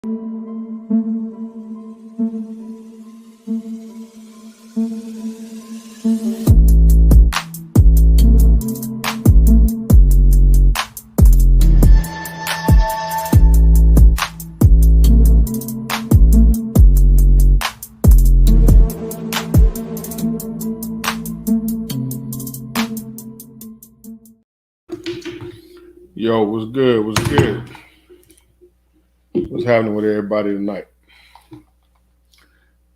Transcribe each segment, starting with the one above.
Yo, what's good? What's good? What's happening with everybody tonight?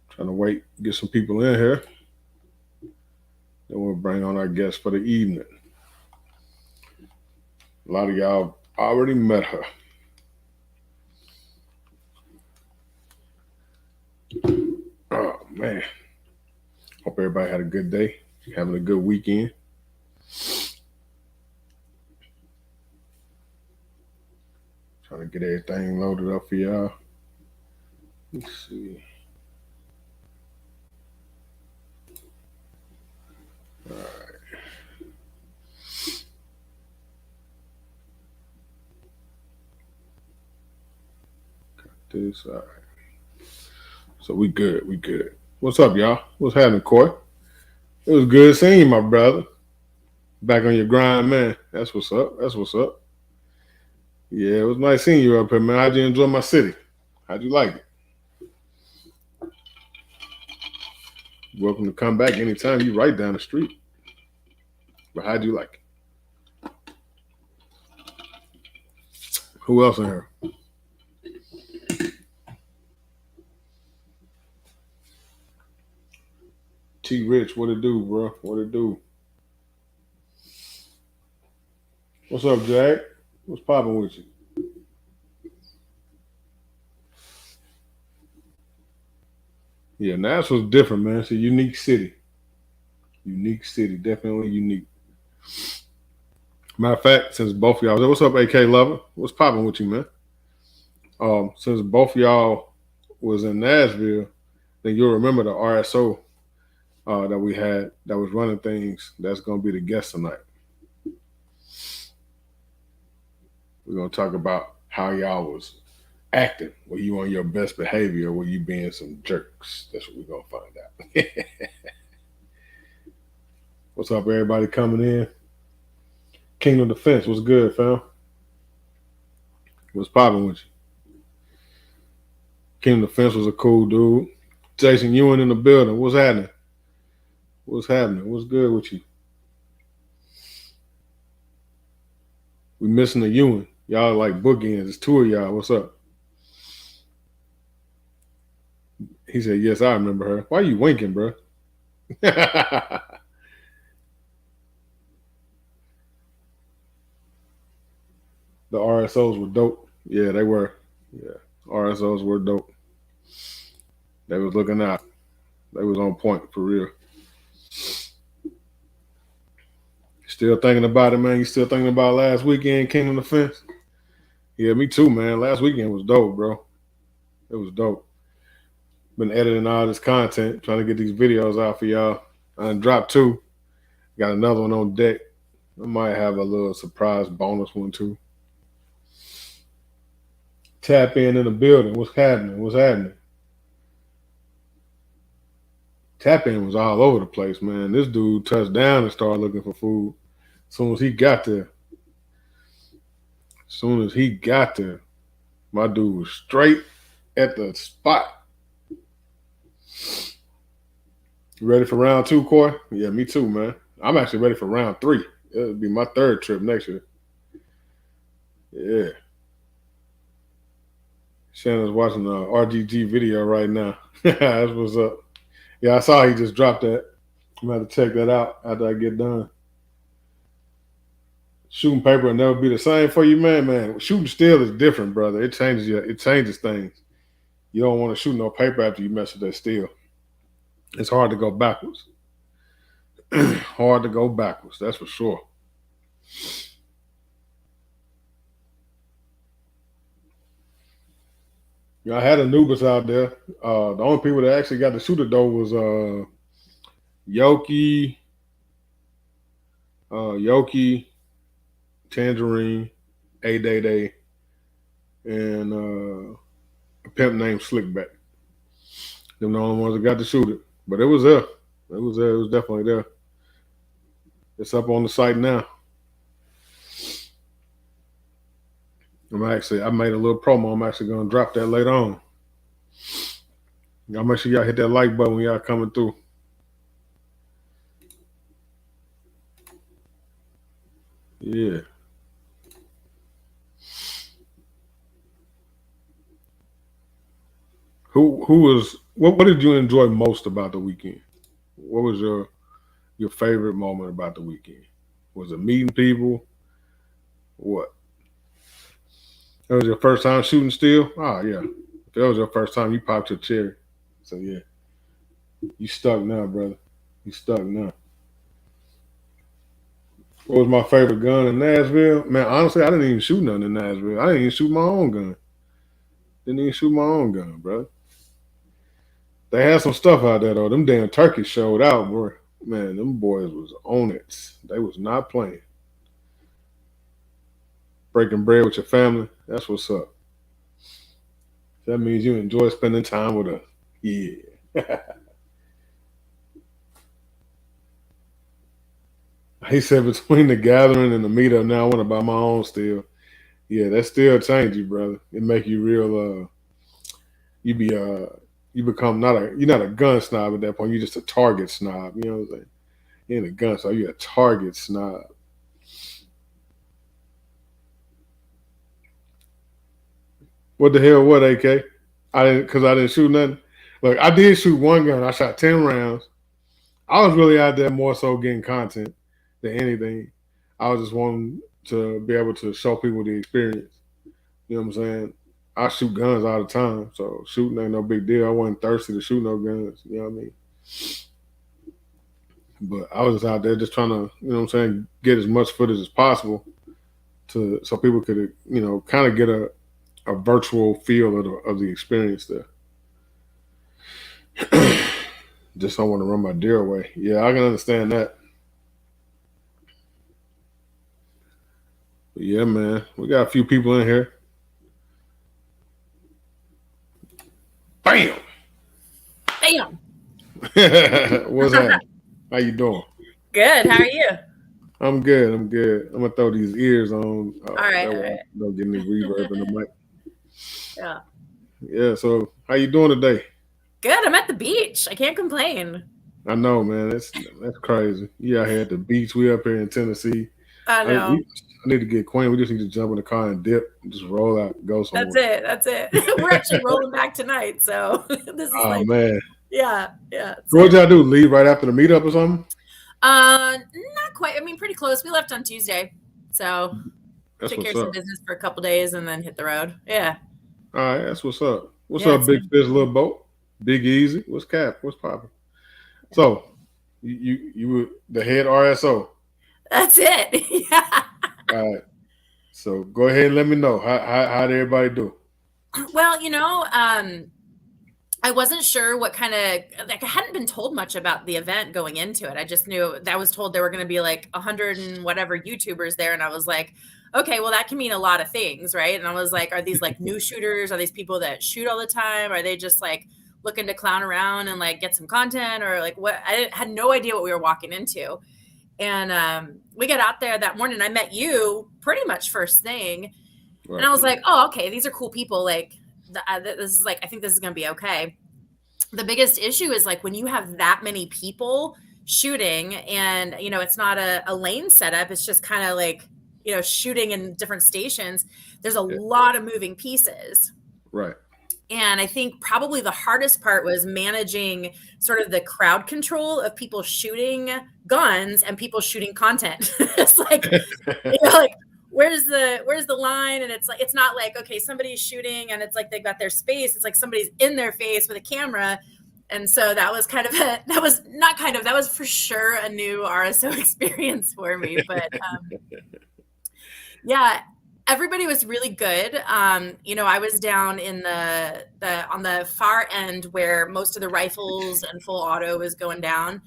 Trying to wait, get some people in here. Then we'll bring on our guest for the evening. A lot of y'all already met her. Oh, man. Hope everybody had a good day, having a good weekend. Trying to get everything loaded up for y'all. Let's see. All right. Got this. All right. So we good. We good. What's up, y'all? What's happening, Coy? It was good seeing you, my brother. Back on your grind, man. That's what's up. That's what's up. Yeah, it was nice seeing you up here, man. How'd you enjoy my city? How'd you like it? Welcome to come back anytime. You right down the street. But how'd you like it? Who else in here? T. Rich, what it do, bro? What it do? What's up, Jack? What's popping with you? Yeah, Nashville's different, man. It's a unique city. Unique city. Definitely unique. Matter of fact, since both of y'all, what's up, AK Lover? What's popping with you, man? Since both of y'all was in Nashville, then you'll remember the RSO that we had that was running things. That's going to be the guest tonight. We're going to talk about how y'all was acting. Were you on your best behavior or were you being some jerks? That's what we're going to find out. What's up, everybody coming in? Kingdom Defense, what's good, fam? What's popping with you? Kingdom Defense was a cool dude. Jason Ewan in the building. What's happening? What's happening? What's good with you? We missing the Ewan. Y'all like bookends. It's two of y'all. What's up? He said, yes, I remember her. Why are you winking, bro? The RSOs were dope. Yeah, they were. Yeah, RSOs were dope. They was looking out. They was on point for real. Still thinking about it, man. You still thinking about last weekend, Kingdom Defense? Yeah, me too, man. Last weekend was dope, bro. It was dope. Been editing all this content, trying to get these videos out for y'all. I dropped 2. Got another one on deck. I might have a little surprise bonus one too. Tap in the building. What's happening? What's happening? Tap in was all over the place, man. This dude touched down and started looking for food. As soon as he got there, my dude was straight at the spot. You ready for round 2, Coy? Yeah, me too, man. I'm actually ready for round 3. It'll be my 3rd trip next year. Yeah. Shannon's watching the RGG video right now. That's what's up. Yeah, I saw he just dropped that. I'm going to check that out after I get done. Shooting paper will never be the same for you, man. Shooting steel is different, brother. It changes you. It changes things. You don't want to shoot no paper after you mess with that steel. It's hard to go backwards. Hard to go backwards, that's for sure. I had Anubis out there. The only people that actually got to shoot it though was Yoki, Tangerine, A Day Day, and a pimp named Slickback. Them the only ones that got to shoot it. But it was there. It was there. It was definitely there. It's up on the site now. I made a little promo. I'm actually gonna drop that later on. Y'all make sure y'all hit that like button when y'all coming through. Yeah. Who was what did you enjoy most about the weekend? What was your favorite moment about the weekend? Was it meeting people? What? That was your first time shooting steel? Oh yeah. If that was your first time, you popped your cherry. So yeah. You stuck now, brother. You stuck now. What was my favorite gun in Nashville? Man, honestly, I didn't even shoot nothing in Nashville. I didn't even shoot my own gun. Didn't even shoot my own gun, bro. They had some stuff out there though. Them damn turkeys showed out, bro. Man, them boys was on it. They was not playing. Breaking bread with your family. That's what's up. That means you enjoy spending time with us. Yeah. He said between the gathering and the meetup, now I want to buy my own steel. Yeah, that still change you, brother. It make you real. You be you become you're not a gun snob at that point. You're just a target snob. You know what I'm saying? You ain't a gun snob. You're a target snob. What the hell? What AK? I didn't shoot nothing. Look, I did shoot one gun. I shot 10 rounds. I was really out there more so getting content than anything. I was just wanting to be able to show people the experience. You know what I'm saying? I shoot guns all the time, so shooting ain't no big deal. I wasn't thirsty to shoot no guns. You know what I mean? But I was out there just trying to, you know what I'm saying, get as much footage as possible so people could, kind of get a virtual feel of the experience there. Just don't want to run my deer away. Yeah, I can understand that. But yeah, man, we got a few people in here. Bam! Bam! What's happening? How you doing? Good. How are you? I'm good. I'm good. I'm gonna throw these ears on. All right. Don't get any reverb in the mic. Yeah. Yeah. So, how you doing today? Good. I'm at the beach. I can't complain. I know, man. That's crazy. You out here at the beach. We up here in Tennessee. I know. I need to get Queen. We just need to jump in the car and dip, and just roll out, and go somewhere. That's it. We're actually rolling back tonight, so this is man. Yeah. So what y'all do? Leave right after the meetup or something? Not quite. I mean, pretty close. We left on Tuesday, so took care of some business for a couple days and then hit the road. Yeah. All right, that's what's up. What's up, Big Fish, Little Boat? Big Easy. What's Cap? What's popping? So, you were the head RSO. That's it. Yeah. All right. So go ahead and let me know how did everybody do? Well, I wasn't sure what kind of, I hadn't been told much about the event going into it. I just knew that I was told there were going to be like 100 and whatever YouTubers there. And I was like, okay, well, that can mean a lot of things, right? And I was like, are these like new shooters? Are these people that shoot all the time? Are they just like looking to clown around and like get some content, or like what? I had no idea what we were walking into. And we got out there that morning. I met you pretty much first thing. Right. And I was like, oh, okay, these are cool people. Like, this is like, I think this is going to be okay. The biggest issue is like when you have that many people shooting and, it's not a lane setup. It's just kind of like, shooting in different stations. There's a lot of moving pieces. Right. And I think probably the hardest part was managing sort of the crowd control of people shooting guns and people shooting content. It's like, like, where's the line? And it's like, it's not like, okay, somebody's shooting and it's like they've got their space. It's like somebody's in their face with a camera. And so that was that was for sure a new RSO experience for me. But yeah, everybody was really good. I was down in the on the far end where most of the rifles and full auto was going down.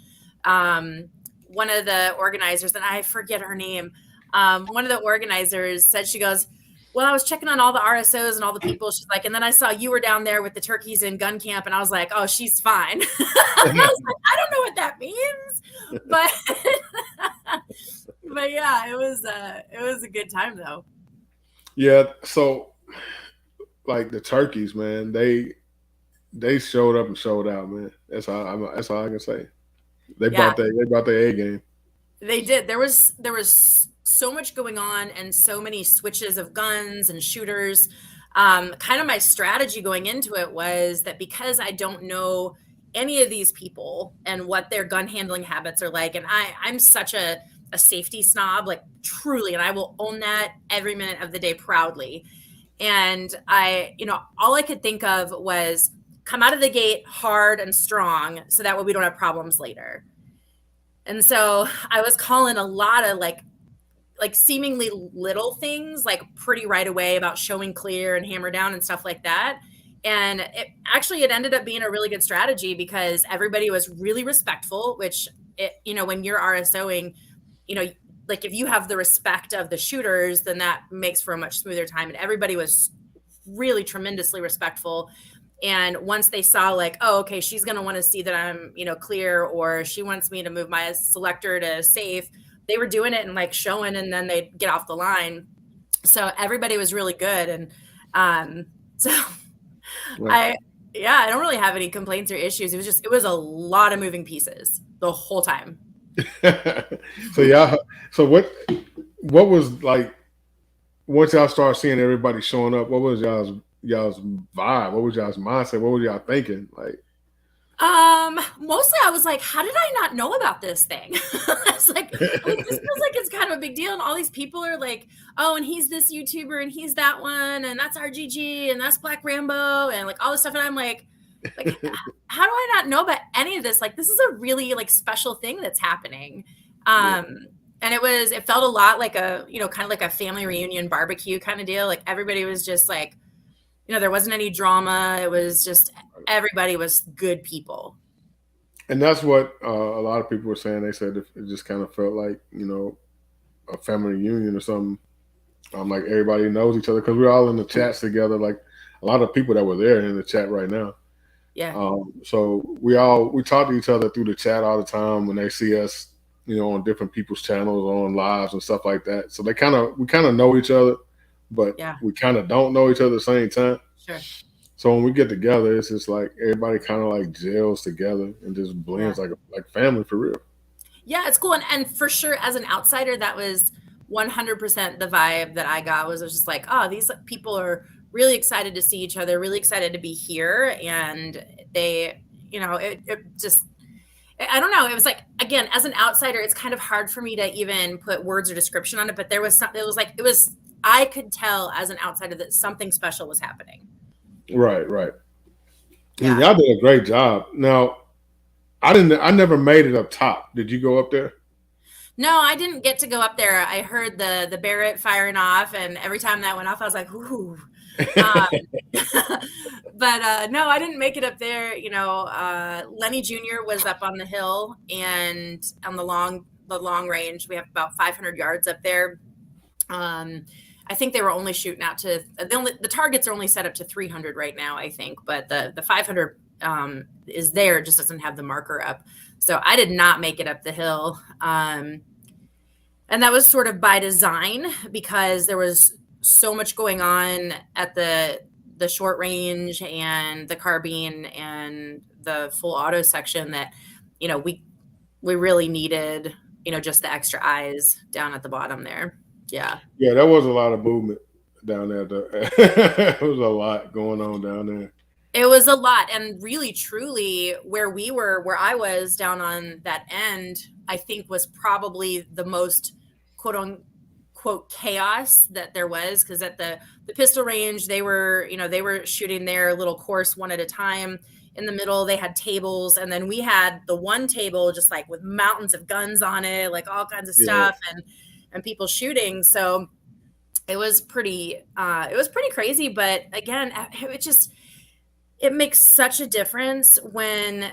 One of the organizers, and I forget her name, one of the organizers said, she goes, Well, I was checking on all the RSOs and all the people. She's like, and then I saw you were down there with the turkeys in gun camp, and I was like, oh, she's fine. I was like, I don't know what that means, but but yeah, it was a good time though. Yeah. So like the turkeys, man, they showed up and showed out, man. That's all I can say. Yeah, They brought their A game. they did. There was so much going on and so many switches of guns and shooters. Kind of my strategy going into it was that because I don't know any of these people and what their gun handling habits are like, and I'm such a safety snob, like truly, and I will own that every minute of the day proudly. And all I could think of was come out of the gate hard and strong so that way we don't have problems later. And so I was calling a lot of like seemingly little things like pretty right away about showing clear and hammer down and stuff like that. And it ended up being a really good strategy because everybody was really respectful, which when you're RSOing, like if you have the respect of the shooters, then that makes for a much smoother time. And everybody was really tremendously respectful. And once they saw like, oh, okay, she's going to want to see that I'm, clear, or she wants me to move my selector to safe, they were doing it and like showing, and then they'd get off the line. So everybody was really good. And so Right. I don't really have any complaints or issues. It was a lot of moving pieces the whole time. So yeah. So what was like once y'all start seeing everybody showing up? What was y'all's vibe? What was y'all's mindset? What was y'all thinking? Like, Mostly I was like, how did I not know about this thing? It's like, this feels like it's kind of a big deal. And all these people are like, oh, and he's this YouTuber and he's that one, and that's RGG and that's Black Rambo and like all this stuff. And I'm like, how do I not know about any of this? Like, this is a really like special thing that's happening. yeah. And it felt a lot like a, kind of like a family reunion barbecue kind of deal. Like everybody was just like, there wasn't any drama. It was just everybody was good people. And that's what a lot of people were saying. They said it just kind of felt like a family reunion or something. Like everybody knows each other because we're all in the chats together. Like a lot of people that were there in the chat right now. Yeah. So we talk to each other through the chat all the time when they see us, on different people's channels, on lives and stuff like that. So we kind of know each other, but Yeah. we kind of don't know each other at the same time. Sure. So when we get together, it's just like everybody kind of like gels together and just blends like family for real. Yeah, it's cool. And for sure, as an outsider, that was 100% the vibe that I got. Was just like, oh, these people are really excited to see each other, really excited to be here. And they, it just, I don't know. It was like, again, as an outsider, it's kind of hard for me to even put words or description on it. But there was something, I could tell as an outsider that something special was happening. Right. Yeah. Y'all did a great job. Now, I never made it up top. Did you go up there? No, I didn't get to go up there. I heard the Barrett firing off, and every time that went off, I was like, ooh. But no, I didn't make it up there. Lenny Jr. was up on the hill, and on the long range, we have about 500 yards up there. I think they were only shooting out to the targets are only set up to 300 right now, I think, but the 500 is there, just doesn't have the marker up. So I did not make it up the hill. And that was sort of by design because there was so much going on at the short range and the carbine and the full auto section that, we really needed, just the extra eyes down at the bottom there. Yeah. Yeah, there was a lot of movement down there. There was a lot going on down there. It was a lot. And really, truly, where I was down on that end, I think was probably the most quote unquote chaos that there was. Because at the pistol range, they were shooting their little course one at a time. In the middle, they had tables. And then we had the one table just like with mountains of guns on it, like all kinds of stuff. And people shooting. So it was pretty crazy. But again, it makes such a difference when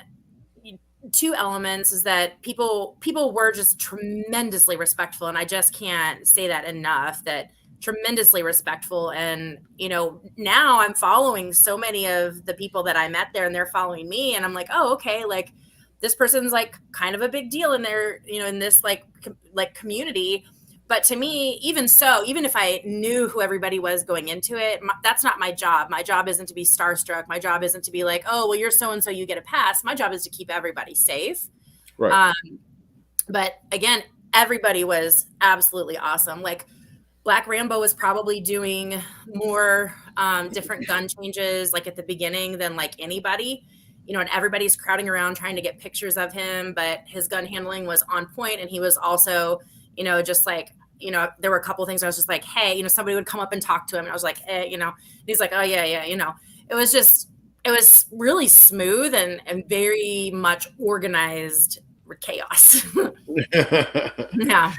two elements is that people were just tremendously respectful. And I just can't say that enough, that tremendously respectful. And, now I'm following so many of the people that I met there, and they're following me. And I'm like, oh, okay. Like, this person's like kind of a big deal in their, in this like community. But to me, even so, even if I knew who everybody was going into it, that's not my job. My job isn't to be starstruck. My job isn't to be like, oh, well, you're so-and-so, you get a pass. My job is to keep everybody safe. Right. But again, everybody was absolutely awesome. Like, Black Rambo was probably doing more different gun changes like at the beginning than like anybody, and everybody's crowding around trying to get pictures of him, but his gun handling was on point. And he was also, just like, there were a couple of things I was just like, hey, somebody would come up and talk to him. And I was like, and he's like, oh yeah. It was really smooth and very much organized chaos. Yeah.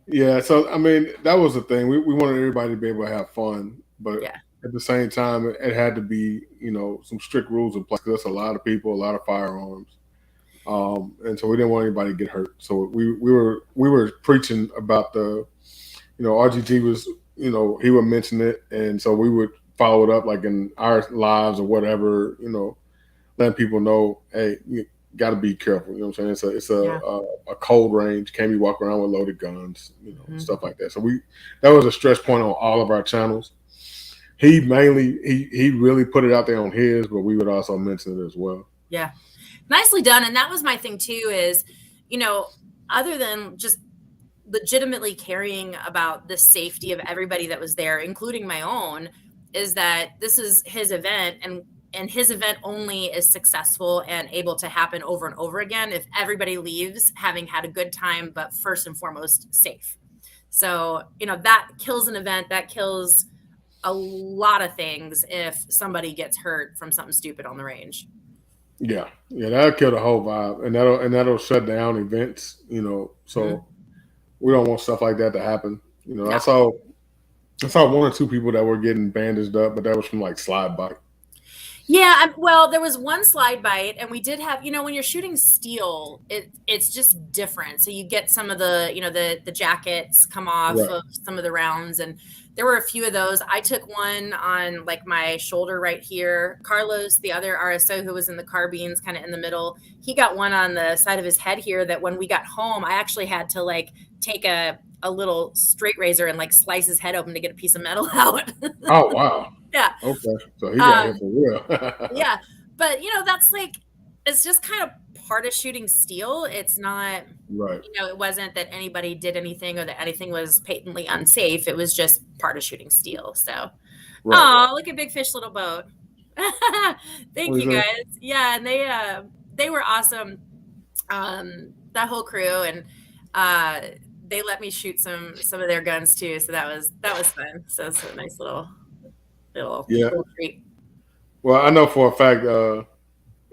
Yeah, so I mean, that was the thing. We wanted everybody to be able to have fun, but Yeah. at the same time, it had to be, some strict rules in place because that's a lot of people, a lot of firearms, and so we didn't want anybody to get hurt. So we were preaching about the, RGT was, he would mention it, and so we would follow it up like in our lives or whatever, letting people know, hey, you got to be careful. You know what I'm saying? It's a cold range. Can't be walking around with loaded guns, stuff like that. So that was a stress point on all of our channels. He really put it out there on his, but we would also mention it as well. Yeah. Nicely done. And that was my thing too, is, other than just legitimately caring about the safety of everybody that was there, including my own, is that this is his event, and his event only is successful and able to happen over and over again if everybody leaves having had a good time, but first and foremost, safe. So, that kills an event, that kills a lot of things if somebody gets hurt from something stupid on the range. Yeah, that'll kill the whole vibe, and that'll shut down events. So we don't want stuff like that to happen. No. I saw one or two people that were getting bandaged up, but that was from like slide bike. Yeah, well, there was one slide bite, and we did have, when you're shooting steel, it's just different. So you get some of the, the jackets come off of some of the rounds, and there were a few of those. I took one on like my shoulder right here. Carlos, the other RSO who was in the carbines, kind of in the middle, he got one on the side of his head here that when we got home, I actually had to like take a little straight razor and like slice his head open to get a piece of metal out. Oh, wow. Yeah. Okay. So he got hit for real. Yeah. But, that's like, it's just kind of part of shooting steel. It's not, right. It wasn't that anybody did anything or that anything was patently unsafe. It was just part of shooting steel. So, oh, look at Big Fish Little Boat. Thank you guys. Yeah. And they were awesome. That whole crew, and they let me shoot some of their guns too. So that was fun. So it's a nice little treat. Well, I know for a fact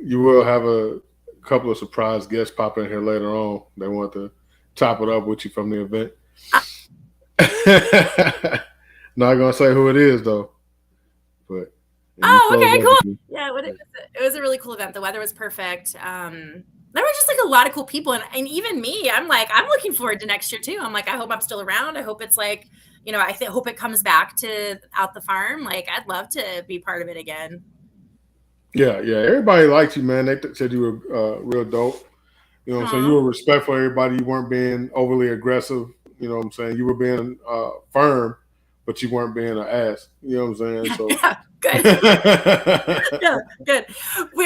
you will have a couple of surprise guests pop in here later on. They want to chop it up with you from the event. Not gonna say who it is though. But okay, cool. Yeah, it was a really cool event. The weather was perfect. There were just like a lot of cool people, and even me, I'm looking forward to next year too. I'm like, I hope I'm still around. I hope it's like, I hope it comes back to Out the Farm. Like, I'd love to be part of it again. Yeah. Everybody liked you, man. They said you were real dope. You know what I'm saying? You were respectful of everybody. You weren't being overly aggressive. You know what I'm saying? You were being firm, but you weren't being an ass. You know what I'm saying? So yeah, good. Yeah, good.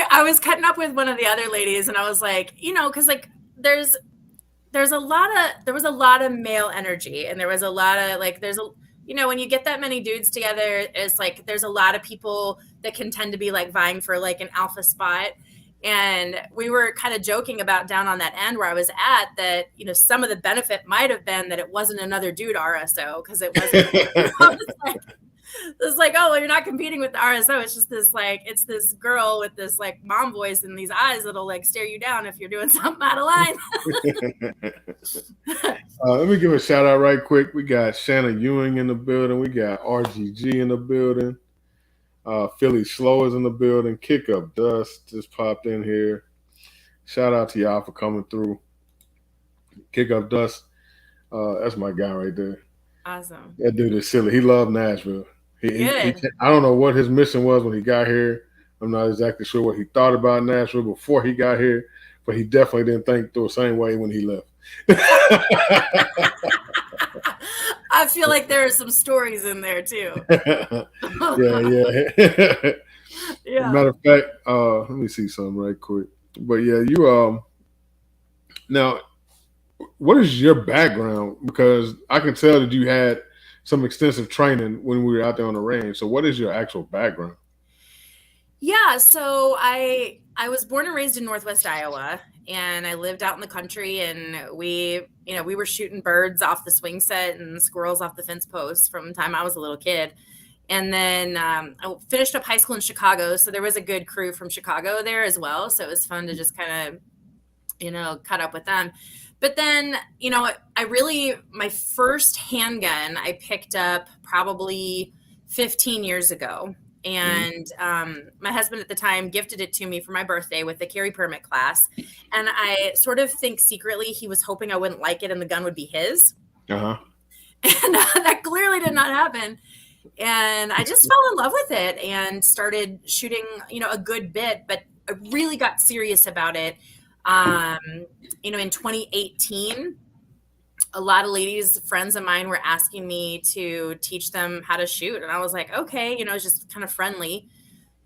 I was cutting up with one of the other ladies, and I was like, because like there was a lot of male energy, and there was a lot of like, when you get that many dudes together, it's like there's a lot of people that can tend to be like vying for like an alpha spot. And we were kind of joking about down on that end where I was at that, some of the benefit might have been that it wasn't another dude RSO, because it wasn't. It's like, oh, well, you're not competing with the RSO. It's just this like, it's this girl with this like mom voice and these eyes that'll like stare you down if you're doing something out of line. Let me give a shout out right quick. We got Shanna Ewing in the building. We got RGG in the building. Philly Slow is in the building. Kick Up Dust just popped in here. Shout out to y'all for coming through. Kick Up Dust. That's my guy right there. Awesome. That dude is silly. He loved Nashville. Good. I don't know what his mission was when he got here. I'm not exactly sure what he thought about Nashville before he got here, but he definitely didn't think the same way when he left. I feel like there are some stories in there too. Yeah. Yeah. Matter of fact, let me see something right quick. But yeah, you now what is your background? Because I can tell that you had some extensive training when we were out there on the range. So what is your actual background? Yeah, so I was born and raised in Northwest Iowa, and I lived out in the country, and we were shooting birds off the swing set and squirrels off the fence posts from the time I was a little kid. And then I finished up high school in Chicago, so there was a good crew from Chicago there as well. So it was fun to just kind of, cut up with them. But then, my first handgun I picked up probably 15 years ago. And my husband at the time gifted it to me for my birthday with the carry permit class. And I sort of think secretly he was hoping I wouldn't like it and the gun would be his. Uh-huh. And that clearly did not happen. And I just fell in love with it and started shooting, a good bit, but I really got serious about it. In 2018, a lot of ladies, friends of mine, were asking me to teach them how to shoot. And I was like, okay, it's just kind of friendly.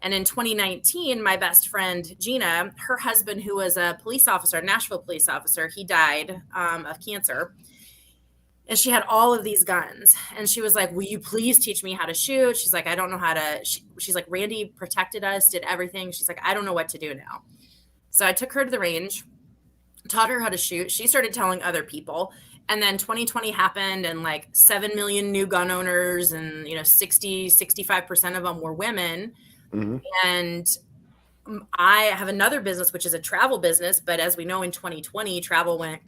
And in 2019, my best friend, Gina, her husband, who was a police officer, a Nashville police officer, he died of cancer. And she had all of these guns. And she was like, will you please teach me how to shoot? She's like, I don't know how to. She's like, Randy protected us, did everything. She's like, I don't know what to do now. So I took her to the range, taught her how to shoot. She started telling other people. And then 2020 happened, and like 7 million new gun owners, and 65% of them were women. Mm-hmm. And I have another business, which is a travel business. But as we know, in 2020, travel went.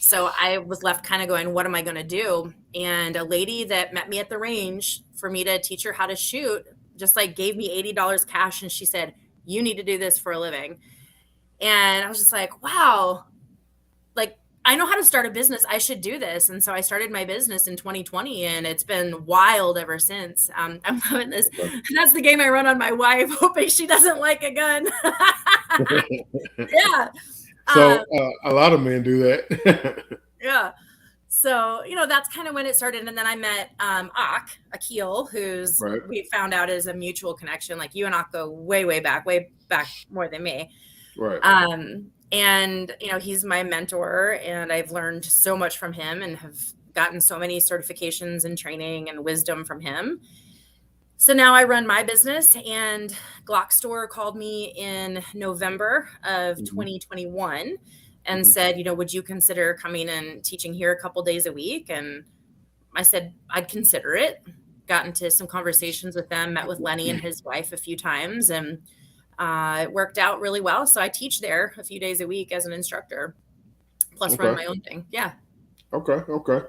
So I was left kind of going, what am I going to do? And a lady that met me at the range for me to teach her how to shoot just like gave me $80 cash. And she said, you need to do this for a living. And I was just like, wow, like I know how to start a business. I should do this. And so I started my business in 2020, and it's been wild ever since. I'm loving this. That's the game I run on my wife, hoping she doesn't like a gun. Yeah. So a lot of men do that. Yeah. So, that's kind of when it started. And then I met Akil, who's Right. we found out is a mutual connection. Like you and Ak go way back more than me. Right. And, he's my mentor, and I've learned so much from him and have gotten so many certifications and training and wisdom from him. So now I run my business, and Glock Store called me in November of 2021 and said, would you consider coming and teaching here a couple days a week? And I said, I'd consider it. Got into some conversations with them, met with Lenny and his wife a few times, and it worked out really well. So I teach there a few days a week as an instructor, plus run my own thing. Yeah. Okay.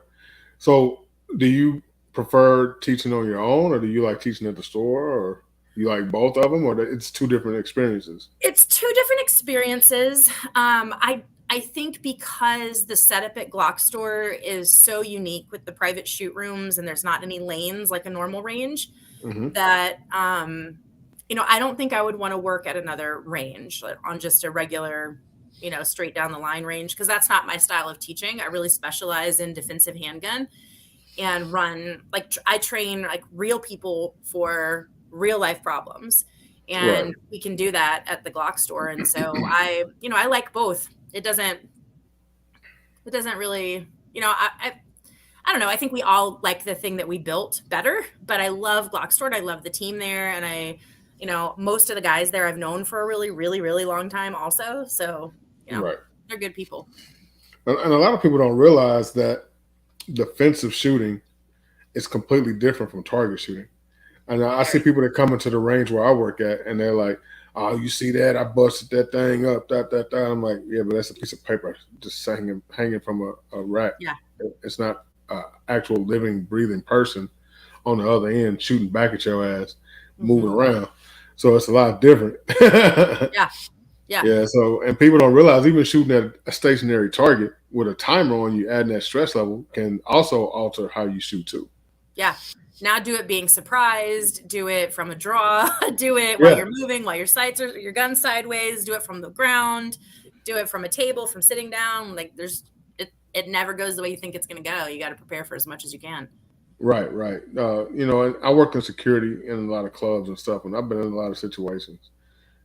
So do you prefer teaching on your own, or do you like teaching at the store, or you like both of them, or it's two different experiences? It's two different experiences. I think because the setup at Glock Store is so unique with the private shoot rooms, and there's not any lanes like a normal range, that I don't think I would want to work at another range on just a regular, straight down the line range, because that's not my style of teaching. I really specialize in defensive handgun and run, I train like real people for real life problems, and we can do that at the Glock Store. And so I like both. It doesn't really, I don't know. I think we all like the thing that we built better, but I love Glock Store. I love the team there. And most of the guys there I've known for a really, really, really long time also. So, they're good people. And a lot of people don't realize that defensive shooting is completely different from target shooting. And I see people that come into the range where I work at, and they're like, oh, you see that? I busted that thing up, that. I'm like, yeah, but that's a piece of paper just hanging from a rack. Yeah. It's not an actual living, breathing person on the other end shooting back at your ass, moving around. So it's a lot different. Yeah. Yeah. So, and people don't realize even shooting at a stationary target with a timer on you, adding that stress level can also alter how you shoot too. Yeah. Now do it being surprised, do it from a draw, do it while Yeah. you're moving, while your gun sideways, do it from the ground, do it from a table, from sitting down. Like it never goes the way you think it's going to go. You got to prepare for as much as you can. Right. Right. And I worked in security in a lot of clubs and stuff, and I've been in a lot of situations,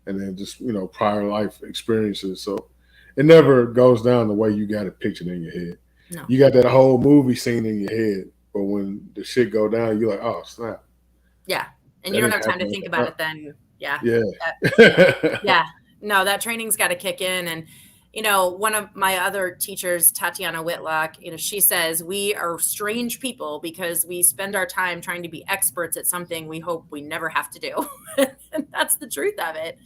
and then just prior life experiences. So it never goes down the way you got it pictured in your head. No. You got that whole movie scene in your head, but when the shit go down, you're like, oh snap. Yeah. And That you don't didn't have time to happen. think about it then. Yeah. Yeah. Yeah. No, that training's got to kick in. And, one of my other teachers, Tatiana Whitlock, she says we are strange people because we spend our time trying to be experts at something we hope we never have to do. And that's the truth of it.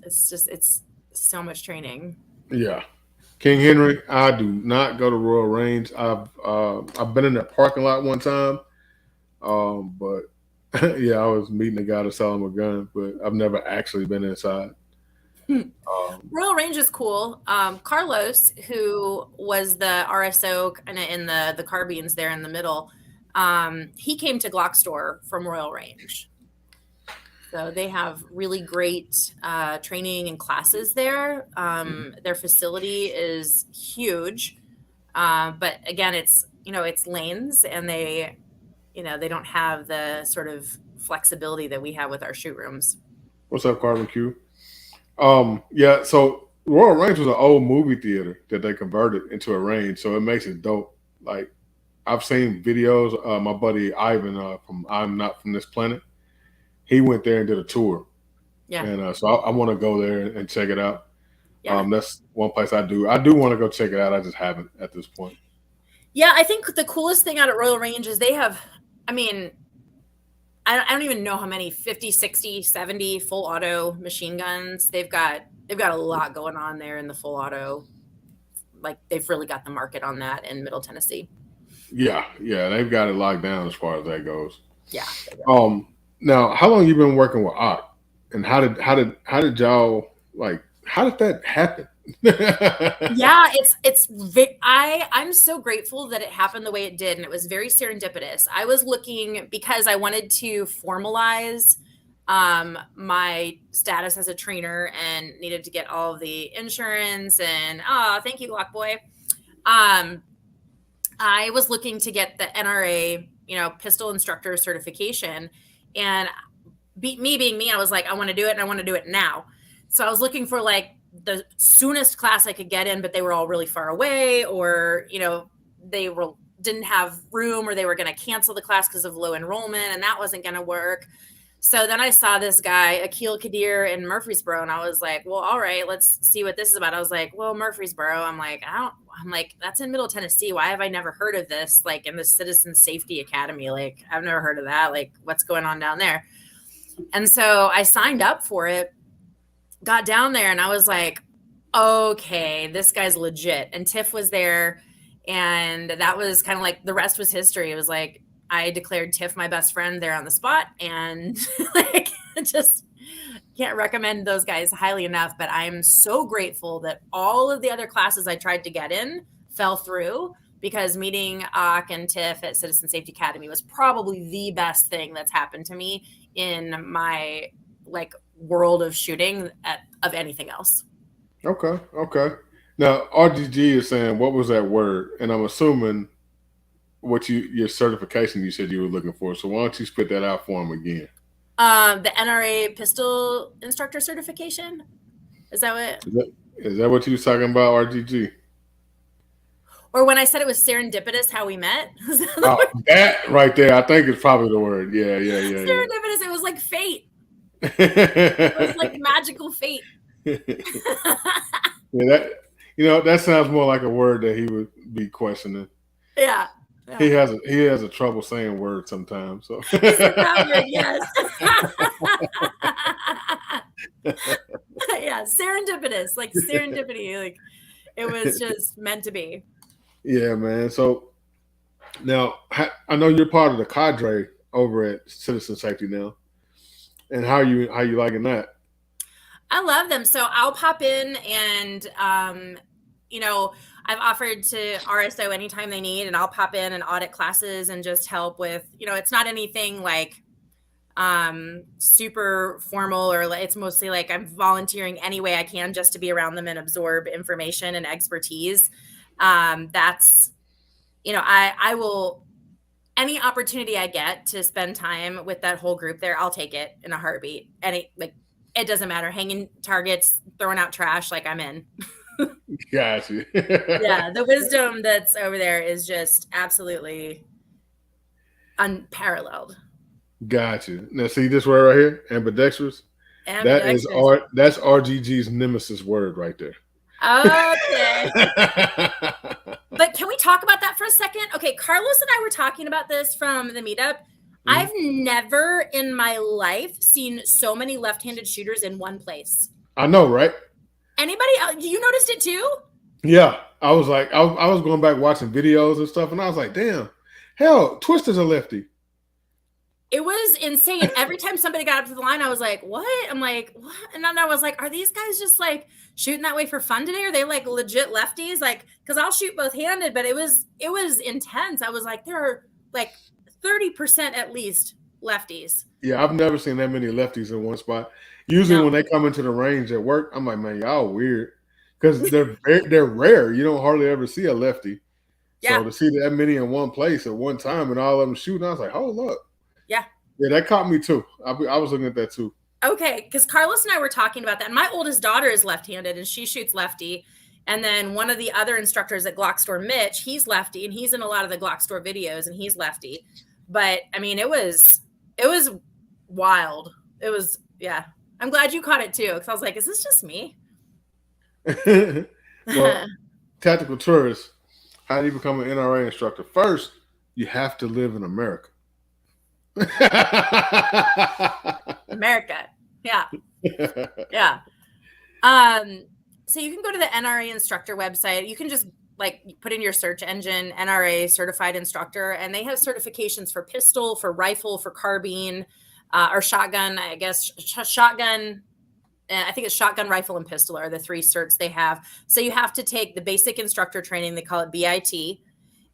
It's so much training. Yeah. King Henry, I do not go to Royal Range. I've been in that parking lot one time, but yeah, I was meeting a guy to sell him a gun, but I've never actually been inside. Royal Range is cool. Carlos, who was the RSO kind of in the carbines there in the middle, he came to Glock Store from Royal Range. So they have really great training and classes there. Their facility is huge, but again, it's lanes, and they don't have the sort of flexibility that we have with our shoot rooms. What's up, Carbon Q? Yeah, so Royal Range was an old movie theater that they converted into a range, so it makes it dope. Like I've seen videos. My buddy Ivan from I'm Not From This Planet, he went there and did a tour. Yeah. And so I want to go there and check it out. Yeah. That's one place I do. I do want to go check it out. I just haven't at this point. Yeah, I think the coolest thing out at Royal Range is they have, I mean, I don't even know how many 50, 60, 70 full auto machine guns. They've got a lot going on there in the full auto. Like they've really got the market on that in Middle Tennessee. Yeah, they've got it locked down as far as that goes. Yeah. Now, how long you been working with Ott, and how did y'all how did that happen? Yeah, I'm so grateful that it happened the way it did, and it was very serendipitous. I was looking because I wanted to formalize my status as a trainer and needed to get all of the insurance and thank you, Glock Boy. I was looking to get the NRA, pistol instructor certification, and me being me, I was like, I want to do it, and I want to do it now. So I was looking for the soonest class I could get in, but they were all really far away, or they didn't have room, or they were going to cancel the class because of low enrollment, and that wasn't going to work. So then I saw this guy, Akil Kadir, in Murfreesboro, and I was like, well, all right, let's see what this is about. I was like, well, Murfreesboro, I'm like, that's in Middle Tennessee. Why have I never heard of this? Like in the Citizen Safety Academy, like I've never heard of that. Like what's going on down there? And so I signed up for it, got down there, and I was like, okay, this guy's legit. And Tiff was there, and that was kind of like the rest was history. It was like I declared Tiff my best friend there on the spot, and just can't recommend those guys highly enough. But I'm so grateful that all of the other classes I tried to get in fell through, because meeting Ak and Tiff at Citizen Safety Academy was probably the best thing that's happened to me in my world of shooting of anything else. Okay. Now RGG is saying, what was that word? And I'm assuming your certification you said you were looking for. So why don't you spit that out for him again? The NRA pistol instructor certification. Is that what you was talking about, RGG? Or when I said it was serendipitous how we met? That right there, I think it's probably the word. Yeah. Serendipitous. It was like fate. It was like magical fate. Yeah, that sounds more like a word that he would be questioning. Yeah. He has a trouble saying words sometimes. So that word, yes. Yeah, serendipitous, like serendipity, like it was just meant to be. Yeah, man. So now I know you're part of the cadre over at Citizen Safety now, and how you liking that? I love them. So I'll pop in and, you know, I've offered to RSO anytime they need, and I'll pop in and audit classes and just help with, you know, it's not anything like super formal, or it's mostly like I'm volunteering any way I can just to be around them and absorb information and expertise. That's, you know, I will, any opportunity I get to spend time with that whole group there, I'll take it in a heartbeat. Like, it doesn't matter, hanging targets, throwing out trash, like I'm in. Gotcha. Yeah, the wisdom that's over there is just absolutely unparalleled. Gotcha. Now see this word right here, ambidextrous. Ambidextrous. That's RGG's nemesis word right there. Okay. But can we talk about that for a second? Okay, Carlos and I were talking about this from the meetup. I've never in my life seen so many left-handed shooters in one place. I know, right? Anybody else? You noticed it too? Yeah. I was like, I was going back watching videos and stuff, and I was like, damn, hell, Twister's a lefty. It was insane. Every time somebody got up to the line, I was like, what? I'm like, what? And then I was like, are these guys just like shooting that way for fun today? Are they like legit lefties? Like, because I'll shoot both-handed, but it was intense. I was like, there are like 30% at least lefties. Yeah, I've never seen that many lefties in one spot. Usually when they come into the range at work, I'm like, man, y'all weird. Because they're rare. You don't hardly ever see a lefty. Yeah. So to see that many in one place at one time and all of them shooting, I was like, hold up. Yeah. Yeah, that caught me too. I was looking at that too. Okay, because Carlos and I were talking about that. And my oldest daughter is left-handed and she shoots lefty. And then one of the other instructors at Glock Store, Mitch, he's lefty, and he's in a lot of the Glock Store videos, and he's lefty. But I mean, it was wild. It was, yeah. I'm glad you caught it too, because I was like, is this just me? Well, tactical tourist, how do you become an NRA instructor? First, you have to live in America. America. Yeah. Yeah. So you can go to the NRA instructor website. You can just like put in your search engine, NRA certified instructor, and they have certifications for pistol, for rifle, for carbine, or shotgun, I guess. Shotgun, I think it's shotgun, rifle, and pistol are the three certs they have. So you have to take the basic instructor training. They call it BIT.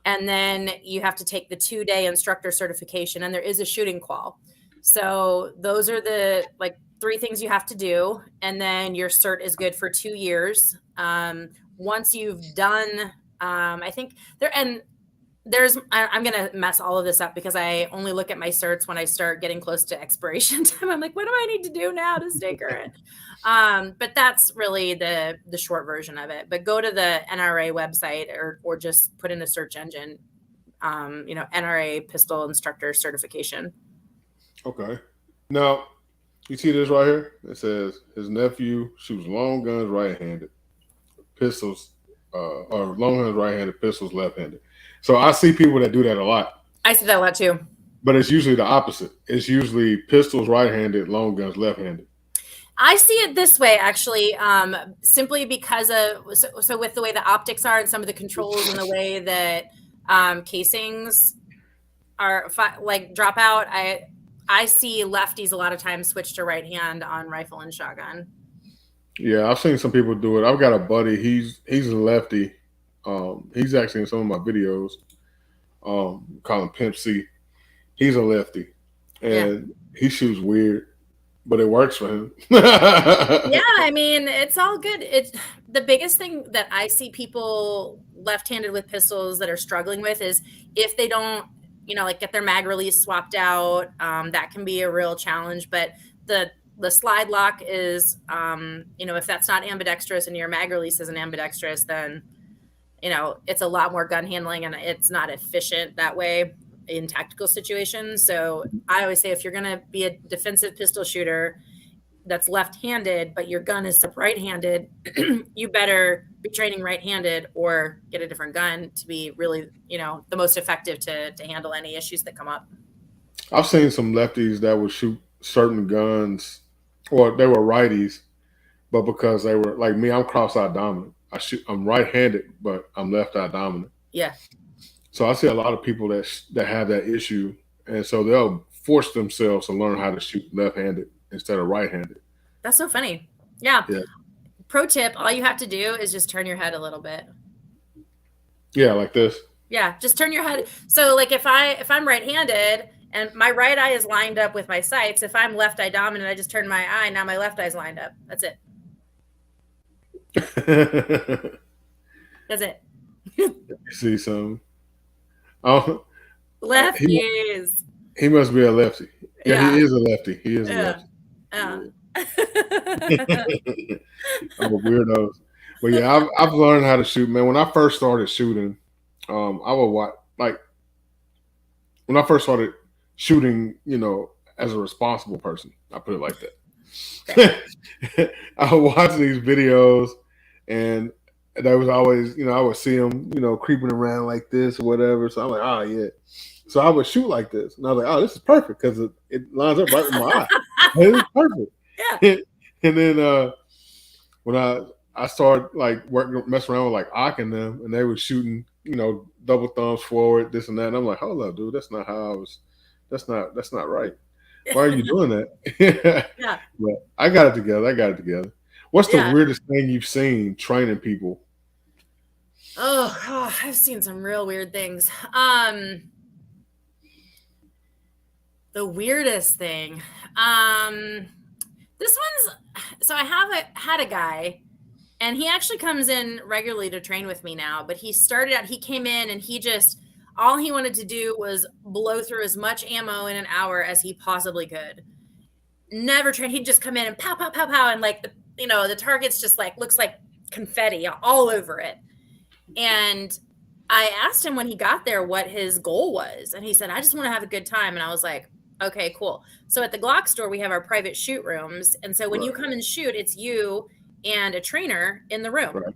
And then you have to take the 2-day instructor certification, and there is a shooting qual. So those are the like 3 things you have to do. And then your cert is good for 2 years. Once you've done, I think I'm going to mess all of this up because I only look at my certs when I start getting close to expiration time. I'm like, what do I need to do now to stay current? But that's really the short version of it. But go to the NRA website or just put in a search engine, NRA pistol instructor certification. Okay. Now, you see this right here? It says his nephew shoots long guns right-handed, pistols, or long guns right-handed, pistols left-handed. So I see people that do that a lot. I see that a lot too. But it's usually the opposite. It's usually pistols right-handed, long guns left-handed. I see it this way, actually, simply because of so with the way the optics are and some of the controls and the way that casings are like drop out. I see lefties a lot of times switch to right hand on rifle and shotgun. Yeah, I've seen some people do it. I've got a buddy. He's a lefty. He's actually in some of my videos. Call him Pimp C. He's a lefty, and he shoots weird, but it works for him. Yeah, I mean, it's all good. It's the biggest thing that I see people left-handed with pistols that are struggling with is if they don't, like get their mag release swapped out. That can be a real challenge. But the slide lock is, if that's not ambidextrous and your mag release isn't ambidextrous, then it's a lot more gun handling and it's not efficient that way in tactical situations. So I always say if you're going to be a defensive pistol shooter that's left-handed, but your gun is right-handed, you better be training right-handed or get a different gun to be really, the most effective to handle any issues that come up. I've seen some lefties that would shoot certain guns, or they were righties, but because they were like me, I'm cross-eye dominant. I'm right-handed, but I'm left-eye dominant. Yeah. So I see a lot of people that have that issue, and so they'll force themselves to learn how to shoot left-handed instead of right-handed. That's so funny. Yeah. Yeah. Pro tip, all you have to do is just turn your head a little bit. Yeah, like this. Yeah, just turn your head. So like if I'm right-handed and my right eye is lined up with my sights, if I'm left eye dominant, I just turn my eye, now my left eye's lined up. That's it. That's it. You see some. Oh, Lefties. he must be a lefty. Yeah, Yeah. he is a lefty. He is a Yeah. lefty. Yeah. I'm a weirdo. But yeah, I've learned how to shoot, man. When I first started shooting, I would watch like when I first started shooting, as a responsible person. I put it like that. I would watch these videos, and there was always, I would see them, creeping around like this or whatever. So I'm like, oh yeah. So I would shoot like this, and I was like, oh, this is perfect because it lines up right with my eye. It is perfect. Yeah. And then when I started like messing around with like Ock and them, and they were shooting, double thumbs forward, this and that. And I'm like, hold up, dude, that's not how I was. That's not right. Why are you doing that? Yeah. But I got it together. What's the Yeah. weirdest thing you've seen training people? Oh, I've seen some real weird things. The weirdest thing. This one's so I had a guy, and he actually comes in regularly to train with me now, but he came in and all he wanted to do was blow through as much ammo in an hour as he possibly could. Never trained. He'd just come in and pow, pow, pow, pow. And like the target's just like, looks like confetti all over it. And I asked him when he got there what his goal was. And he said, I just want to have a good time. And I was like, okay, cool. So at the Glock store, we have our private shoot rooms. And so when you come and shoot, it's you and a trainer in the room. Right.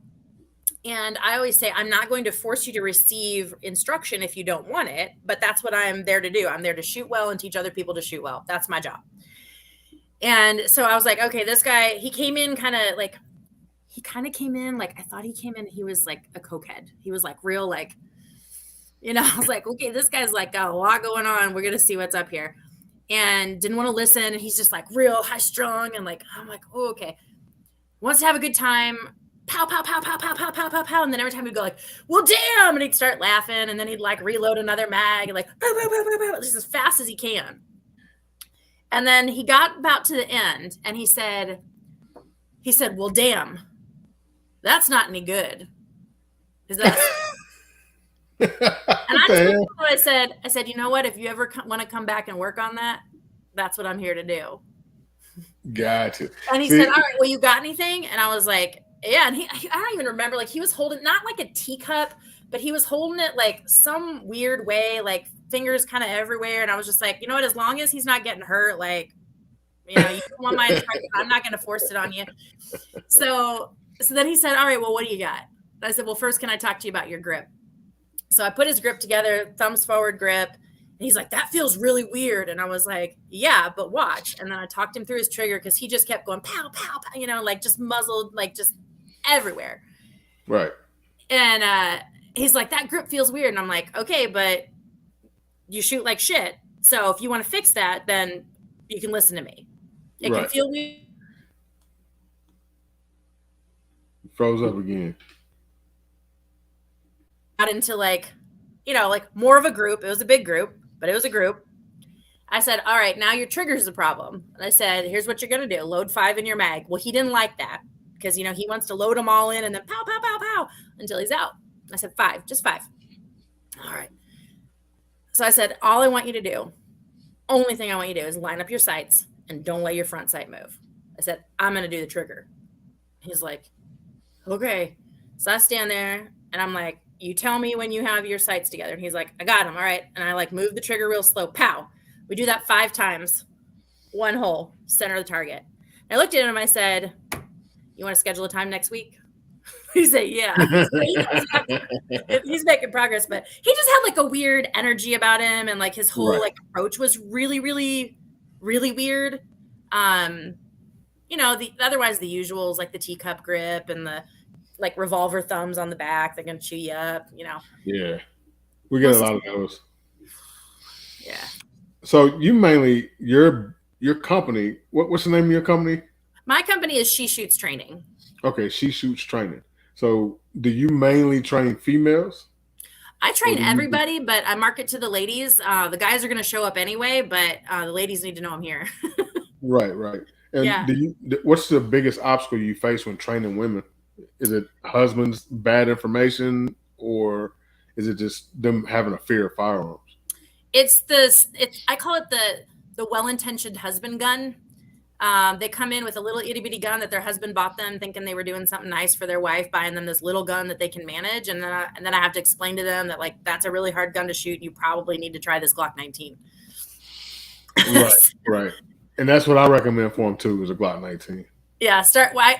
And I always say, I'm not going to force you to receive instruction if you don't want it, but that's what I'm there to do. I'm there to shoot well and teach other people to shoot well. That's my job. And so I was like, okay, this guy, he came in like, I thought he came in, he was like a cokehead. He was like real, like, I was like, okay, this guy's like got a lot going on. We're going to see what's up here. And didn't want to listen. And he's just like real high strung. And like, I'm like, oh, okay. Wants to have a good time. Pow, pow, pow, pow, pow, pow, pow, pow, pow. And then every time he'd go like, well, damn. And he'd start laughing. And then he'd like reload another mag and like, pow, pow, pow, pow, pow, just as fast as he can. And then he got about to the end and he said, well, damn, that's not any good. Is that? And I said, you know what? If you ever want to come back and work on that, that's what I'm here to do. Gotcha. And he said, all right, well, you got anything? And I was like, yeah. And I don't even remember, like he was holding, not like a teacup, but he was holding it like some weird way, like fingers kind of everywhere. And I was just like, you know what, as long as he's not getting hurt, like, you don't want my instruction, I'm not going to force it on you. So then he said, all right, well, what do you got? And I said, well, first, can I talk to you about your grip? So I put his grip together, thumbs forward grip. And he's like, that feels really weird. And I was like, yeah, but watch. And then I talked him through his trigger because he just kept going pow, pow, pow, like just muzzled, like just everywhere. Right. And he's like, that grip feels weird. And I'm like, okay, but you shoot like shit. So if you want to fix that, then you can listen to me. It can feel weird. Froze up again. Got into like more of a group. It was a big group, but it was a group. I said, all right, now your trigger's the problem. And I said, here's what you're going to do. Load 5 in your mag. Well, he didn't like that because, he wants to load them all in and then pow, pow, pow, pow until he's out. I said, 5, just 5. All right. So I said, all I want you to do, only thing I want you to do is line up your sights and don't let your front sight move. I said, I'm going to do the trigger. He's like, okay. So I stand there and I'm like, you tell me when you have your sights together. And he's like, I got him. All right. And I like move the trigger real slow. Pow. We do that 5 times. One hole, center of the target. And I looked at him. I said, you want to schedule a time next week? He said, yeah. He's making progress, but he just had like a weird energy about him. And like his whole like approach was really, really, really weird. Otherwise the usuals, like the teacup grip and the like revolver thumbs on the back, they're gonna chew you up, Yeah, we get a lot of those. Yeah. So you mainly your company. What's the name of your company? My company is She Shoots Training. Okay, She Shoots Training. So, do you mainly train females? I Or train do you everybody, but I market to the ladies. The guys are going to show up anyway, but the ladies need to know I'm here. Right, right. And Yeah. what's the biggest obstacle you face when training women? Is it husbands bad information, or is it just them having a fear of firearms? It's this. It's I call it the well-intentioned husband gun. They come in with a little itty bitty gun that their husband bought them, thinking they were doing something nice for their wife, buying them this little gun that they can manage, and then I have to explain to them that like that's a really hard gun to shoot. You probably need to try this Glock 19. Right, right. And that's what I recommend for them too, is a Glock 19. Yeah,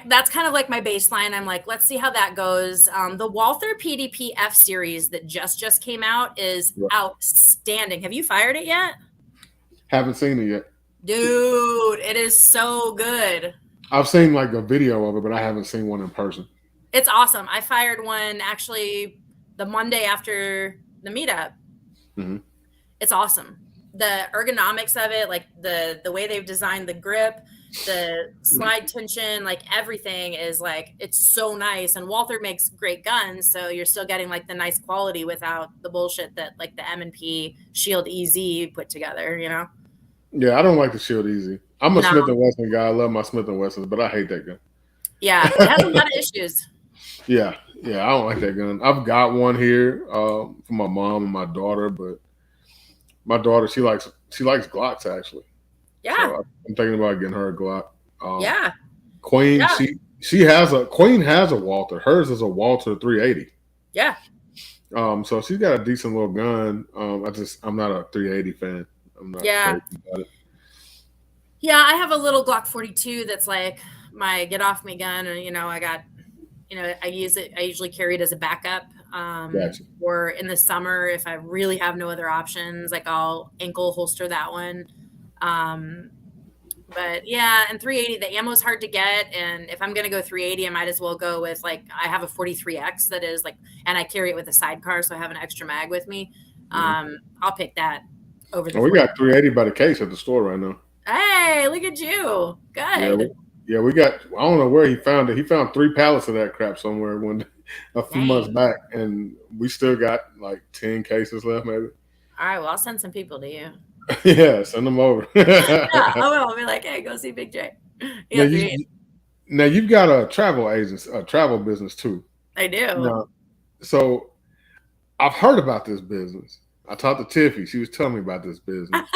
that's kind of like my baseline. I'm like, let's see how that goes. The Walther PDP F series that just came out is Right. outstanding. Have you fired it yet? Haven't seen it yet. Dude, it is so good. I've seen like a video of it, but I haven't seen one in person. It's awesome. I fired one actually the Monday after the meetup. Mm-hmm. It's awesome. The ergonomics of it, like the way they've designed the grip, the slide tension, like everything is like, it's so nice. And Walther makes great guns, so you're still getting like the nice quality without the bullshit that like the M&P Shield EZ put together, you know? Yeah, I don't like the Shield Easy. I'm a No. Smith & Wesson guy. I love my Smith & Wessons, but I hate that gun. Yeah, it has a lot of issues. Yeah, I don't like that gun. I've got one here for my mom and my daughter, but my daughter, she likes Glocks actually. Yeah. So I'm thinking about getting her a Glock. Yeah. Queen, Yeah. she has a Walther. Hers is a Walther 380. Yeah. So she's got a decent little gun. I'm not a 380 fan. I'm not crazy about it. Yeah, I have a little Glock 42 that's like my get off me gun, and I use it. I usually carry it as a backup. Gotcha. Or in the summer, if I really have no other options, like I'll ankle holster that one. But yeah, and 380, the ammo's hard to get. And if I'm going to go 380, I might as well go with like, I have a 43X that is like, and I carry it with a sidecar. So I have an extra mag with me. I'll pick that over the. We got 380 by the case at the store right now. Hey, look at you. Good. Yeah, we got, I don't know where he found it. He found 3 pallets of that crap somewhere a few months back, and we still got like 10 cases left, maybe. All right, well, I'll send some people to you. Yeah, send them over. Yeah, I will. I'll be like, hey, go see Big J. Now you've got a travel business too. I do. So I've heard about this business. I talked to Tiffy. She was telling me about this business.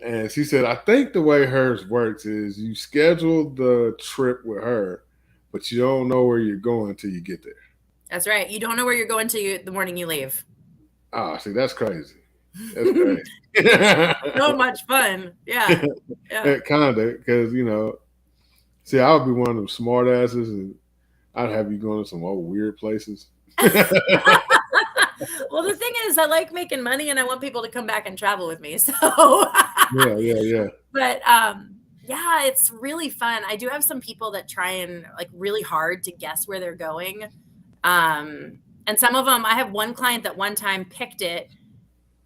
And she said, I think the way hers works is you schedule the trip with her, but you don't know where you're going until you get there. That's right. You don't know where you're going till the morning you leave. Ah, see, that's crazy. That's crazy. So much fun. Yeah. Kind of, because, see, I would be one of them smart asses, and I'd have you going to some old weird places. Well, the thing is, I like making money, and I want people to come back and travel with me. So yeah. But yeah, it's really fun. I do have some people that try and like really hard to guess where they're going. And some of them, I have one client that one time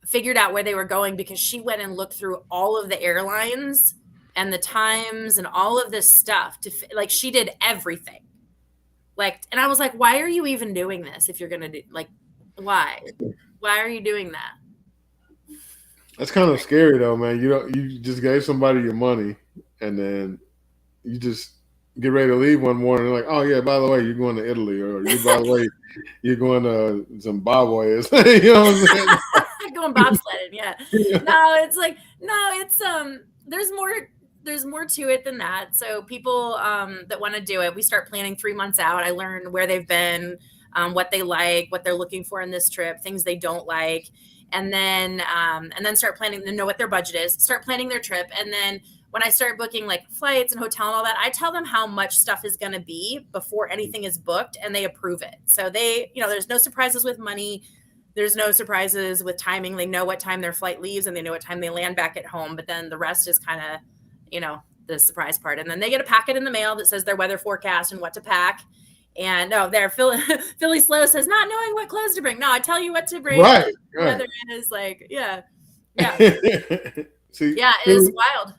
figured out where they were going because she went and looked through all of the airlines and the times and all of this stuff like she did everything. Like, and I was like, why are you even doing this if you're going to do like, why are you doing that? That's kind of scary though, man. You just gave somebody your money and then you just get ready to leave one morning. Like, oh yeah, by the way, you're going to Italy, or by the way, you're going to Zimbabwe. You know what I'm saying? Going bobsledding, yeah. There's more to it than that. So people that want to do it, we start planning 3 months out. I learn where they've been, what they like, what they're looking for in this trip, things they don't like. And then start planning to know what their budget is, start planning their trip. And then when I start booking like flights and hotel and all that, I tell them how much stuff is going to be before anything is booked, and they approve it. So there's no surprises with money. There's no surprises with timing. They know what time their flight leaves and they know what time they land back at home. But then the rest is kind of, the surprise part. And then they get a packet in the mail that says their weather forecast and what to pack. And Philly Slow says, not knowing what clothes to bring. No, I tell you what to bring. Right. Weather is like, yeah. See, yeah, it is wild.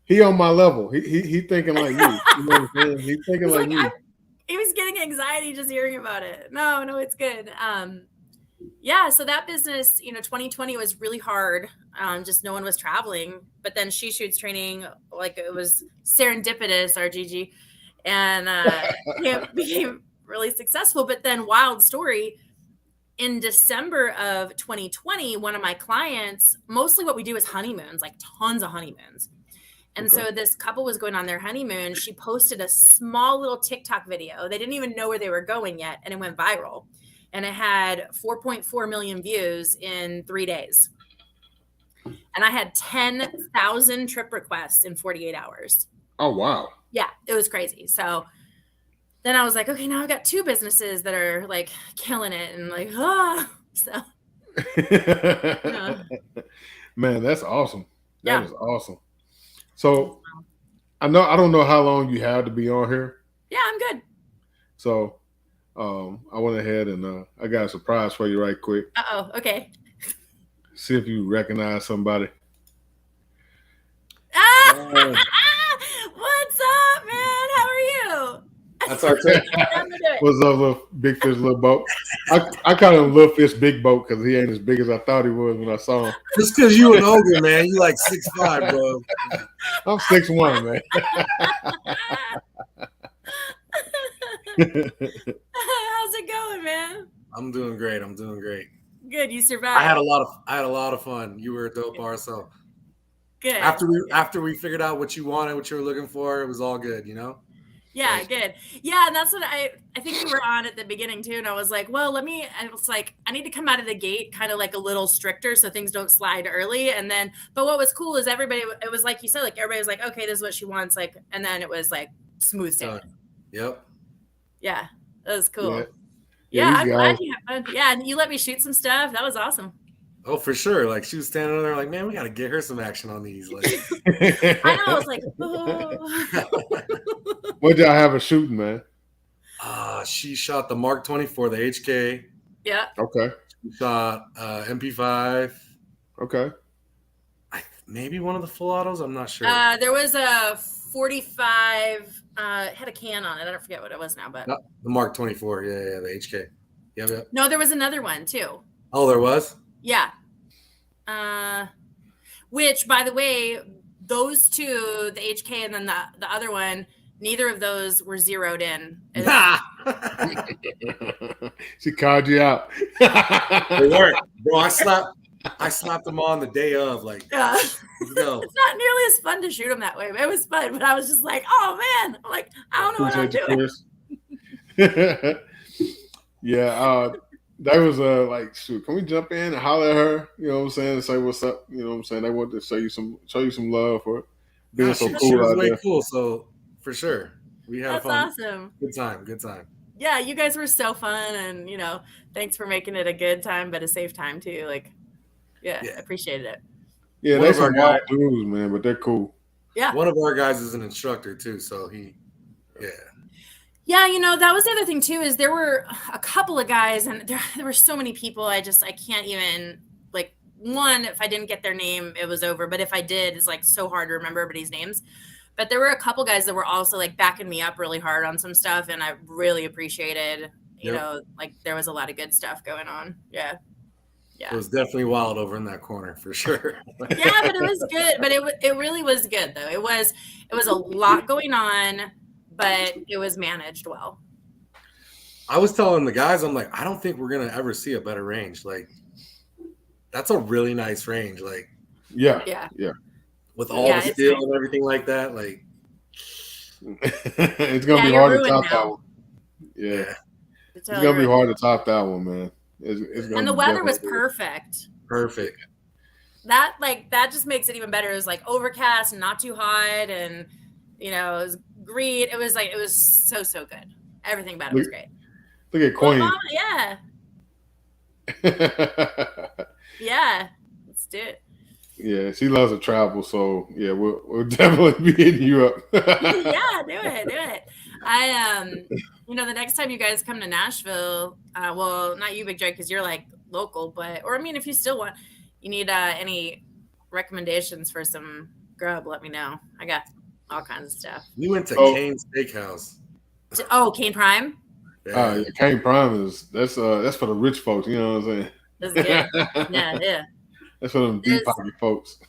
He on my level. He thinking like me. You know what I'm saying? He thinking like me. He was getting anxiety just hearing about it. No, it's good. Yeah, so that business, 2020 was really hard. Just no one was traveling. But then She Shoots training, like it was serendipitous, RGG, and became really successful. But then, wild story, in December of 2020, one of my clients, mostly what we do is honeymoons, like tons of honeymoons. And so this couple was going on their honeymoon. She posted a small little TikTok video. They didn't even know where they were going yet, and it went viral. And it had 4.4 million views in 3 days. And I had 10,000 trip requests in 48 hours. Oh, wow. Yeah, it was crazy. So then I was like, okay, now I've got 2 businesses that are like killing it and like, so. Man, that's awesome. Yeah. That is awesome. So I don't know how long you have to be on here. Yeah, I'm good. So I went ahead and I got a surprise for you right quick. Uh-oh, okay. See if you recognize somebody. What's up, man? How are you? That's our take. What's up, little big fish, little boat? I call him little fish, big boat because he ain't as big as I thought he was when I saw him. Just because you an ogre, man. You like 6'5", bro. I'm 6'1", man. How's it going, man? I'm doing great. Good, you survived. I had a lot of fun. You were a dope RSL. Good. After we figured out what you wanted, what you were looking for, it was all good, Yeah, so. Good. Yeah, and that's what I think you were on at the beginning too. And I was like, well, I was like, I need to come out of the gate kind of like a little stricter so things don't slide early. And then, but what was cool is it was like you said, like everybody was like, okay, this is what she wants. Like, and then it was like smooth sailing. Yep. Yeah, that was cool. Yeah, I'm glad you had fun. Yeah, and you let me shoot some stuff. That was awesome. Oh, for sure. Like she was standing there like, man, we got to get her some action on these. Like, I know. I was like, oh. What did y'all have her shooting, man? She shot the Mark 24, the HK. Yeah. Okay. She shot MP5. Okay. Maybe one of the full autos. I'm not sure. There was a 45. It had a can on it. I don't forget what it was now, but the Mark 24. Yeah, the HK. Yep. No, there was another one too. Oh, there was? Yeah. Which, by the way, those 2, the HK and then the other one, neither of those were zeroed in. She called you out. They weren't. Bro, I slapped them on the day of. Like, let's go. It's not nearly as fun to shoot them that way. It was fun, but I was just like, oh, man. I'm like, I don't know what I'm doing. Yeah. That was like, shoot, can we jump in and holler at her? You know what I'm saying? And say what's up. You know what I'm saying? They want to show you some love for being so cool. She was out way there. Cool. So for sure, we had fun. That's awesome. Good time. Yeah, you guys were so fun, and thanks for making it a good time, but a safe time too. Like, yeah. I appreciated it. Yeah, they're some wild dudes, man, but they're cool. Yeah. One of our guys is an instructor too, so Yeah, that was the other thing too, is there were a couple of guys and there were so many people. I can't even, like, one, if I didn't get their name, it was over. But if I did, it's like so hard to remember everybody's names. But there were a couple guys that were also like backing me up really hard on some stuff. And I really appreciated, like there was a lot of good stuff going on. Yeah. It was definitely wild over in that corner for sure. Yeah, but it was good. But it really was good though. It was a lot going on, but it was managed well. I was telling the guys, I'm like, I don't think we're going to ever see a better range. Like, that's a really nice range. Like, yeah. With all the steel and everything like that, like, it's going to be hard to top that one. Yeah. It's going to be hard to top that one, man. And the weather was perfect. That just makes it even better. It was like overcast and not too hot, and it was green. It was so good. Everything about it was great. Look at Queen. Yeah. Let's do it. Yeah, she loves to travel, so yeah, we'll definitely be hitting you up. Yeah, do it. I the next time you guys come to Nashville, well, not you, Big J, because you're like local, but if you still want, you need any recommendations for some grub, let me know. I got all kinds of stuff. We went to Oh. Cane's Steakhouse. Cane Prime. Yeah. Yeah, Cane Prime that's for the rich folks. You know what I'm saying? That's good. Yeah. That's for them deep pocket folks.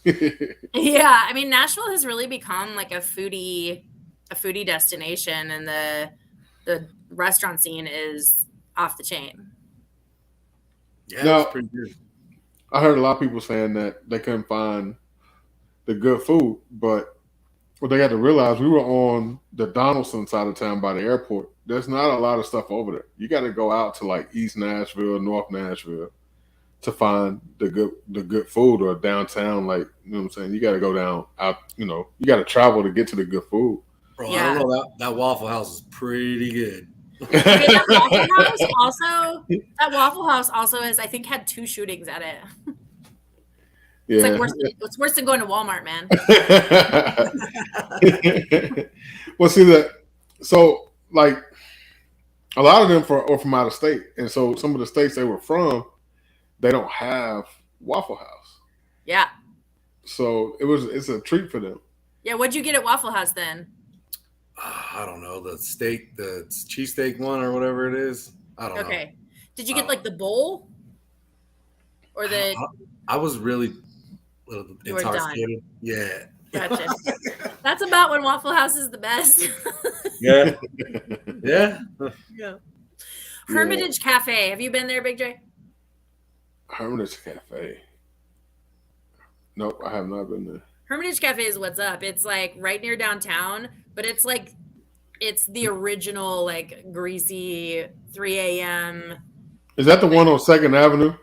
Yeah, I mean, Nashville has really become like a foodie destination, and the restaurant scene is off the chain. Yeah, Now, it's pretty good. I heard a lot of people saying that they couldn't find the good food, but what they got to realize, we were on the Donaldson side of town by the airport. There's not a lot of stuff over there. You got to go out to like East Nashville, North Nashville to find the good food, or downtown. Like, you know what I'm saying? You got to go down out. You know, you got to travel to get to the good food. Bro, I don't know, that Waffle House is pretty good. Okay, that Waffle House also has, I think, had 2 shootings at it. Yeah, It's worse than going to Walmart, man. Well, see so like a lot of them are from out of state, and so some of the states they were from, they don't have Waffle House. Yeah. So it's a treat for them. Yeah, what'd you get at Waffle House then? I don't know, the cheesesteak one or whatever it is. I don't know. Okay. Did you get like the bowl? Or the I was really intoxicated. Yeah. Gotcha. That's about when Waffle House is the best. Yeah. Yeah. Yeah. Hermitage Cafe. Have you been there, Big J? Hermitage Cafe. Nope, I have not been there. Hermitage Cafe is what's up. It's like right near downtown, but it's like it's the original like greasy 3 a.m. Is that the one on 2nd Avenue?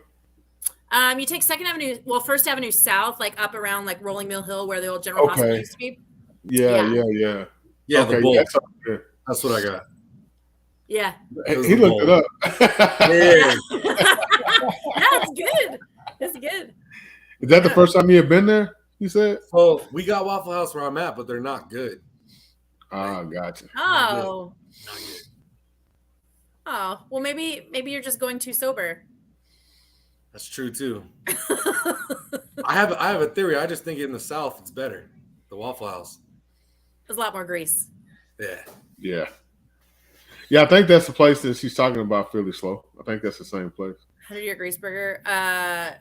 You take 2nd Avenue, First Avenue South, like up around like Rolling Mill Hill where the old General Hospital used to be. Yeah. Yeah, okay, the bowl. That's what I got. Yeah. He looked it up. Yeah. That's good. That's good. Is that the first time you have been there, you said? So we got Waffle House where I'm at, but they're not good. Ah, gotcha. Oh. Not good. Oh, well, maybe you're just going too sober. That's true too. I have a theory. I just think in the South it's better. The Waffle House. There's a lot more grease. Yeah. I think that's the place that she's talking about, Philly Slow. I think that's the same place. 100-year grease burger. I'd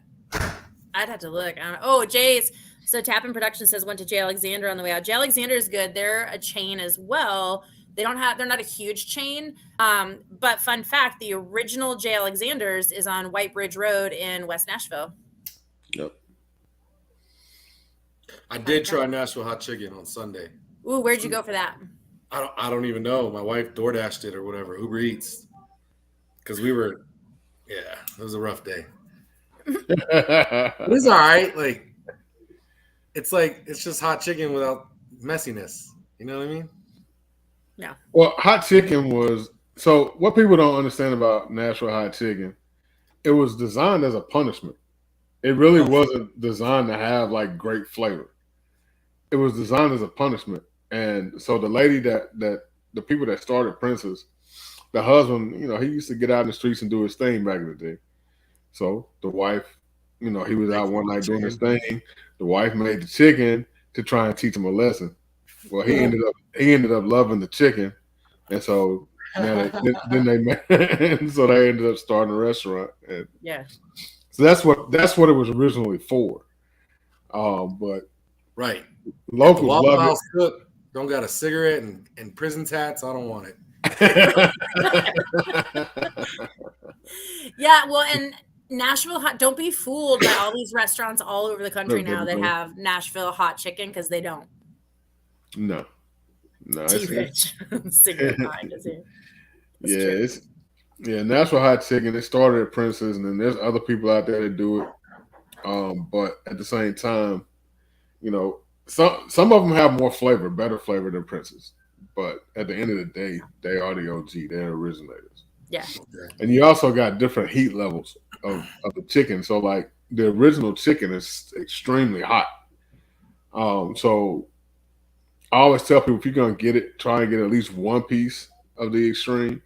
have to look. I don't know. Oh, Jay's. So Tappan Production says went to J. Alexander on the way out. J. Alexander is good. They're a chain as well. They're not a huge chain. But fun fact, the original J. Alexander's is on White Bridge Road in West Nashville. Yep. I did try Nashville hot chicken on Sunday. Ooh, where'd you go for that? I don't even know. My wife DoorDashed it or whatever, Uber Eats. Because it was a rough day. It was all right. It's just hot chicken without messiness. You know what I mean? Yeah. Well, hot chicken was, so what people don't understand about Nashville hot chicken, it was designed as a punishment. It really wasn't designed to have like great flavor. It was designed as a punishment. And so the lady the people that started Prince's, the husband, he used to get out in the streets and do his thing back in the day. So the wife, he was out one night doing his thing. The wife made the chicken to try and teach him a lesson. Well, he ended up loving the chicken, and so now they ended up starting a restaurant. And so that's what it was originally for. But right, locals Waffle love House cook don't got a cigarette and prison tats. I don't want it. Yeah, well, and Nashville hot. Don't be fooled by all these restaurants all over the country now that have Nashville hot chicken, because they don't. No. T-Rich. Cigarette behind us here. Nashville hot chicken. It started at Prince's, and then there's other people out there that do it. But at the same time, some of them have more flavor, better flavor than Prince's. But at the end of the day, they are the OG. They're originators. Yeah. And you also got different heat levels of the chicken. So like the original chicken is extremely hot. So I always tell people, if you're gonna get it, try and get at least one piece of the extreme.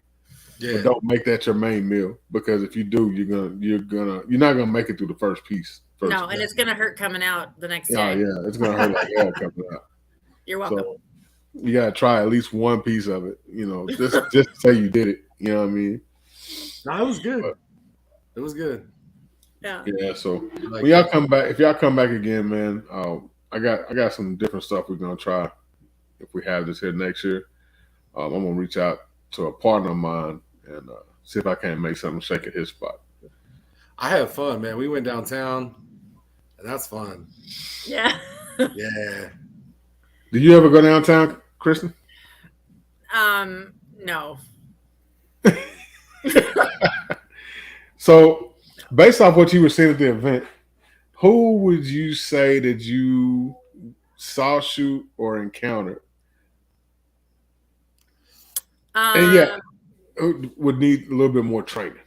Yeah. But don't make that your main meal, because if you do, you're not gonna make it through the first piece. No, and it's gonna hurt coming out the next day. Oh yeah, it's gonna hurt like hell coming out. You're welcome. So you gotta try at least one piece of it, just to say you did it. You know what I mean? No, it was good. It was good. Yeah. So when y'all come back, if y'all come back again, man, I got some different stuff we're gonna try if we have this here next year. I'm gonna reach out to a partner of mine and see if I can't make something shake at his spot. I have fun, man. We went downtown, and that's fun. Yeah. Yeah. Do you ever go downtown, Kristen? No. So, based off what you were saying at the event, who would you say that you saw shoot or encountered? And yeah, would need a little bit more training.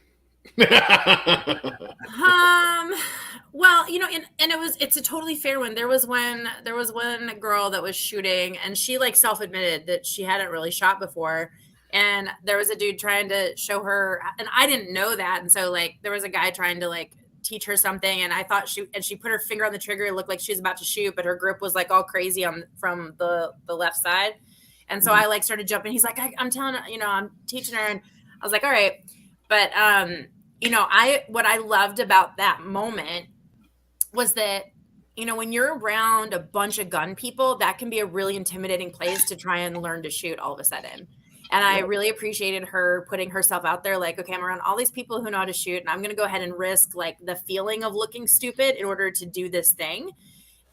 Well, and it's a totally fair one. There was one girl that was shooting, and she like self-admitted that she hadn't really shot before. And there was a dude trying to show her, and I didn't know that. And so like there was a guy trying to like teach her something, and I thought she put her finger on the trigger. It looked like she was about to shoot, but her grip was like all crazy from the left side. And so I like started jumping. He's like, I'm telling her, I'm teaching her, and I was like, all right. But what I loved about that moment was that, when you're around a bunch of gun people, that can be a really intimidating place to try and learn to shoot all of a sudden. And I really appreciated her putting herself out there like, okay, I'm around all these people who know how to shoot, and I'm going to go ahead and risk like the feeling of looking stupid in order to do this thing.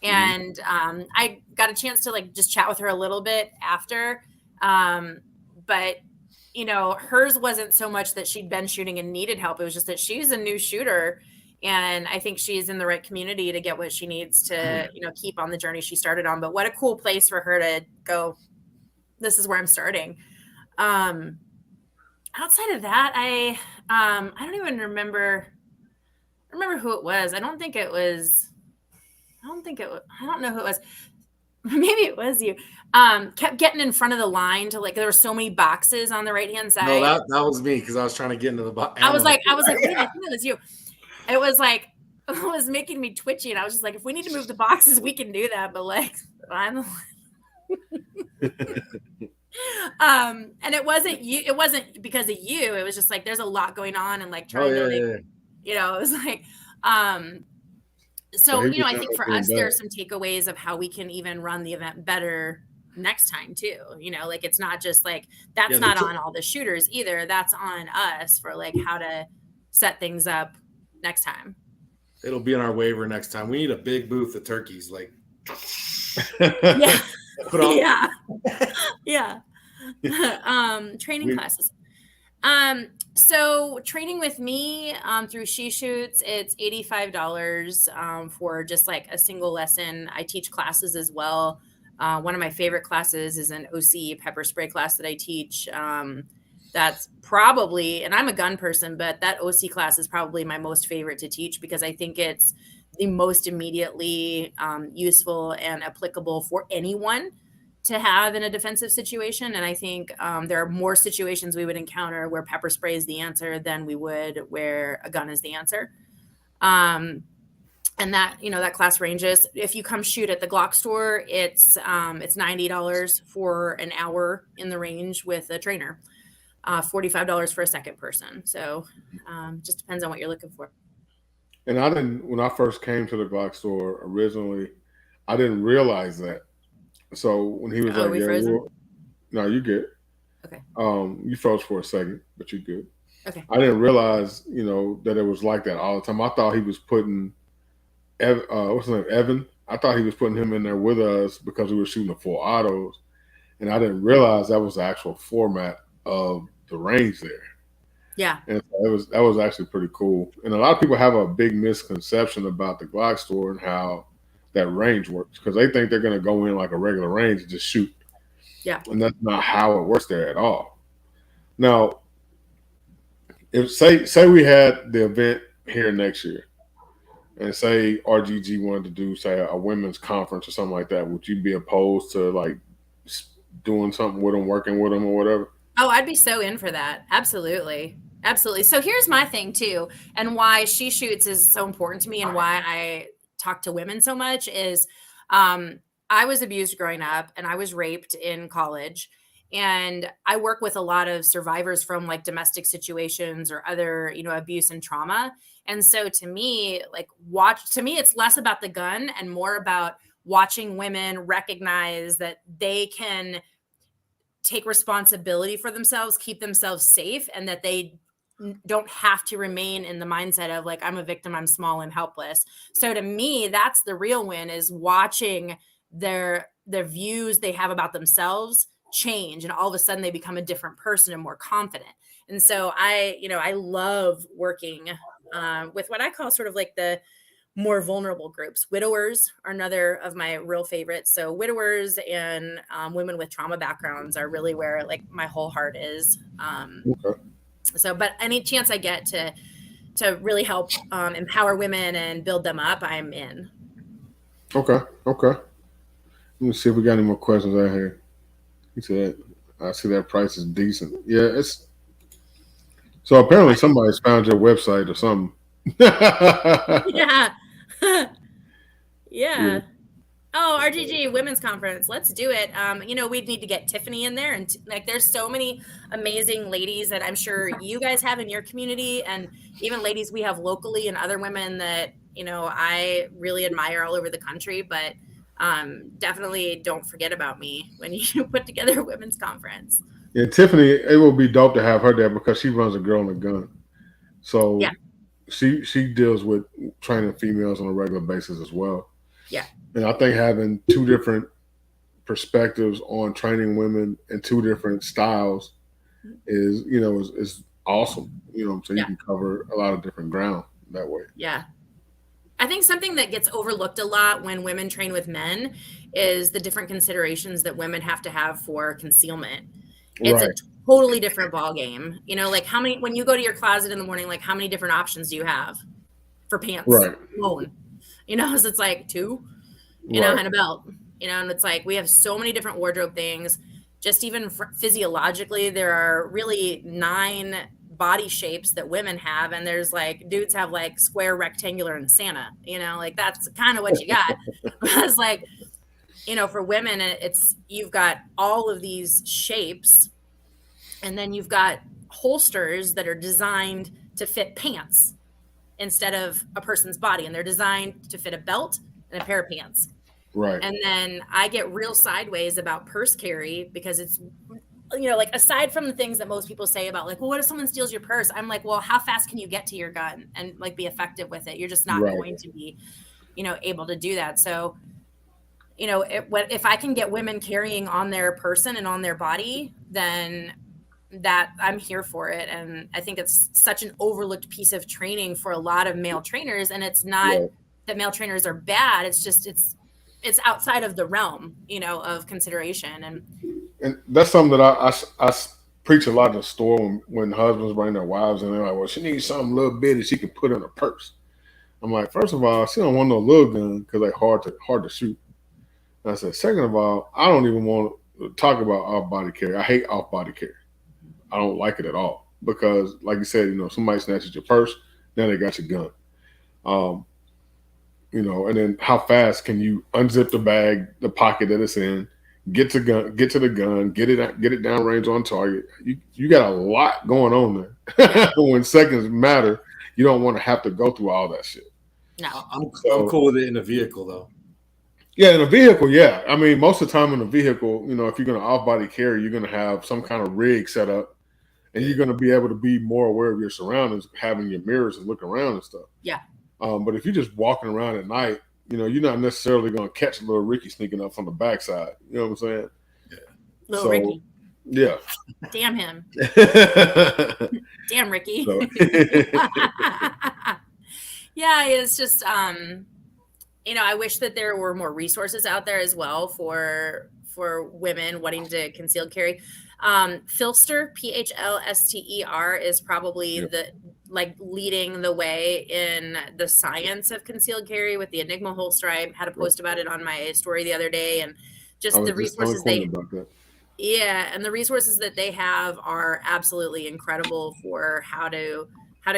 And I got a chance to like just chat with her a little bit after. But, hers wasn't so much that she'd been shooting and needed help. It was just that she's a new shooter. And I think she's in the right community to get what she needs to, keep on the journey she started on. But what a cool place for her to go, this is where I'm starting. Outside of that, I don't even remember who it was. I don't know who it was. Maybe it was you. Kept getting in front of the line to like, there were so many boxes on the right-hand side. No, that was me because I was trying to get into the box. I was like, wait, I think it was you. It was like, it was making me twitchy. And I was just like, if we need to move the boxes, we can do that. But like, I'm and it wasn't you. It wasn't because of you. It was just like, there's a lot going on and like trying to, it was like, so, I think for us, there are some takeaways of how we can even run the event better next time too. Like it's not just like, that's not on all the shooters either. That's on us for like how to set things up next time. It'll be on our waiver next time. We need a big booth of turkeys. Like, yeah. Yeah. Training classes. So training with me through She Shoots, it's $85 for just like a single lesson. I teach classes as well. One of my favorite classes is an OC pepper spray class that I teach. That's probably, and I'm a gun person, but that OC class is probably my most favorite to teach because I think it's the most immediately useful and applicable for anyone to have in a defensive situation. And I think there are more situations we would encounter where pepper spray is the answer than we would where a gun is the answer. And that, that class ranges. If you come shoot at the Glock store, it's $90 for an hour in the range with a trainer, $45 for a second person. So just depends on what you're looking for. And when I first came to the Glock store originally, I didn't realize that. So when he was like, no, you good. Okay. You froze for a second, but you good. Okay. I didn't realize, that it was like that all the time. I thought he was putting, what's his name, Evan? I thought he was putting him in there with us because we were shooting the 4 autos. And I didn't realize that was the actual format of the range there. Yeah. And that was actually pretty cool. And a lot of people have a big misconception about the Glock store and how that range works because they think they're going to go in like a regular range and just shoot. Yeah. And that's not how it works there at all. Now, if say we had the event here next year and say RGG wanted to do, say, a women's conference or something like that, would you be opposed to like doing something with them, working with them or whatever? Oh, I'd be so in for that. Absolutely. Absolutely. So here's my thing too, and why She Shoots is so important to me, and why I talk to women so much is, I was abused growing up, and I was raped in college, and I work with a lot of survivors from like domestic situations or other, abuse and trauma. And so to me, it's less about the gun and more about watching women recognize that they can take responsibility for themselves, keep themselves safe, and that they don't have to remain in the mindset of like, I'm a victim, I'm small, I'm helpless. So to me, that's the real win, is watching their views they have about themselves change, and all of a sudden they become a different person and more confident. And so I love working with what I call sort of like the more vulnerable groups. Widowers are another of my real favorites. So widowers and women with trauma backgrounds are really where like my whole heart is. Okay. So, but any chance I get to really help empower women and build them up, I'm in. Okay. Let me see if we got any more questions out here. He said, I see that price is decent. Yeah, it's so apparently somebody's found your website or something. Yeah. Yeah. Oh, RGG Women's Conference. Let's do it. We'd need to get Tiffany in there, and like, there's so many amazing ladies that I'm sure you guys have in your community, and even ladies we have locally, and other women that I really admire all over the country. But definitely don't forget about me when you put together a women's conference. Yeah, Tiffany, it will be dope to have her there because she runs a Girl and a Gun. So Yeah. she deals with training females on a regular basis as well. Yeah. And I think having two different perspectives on training women in two different styles is awesome. So you can cover a lot of different ground that way. Yeah. I think something that gets overlooked a lot when women train with men is the different considerations that women have to have for concealment. It's Right. a totally different ball game. Like when you go to your closet in the morning, like how many different options do you have for pants Right. alone? So it's like 2, Right. and a belt, and it's like, we have so many different wardrobe things. Just even physiologically, there are really 9 body shapes that women have, and there's like dudes have like square, rectangular, and Santa, like that's kind of what you got. It's like, for women, you've got all of these shapes, and then you've got holsters that are designed to fit pants instead of a person's body, and they're designed to fit a belt and a pair of pants. Right. And then I get real sideways about purse carry, because it's, like, aside from the things that most people say about like, well, what if someone steals your purse? I'm like, well, how fast can you get to your gun and like be effective with it? You're just not going to be, able to do that. So, if I can get women carrying on their person and on their body, then that I'm here for it. And I think it's such an overlooked piece of training for a lot of male trainers. And it's not that male trainers are bad. It's just, it's outside of the realm, of consideration. And that's something that I preach a lot in the store when husbands bring their wives in. They're like, well, she needs something a little bitty she can put in a purse. I'm like, first of all, she don't want no little gun because they're hard to shoot. And I said, second of all, I don't even want to talk about off body carry. I hate off body carry. I don't like it at all because, like you said, somebody snatches your purse, now they got your gun. And then how fast can you unzip the bag, the pocket that it's in, get to the gun, get it down range on target. You got a lot going on there. When seconds matter, you don't want to have to go through all that shit. No, I'm cool with it in a vehicle though. Yeah, in a vehicle, yeah. I mean, most of the time in a vehicle, if you're going to off-body carry, you're going to have some kind of rig set up, and you're going to be able to be more aware of your surroundings, having your mirrors and look around and stuff. Yeah. But if you're just walking around at night, you're not necessarily going to catch little Ricky sneaking up from the backside. You know what I'm saying? Yeah. Little Ricky. Yeah. Damn him. Damn Ricky. Yeah, it's just I wish that there were more resources out there as well for women wanting to concealed carry. Philster, PHLSTER, is probably the leading the way in the science of concealed carry with the Enigma holster. I had a post about it on my story the other day, and just the resources about that. Yeah, and the resources that they have are absolutely incredible for how to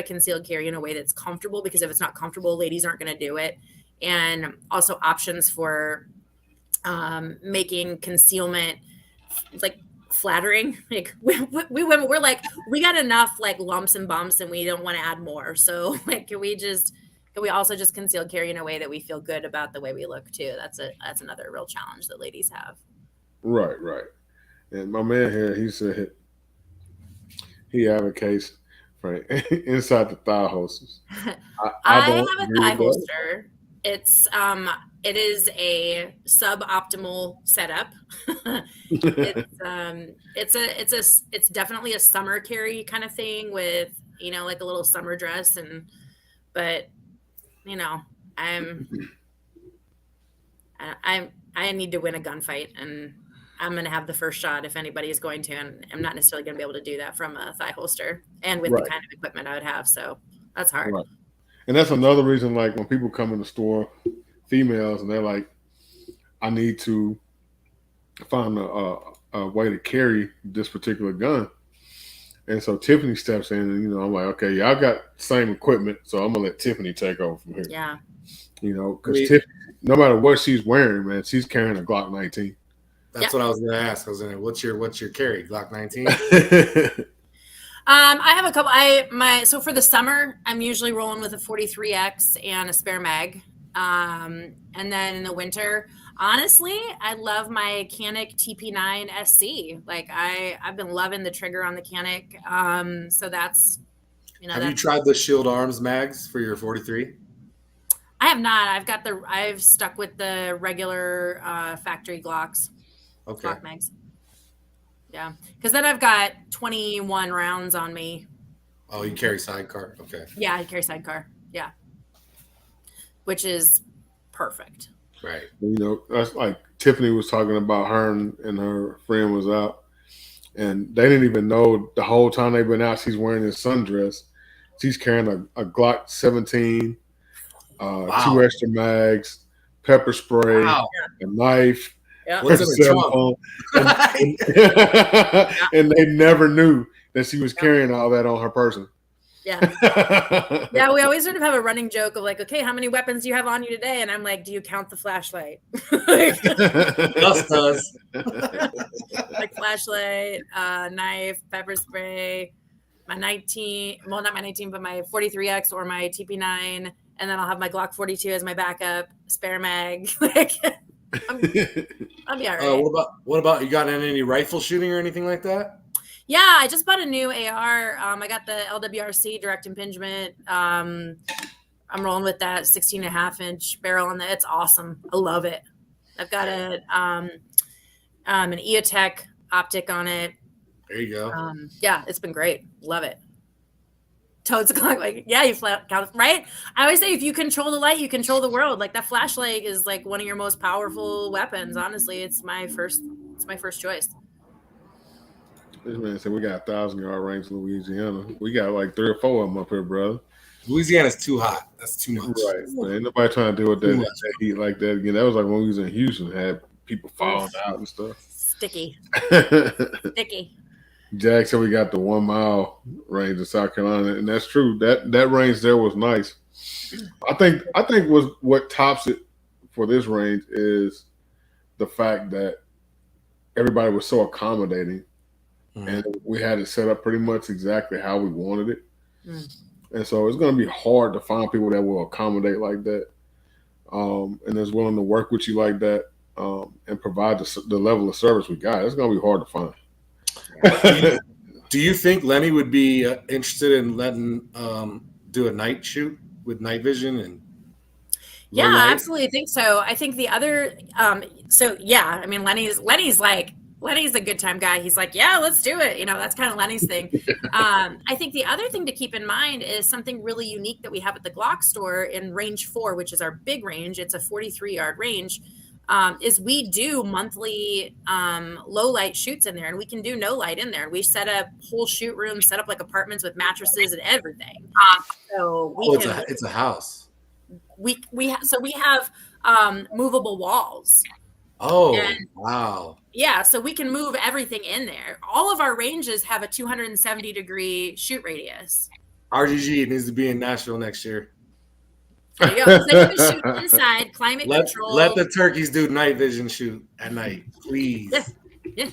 conceal carry in a way that's comfortable, because if it's not comfortable, ladies aren't going to do it. And also options for making concealment like flattering. Like we women, we're like, we got enough like lumps and bumps and we don't want to add more. So like, can we also just conceal carry in a way that we feel good about the way we look too? That's another real challenge that ladies have. Right. And my man here, he said he advocates for inside the thigh holsters. I I don't have a agree thigh with that. holster. It is a suboptimal setup. It's definitely a summer carry kind of thing with, like a little summer dress, but I'm I need to win a gunfight, and I'm going to have the first shot if anybody is going to, and I'm not necessarily going to be able to do that from a thigh holster and with the Right. kind of equipment I would have. So that's hard. Right. And that's another reason, like when people come in the store, females, and they're like, I need to find a way to carry this particular gun. And so Tiffany steps in, and I'm like, okay, y'all got the same equipment, so I'm gonna let Tiffany take over from here. Yeah. Because Tiffany, no matter what she's wearing, man, she's carrying a Glock 19. That's what I was going to ask. I was going to, what's your carry? Glock 19? I have a couple. So for the summer, I'm usually rolling with a 43X and a spare mag. And then in the winter, honestly, I love my Canik TP9 SC. Like I've been loving the trigger on the Canik. So that's, Have you tried the Shield Arms mags for your 43? I have not. I've stuck with the regular factory Glocks. Okay. Glock mags. Yeah, because then I've got 21 rounds on me. Oh, you carry sidecar? Okay. Yeah, I carry sidecar. Yeah, which is perfect. Right. That's like Tiffany was talking about, her and her friend was out, and they didn't even know the whole time they've been out, she's wearing this sundress. She's carrying a Glock 17, Wow. 2 extra mags, pepper spray, Wow. a knife. Yeah. What's in the trunk? And they never knew that she was carrying all that on her person. Yeah. Yeah, we always sort of have a running joke of like, okay, how many weapons do you have on you today? And I'm like, do you count the flashlight? Just does. Like flashlight, knife, pepper spray, my 19, well, not my 19, but my 43X or my TP9. And then I'll have my Glock 42 as my backup, spare mag. Like, I'll be all right. What about you got any rifle shooting or anything like that? Yeah, I just bought a new AR. I got the LBRY direct impingement. I'm rolling with that 16.5-inch barrel on that. It's awesome. I love it. I've got an EOTech optic on it. There you go. Yeah, it's been great. Love it. Toads like, yeah, you count, right? I always say if you control the light, you control the world. Like that flashlight is like one of your most powerful weapons. Honestly, it's my first choice. This man said we got 1,000-yard range in Louisiana. We got like 3 or 4 of them up here, brother. Louisiana's too hot. That's too much. Right. Man, ain't nobody trying to deal with that heat like that again. That was like when we was in Houston, had people falling out and stuff. Sticky. Jack said we got the 1 mile range in South Carolina, and that's true. That range there was nice. I think was what tops it for this range is the fact that everybody was so accommodating, and we had it set up pretty much exactly how we wanted it. And so it's going to be hard to find people that will accommodate like that, and is willing to work with you like that, and provide the level of service we got. It's going to be hard to find. Do you think Lenny would be interested in letting do a night shoot with night vision and? Yeah, I absolutely think so. I think the other, I mean, Lenny's a good time guy. He's like, yeah, let's do it. That's kind of Lenny's thing. I think the other thing to keep in mind is something really unique that we have at the Glock store in range 4, which is our big range. It's a 43-yard range. Is we do monthly low light shoots in there, and we can do no light in there. We set up whole shoot rooms, set up like apartments with mattresses and everything. So it's a house. We have movable walls. Oh, And wow. yeah, so we can move everything in there. All of our ranges have a 270-degree shoot radius. RGG needs to be in Nashville next year. There you go. Because then you can shoot inside, climate Let control. the turkeys do night vision shoot at night, please. Yeah.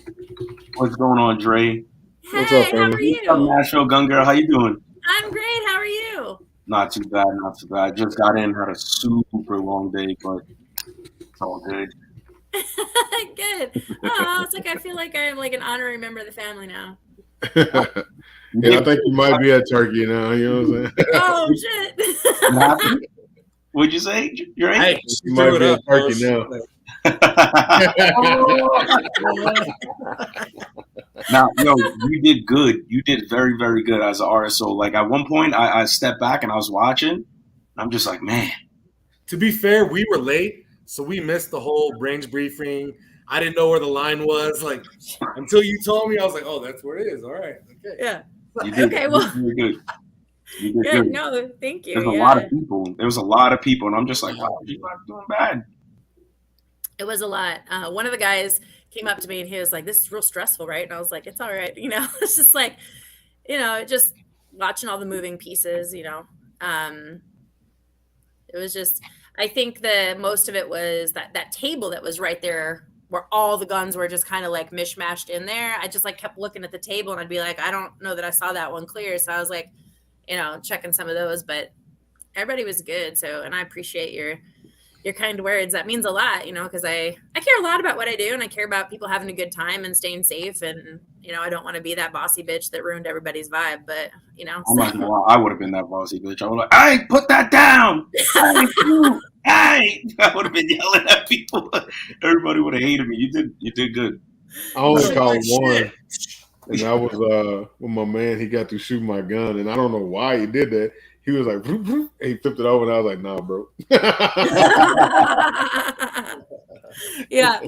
What's going on, Dre? What's Hey, up, how are fella? you? What's up, Nashville Gun Girl? How you doing? I'm great. How are you? Not too bad, not too bad. Just got in, had a super long day, but it's all good. Good. Oh, it's like I feel like I'm like an honorary member of the family now. Yeah, I think you might be at Turkey now. You know what I'm saying? Oh shit! What'd you say, Dre? Hey, You might be at Turkey now. Now, yo, you did good. You did very, very good as an RSO. Like at one point, I stepped back and I was watching. And I'm just like, man. To be fair, we were late, so we missed the whole range briefing. I didn't know where the line was. Like until you told me, I was like, "Oh, that's where it is." All right, okay. Yeah. You did, Okay. Well. you did good. You did Yeah. good. No. Thank you. There's a lot of people. There was a lot of people, and I'm just like, wow, you're not doing bad. It was a lot. One of the guys came up to me and he was like, "This is real stressful, right?" And I was like, "It's all right." You know, it's just like, you know, just watching all the moving pieces. You know, it was just. I think the most of it was that table that was right there where all the guns were just kind of like mishmashed in there. I just like kept looking at the table and I'd be like, I don't know that I saw that one clear. So I was like, you know, checking some of those, but everybody was good. So, and I appreciate your kind words. That means a lot, you know, because I care a lot about what I do and I care about people having a good time and staying safe. And, you know, I don't want to be that bossy bitch that ruined everybody's vibe, but, you know. I'm not gonna lie, I would have been that bossy bitch. I was like, hey, put that down. Hey, I would have been yelling at people. Everybody would have hated me. You did good. I only called one, and that was when my man, he got to shoot my gun, and I don't know why he did that. He was like, vroom, vroom, and he flipped it over, and I was like, nah, bro. Yeah.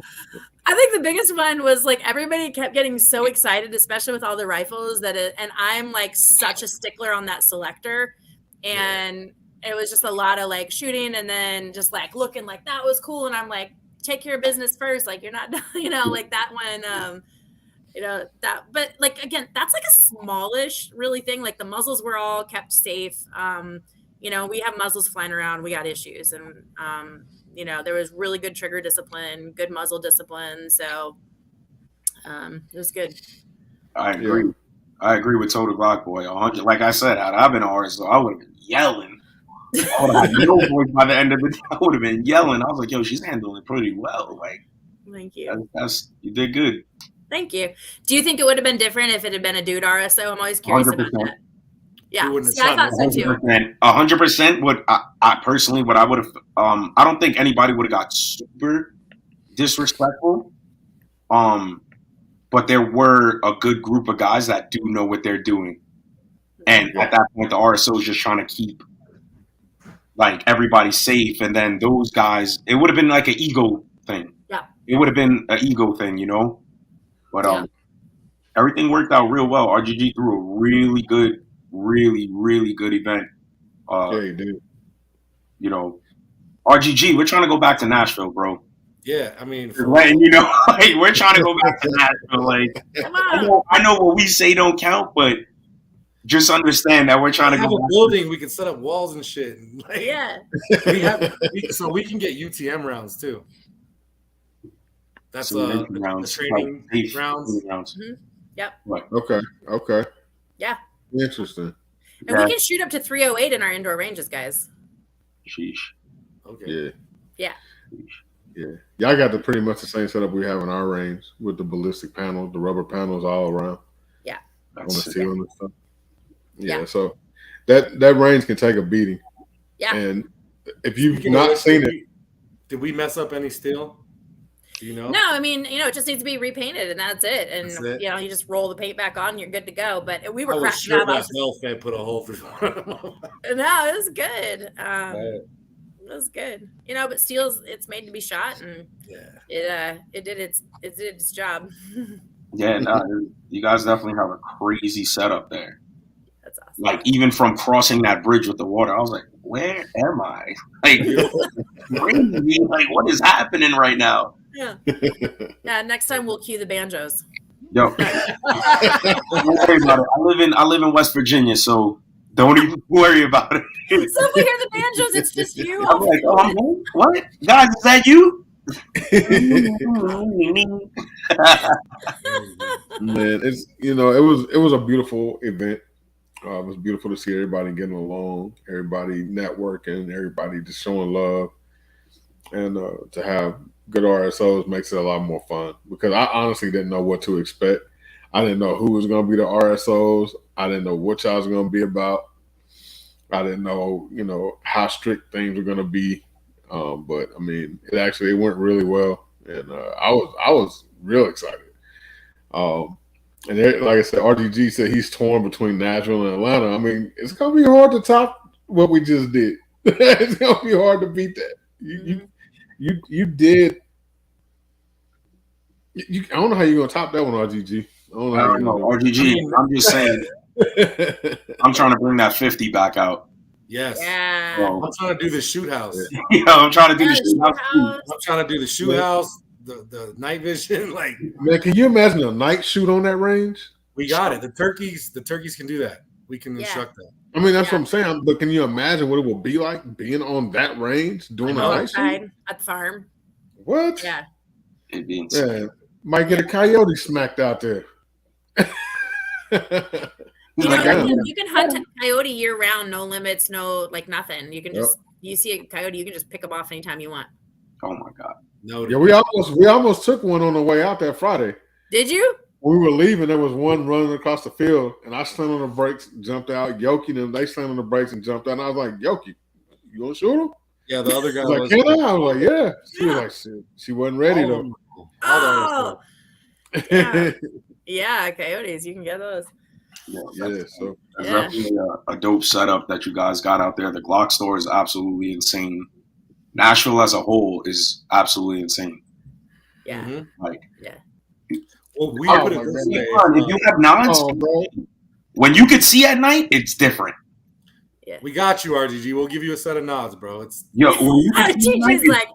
I think the biggest one was like everybody kept getting so excited, especially with all the rifles and I'm like such a stickler on that selector. And it was just a lot of like shooting and then just like looking like that was cool. And I'm like, take care of business first. Like you're not, you know, like that one, you know, that, but like, again, that's like a smallish really thing. Like the muzzles were all kept safe. You know, we have muzzles flying around, we got issues and, you know, there was really good trigger discipline, good muzzle discipline. So it was good. I agree. Yeah. I agree with Total Glock Boy. 100. Like I said, had I been RSO, I would have been yelling. I would have had no voice by the end of the day. I would have been yelling. I was like, yo, she's handling it pretty well. Like, thank you. You did good. Thank you. Do you think it would have been different if it had been a dude RSO? I'm always curious 100%. about that. Yeah, see, I thought so too. 100%. What I personally, what I would have, I don't think anybody would have got super disrespectful. But there were a good group of guys that do know what they're doing, and at that point, the RSO is just trying to keep like everybody safe. And then those guys, it would have been like an ego thing. Yeah, it would have been an ego thing, you know. But everything worked out real well. RGG threw a really good event. Yeah, you did. You know, RGG, we're trying to go back to Nashville, bro. Yeah, I mean, letting you know, like, we're trying to go back to Nashville. Like, I know what we say don't count, but just understand that we're trying to have go a building. We can set up walls and shit. Like, yeah, so we can get UTM rounds too. That's the training rounds. Mm-hmm. Yep. What? Okay. Yeah. Interesting. And we can shoot up to 308 in our indoor ranges, guys. Sheesh. Okay. Yeah. Yeah. Y'all got pretty much the same setup we have in our range with the ballistic panel, the rubber panels all around. Yeah. On the ceiling and stuff. Yeah. So that range can take a beating. Yeah. And if you've not seen it. Did we mess up any steel? Do you know? No, I mean, you know, it just needs to be repainted and that's it. And, you know, you just roll the paint back on, you're good to go. But we were cracking up. I put a hole through No, it was good. It was good, you know. But steel's it's made to be shot, and it did its job. Yeah, no, you guys definitely have a crazy setup there. That's awesome. Like even from crossing that bridge with the water, I was like, "Where am I?" Like, crazy. Like, what is happening right now? Yeah, next time we'll cue the banjos. Yo, don't worry about it. I live in West Virginia, so don't even worry about it. So if we hear the banjos, it's just you. I'm like, oh, what? Guys, is that you? Man, it was a beautiful event. It was beautiful to see everybody getting along, everybody networking, everybody just showing love, and to have good RSOs makes it a lot more fun because I honestly didn't know what to expect. I didn't know who was going to be the RSOs. I didn't know what y'all was going to be about. I didn't know, how strict things were going to be. But I mean, it went really well, and I was real excited. And like I said, RGG said he's torn between Nashville and Atlanta. I mean, it's gonna be hard to top what we just did. It's gonna be hard to beat that. You did. I don't know how you're gonna top that one, RGG. I don't know, RGG. I'm just saying. I'm trying to bring that 50 back out. Yes. Yeah. Well, I'm trying to do the shoot house. Yeah, I'm trying to do the shoot house. I'm trying to do the shoot house. The night vision, like, man, can you imagine a night shoot on that range? We got it. The turkeys can do that. We can instruct that. I mean, that's what I'm saying. But can you imagine what it will be like being on that range doing a night shoot at the farm? What? Yeah, it'd be insane. Yeah, might get a coyote smacked out there. You can hunt coyote year round, no limits, no nothing. You can you see a coyote, you can just pick them off anytime you want. Oh my God. No. Yeah, we almost took one on the way out that Friday. Did you? When we were leaving, there was one running across the field, and I slammed on the brakes, jumped out. Yoki and them, they slammed on the brakes and jumped out. And I was like, Yoki, you gonna shoot him? Yeah, the other guy was like, can I? I was like, yeah. She was like, she wasn't ready though. Oh, yeah, coyotes, you can get those. So that's definitely a dope setup that you guys got out there. The Glock store is absolutely insane. Nashville as a whole is absolutely insane. Yeah. Well, we put it this way. If you have nods, when you could see at night, it's different. Yeah. We got you, RGG. We'll give you a set of nods, bro. It's RGG's like,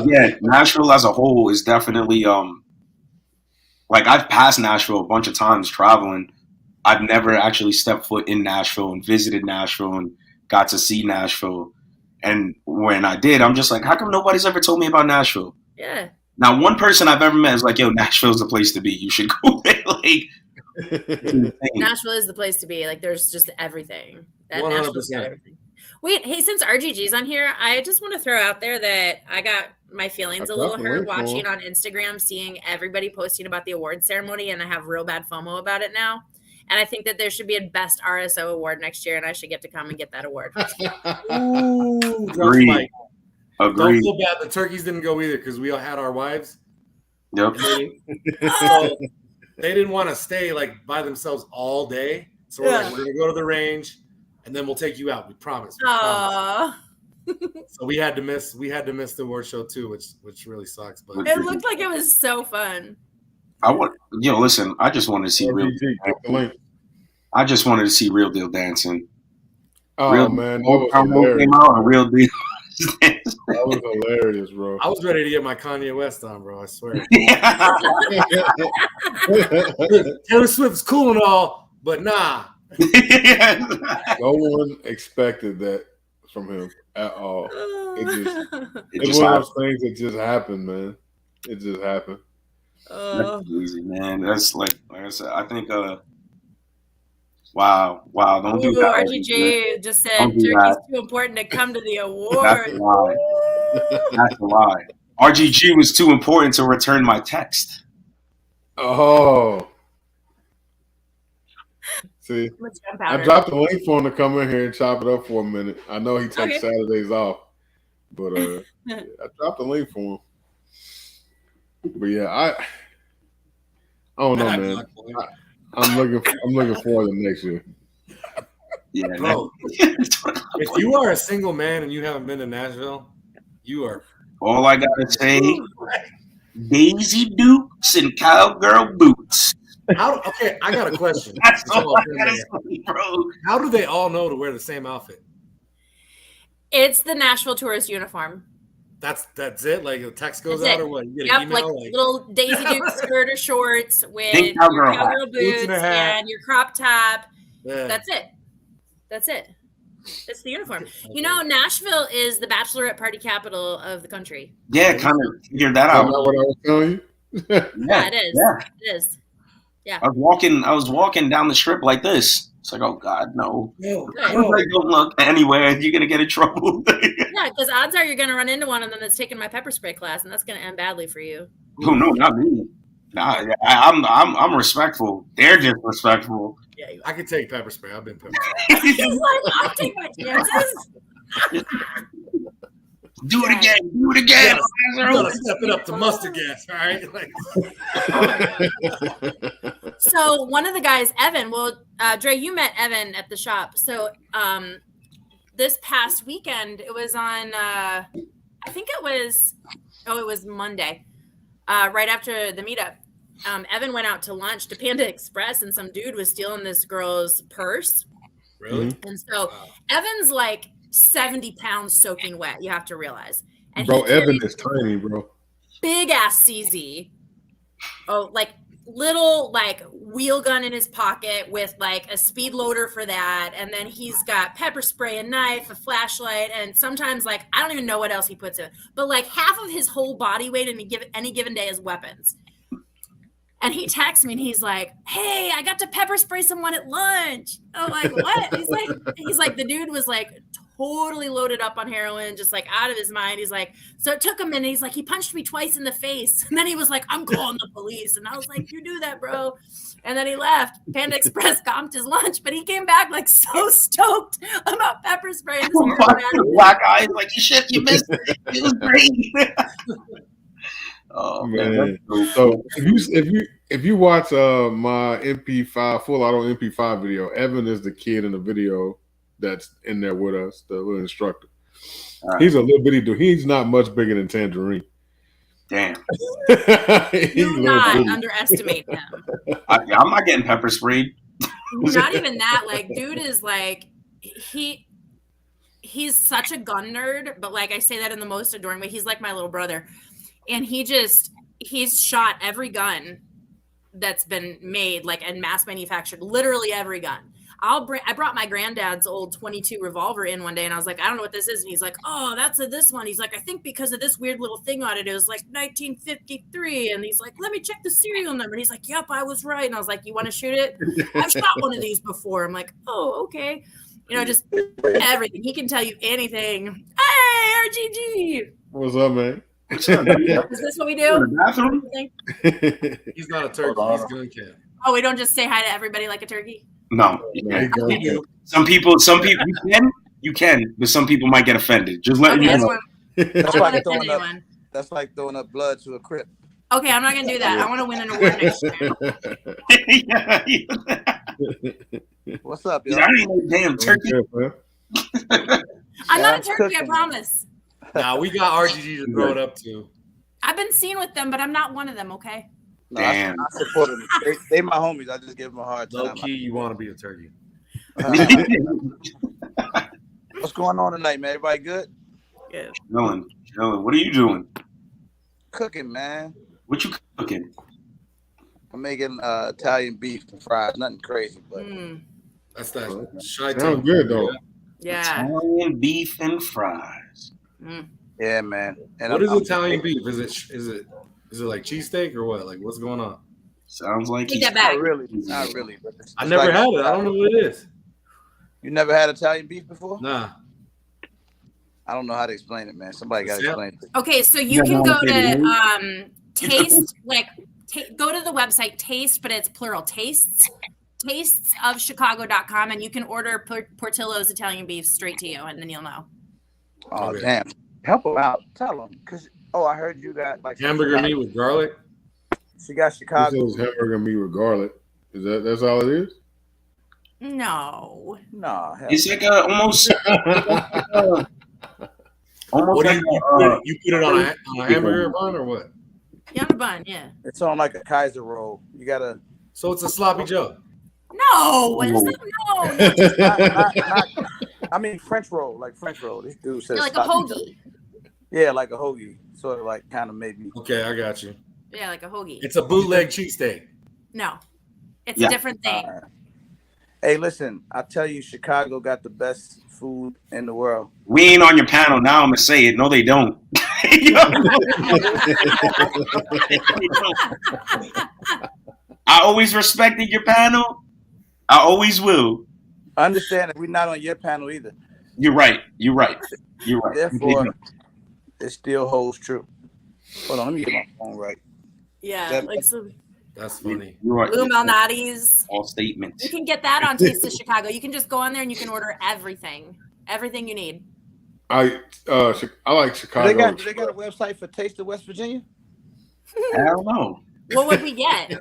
yeah, Nashville as a whole is definitely like I've passed Nashville a bunch of times traveling. I've never actually stepped foot in Nashville and visited Nashville and got to see Nashville. And when I did, I'm just like, how come nobody's ever told me about Nashville? Yeah. Now, one person I've ever met is like, yo, Nashville's the place to be. You should go there. Nashville is the place to be. Like, there's just everything. 100%. Nashville's got everything. Wait, hey, since RGG's on here, I just want to throw out there that I got my feelings a little hurt watching on Instagram, seeing everybody posting about the award ceremony, and I have real bad FOMO about it now. And I think that there should be a best RSO award next year, and I should get to come and get that award. Ooh, Agreed. Don't feel bad. The turkeys didn't go either because we all had our wives. Yep. So they didn't want to stay by themselves all day. So we're like, we're gonna go to the range, and then we'll take you out. We promise. So we had to miss the award show too, which really sucks. But it looked like it was so fun. Listen, I just wanted to see I just wanted to see Real Deal dancing. Oh man, that was hilarious. Came out, a Real Deal. That was hilarious, bro. I was ready to get my Kanye West on, bro. I swear. Taylor Swift's cool and all, but nah. No one expected that from him at all. It's one of those things that just happened, man. It just happened. That's easy, man. That's like I said. I think. Wow! Don't do that. RGG just said turkey's too important to come to the award. That's a lie. That's a lie. RGG was too important to return my text. Oh. See, I dropped the link for him to come in here and chop it up for a minute. I know he takes Saturdays off, but I dropped the link for him. But yeah, I don't know, man. I'm looking forward to next year. Yeah, bro. If you are a single man and you haven't been to Nashville, you are. All I gotta say, Daisy Dukes and cowgirl boots. Okay, I got a question. That's all I gotta say, bro. How do they all know to wear the same outfit? It's the Nashville tourist uniform. That's it. Like a text goes That's out it. or what? You get an Like email. little Daisy Duke skirt or shorts with Pink your cowgirl hat. cowgirl boots and a hat. and your crop top. Yeah. That's it. It's the uniform. You know, Nashville is the bachelorette party capital of the country. Yeah, kind of figured that That's out. not what I was telling you. Yeah, it is. Yeah. It is. Yeah. I was walking down the strip like this. It's like, oh God, no. Good. Like, don't look anywhere. You're gonna get in trouble. Yeah, because odds are you're going to run into one of them that's taking my pepper spray class, and that's going to end badly for you. Oh no, not me. Nah, I'm respectful. They're just respectful. Yeah, you I can take pepper spray. I've been pepper spray. He's like, I'll take my chances. Do it again. Do it again. You gotta step it up to mustard gas, all right? Like, So one of the guys, Evan, Dre, you met Evan at the shop. So this past weekend, it was on, I think it was Monday, right after the meetup. Evan went out to lunch to Panda Express, and some dude was stealing this girl's purse. really? And so Evan's like 70 pounds soaking wet, you have to realize. And Bro, he Evan carries is tiny, bro. big ass CZ. Oh, like little like wheel gun in his pocket with like a speed loader for that, and then he's got pepper spray, a knife, a flashlight, and sometimes like I don't even know what else he puts in, but like half of his whole body weight in any given day is weapons. And he texts me and he's like, "Hey, I got to pepper spray someone at lunch." I'm like, "What?" He's like, the dude was like totally loaded up on heroin, just like out of his mind. He's like, so it took him a minute. He's like, he punched me twice in the face. And then he was like, "I'm calling the police." And I was like, "You do that, bro." And then he left. Panda Express comped his lunch, but he came back like so stoked about pepper spray. And Black eyes, like, shit, you missed it. It was great. Oh man! So if you watch my MP5 full auto MP5 video, Evan is the kid in the video that's in there with us, the little instructor. Right. He's a little bitty dude. He's not much bigger than Tangerine. Damn. Do not underestimate him. I'm not getting pepper sprayed. Not even that. Like, dude is like he's such a gun nerd, but like I say that in the most adoring way. He's like my little brother. And he's shot every gun that's been made, like, and mass manufactured, literally every gun. I brought my granddad's old 22 revolver in one day, and I was like, "I don't know what this is." And he's like, "Oh, that's this one." He's like, "I think because of this weird little thing on it, it was like 1953. And he's like, "Let me check the serial number." And he's like, "Yep, I was right." And I was like, "You want to shoot it?" "I've shot one of these before." I'm like, "Oh, okay." You know, just everything. He can tell you anything. Hey, RGG. What's up, man? Is this what we do? He's not a turkey. He's gun cat. Oh, we don't just say hi to everybody like a turkey? No. Some people you can, but some people might get offended. Just let you know. That's like throwing up blood to a crip. Okay, I'm not gonna do that. I want to win an award next year. What's up, y'all? I ain't no damn turkey. I'm not a turkey, I promise. Nah, we got RGG to throw it up to. I've been seen with them, but I'm not one of them, okay? No, I support them. They my homies. I just give them a hard time. Low key, you want to be a turkey. What's going on tonight, man? Everybody good? Good. Chilling. What are you doing? Cooking, man. What you cooking? I'm making Italian beef and fries. Nothing crazy, but that's that. Sounds good though. Yeah. Italian beef and fries. Yeah, man. And what is Italian beef? Is it like cheesesteak or what? Like, what's going on? Sounds like Take that back. Not really. But I never had it. I don't know what it is. You never had Italian beef before? Nah. I don't know how to explain it, man. Somebody got to explain it. Okay, so you can go to Taste, go to the website Taste, but it's plural, tastesofchicago.com, and you can order Portillo's Italian beef straight to you, and then you'll know. Oh, damn. Help them out. Tell them. Because, I heard you got like hamburger meat with garlic. She got Chicago. This is hamburger meat with garlic. That's all it is? No. It's like almost what do you put it on a hamburger bun or what? Yeah, on a bun, yeah. It's on like a Kaiser roll. You gotta. So it's a sloppy Joe. No. I mean French roll, like French roll. This dude says like a hoagie. Yeah, like a hoagie, sort of like kind of maybe. Okay, I got you. Yeah, like a hoagie. It's a bootleg cheesesteak. No, it's Yeah. a different thing. Hey, listen, I tell you, Chicago got the best food in the world. We ain't on your panel now. I'm gonna say it. No, they don't. I always respected your panel. I always will. I understand that we're not on your panel either. You're right. You're right. You're right. Therefore, it still holds true. Hold on, let me get my phone right. Yeah, like some That's funny. You're right. Lou Malnati's. All statements. You can get that on Taste of Chicago. You can just go on there and you can order everything you need. I like Chicago. Do they got a website for Taste of West Virginia? I don't know. What would we get?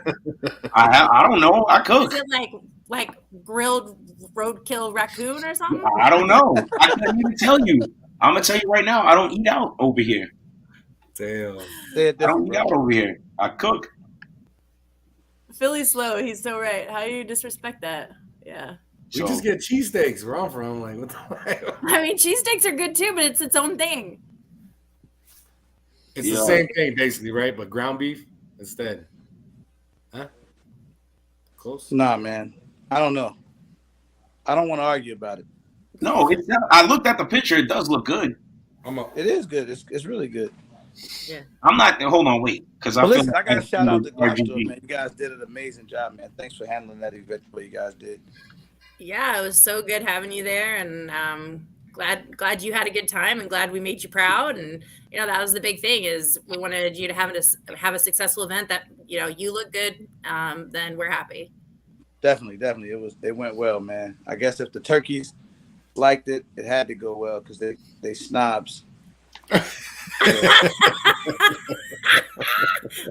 I don't know. I cook. Is it like grilled roadkill raccoon or something? I don't know. I can't even tell you. I'm gonna tell you right now. I don't eat out over here. Damn. I don't eat out over here. I cook. Philly's slow. He's so right. How do you disrespect that? Yeah. We just get cheesesteaks where I'm from. Like, what the I mean, cheesesteaks are good too, but it's its own thing. It's the same thing, basically, right? But ground beef instead. Huh? Close? Nah, man. I don't know. I don't want to argue about it. No, it's not. I looked at the picture. It does look good. It is good. It's really good. Yeah. I'm not. Hold on, wait. Because I got to shout out to Gunstreamer, man. You guys did an amazing job, man. Thanks for handling that event the way you guys did. Yeah, it was so good having you there, and glad you had a good time, and glad we made you proud. And that was the big thing, is we wanted you to have a successful event that you look good. Then we're happy. Definitely. It went well, man. I guess if the turkeys liked it, it had to go well because they snobs.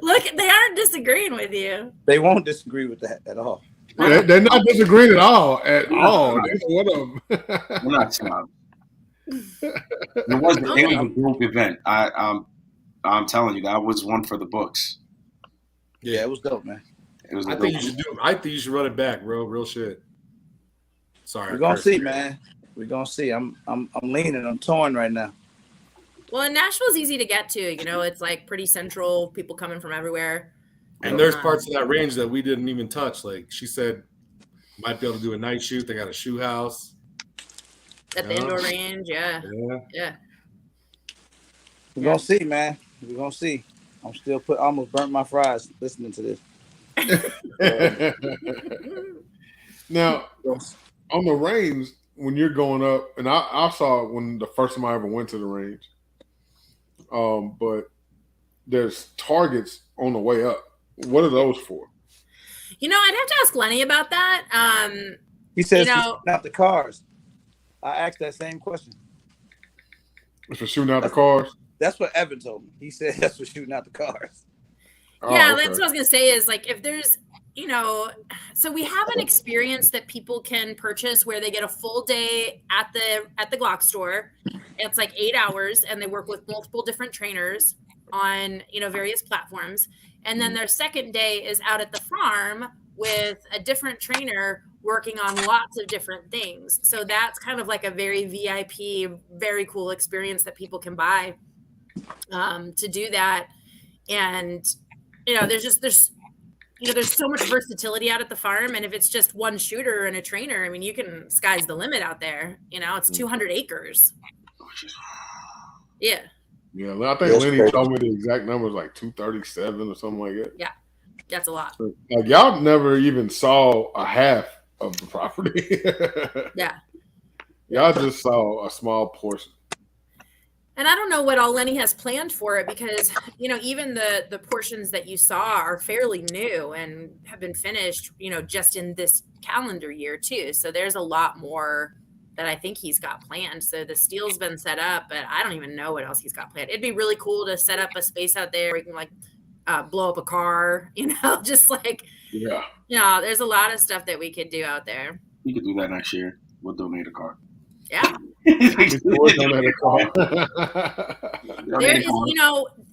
Look, they aren't disagreeing with you. They won't disagree with that at all. They're not disagreeing at all. At all. That's one of them. We're not snobs. It was a group event. I'm telling you, that was one for the books. Yeah, it was dope, man. It was. I think you should run it back, bro. Real shit. Sorry. We're gonna see, man. We're gonna see. I'm leaning. I'm torn right now. Well, and Nashville's easy to get to. It's like pretty central. People coming from everywhere. And there's parts of that range that we didn't even touch. Like she said, might be able to do a night shoot. They got a shoe house. At the indoor range, yeah. We're gonna see, man. We're gonna see. I'm still almost burnt my fries listening to this. Now, on the range, when you're going up, and I saw it when the first time I ever went to the range. But there's targets on the way up. What are those for? I'd have to ask Lenny about that. He says not the cars. I asked that same question. It's for shooting out the cars? That's what Evan told me. He said that's for shooting out the cars. Yeah, that's what I was going to say is like if there's, so we have an experience that people can purchase where they get a full day at the Glock store. It's like 8 hours and they work with multiple different trainers on, various platforms. And then their second day is out at the farm with a different trainer working on lots of different things. So that's kind of like a very VIP, very cool experience that people can buy to do that. And, there's so much versatility out at the farm. And if it's just one shooter and a trainer, I mean, sky's the limit out there. It's 200 acres. Yeah. Yeah, I think Lenny told me the exact number was like 237 or something like that. Yeah, that's a lot. So, like y'all never even saw a half of the property. Yeah. Y'all just saw a small portion. And I don't know what all Lenny has planned for it because, even the portions that you saw are fairly new and have been finished, just in this calendar year too. So there's a lot more that I think he's got planned. So the steel's been set up, but I don't even know what else he's got planned. It'd be really cool to set up a space out there where you can like blow up a car, just like, there's a lot of stuff that we could do out there. We could do that next year. We'll donate a car. Yeah. There is,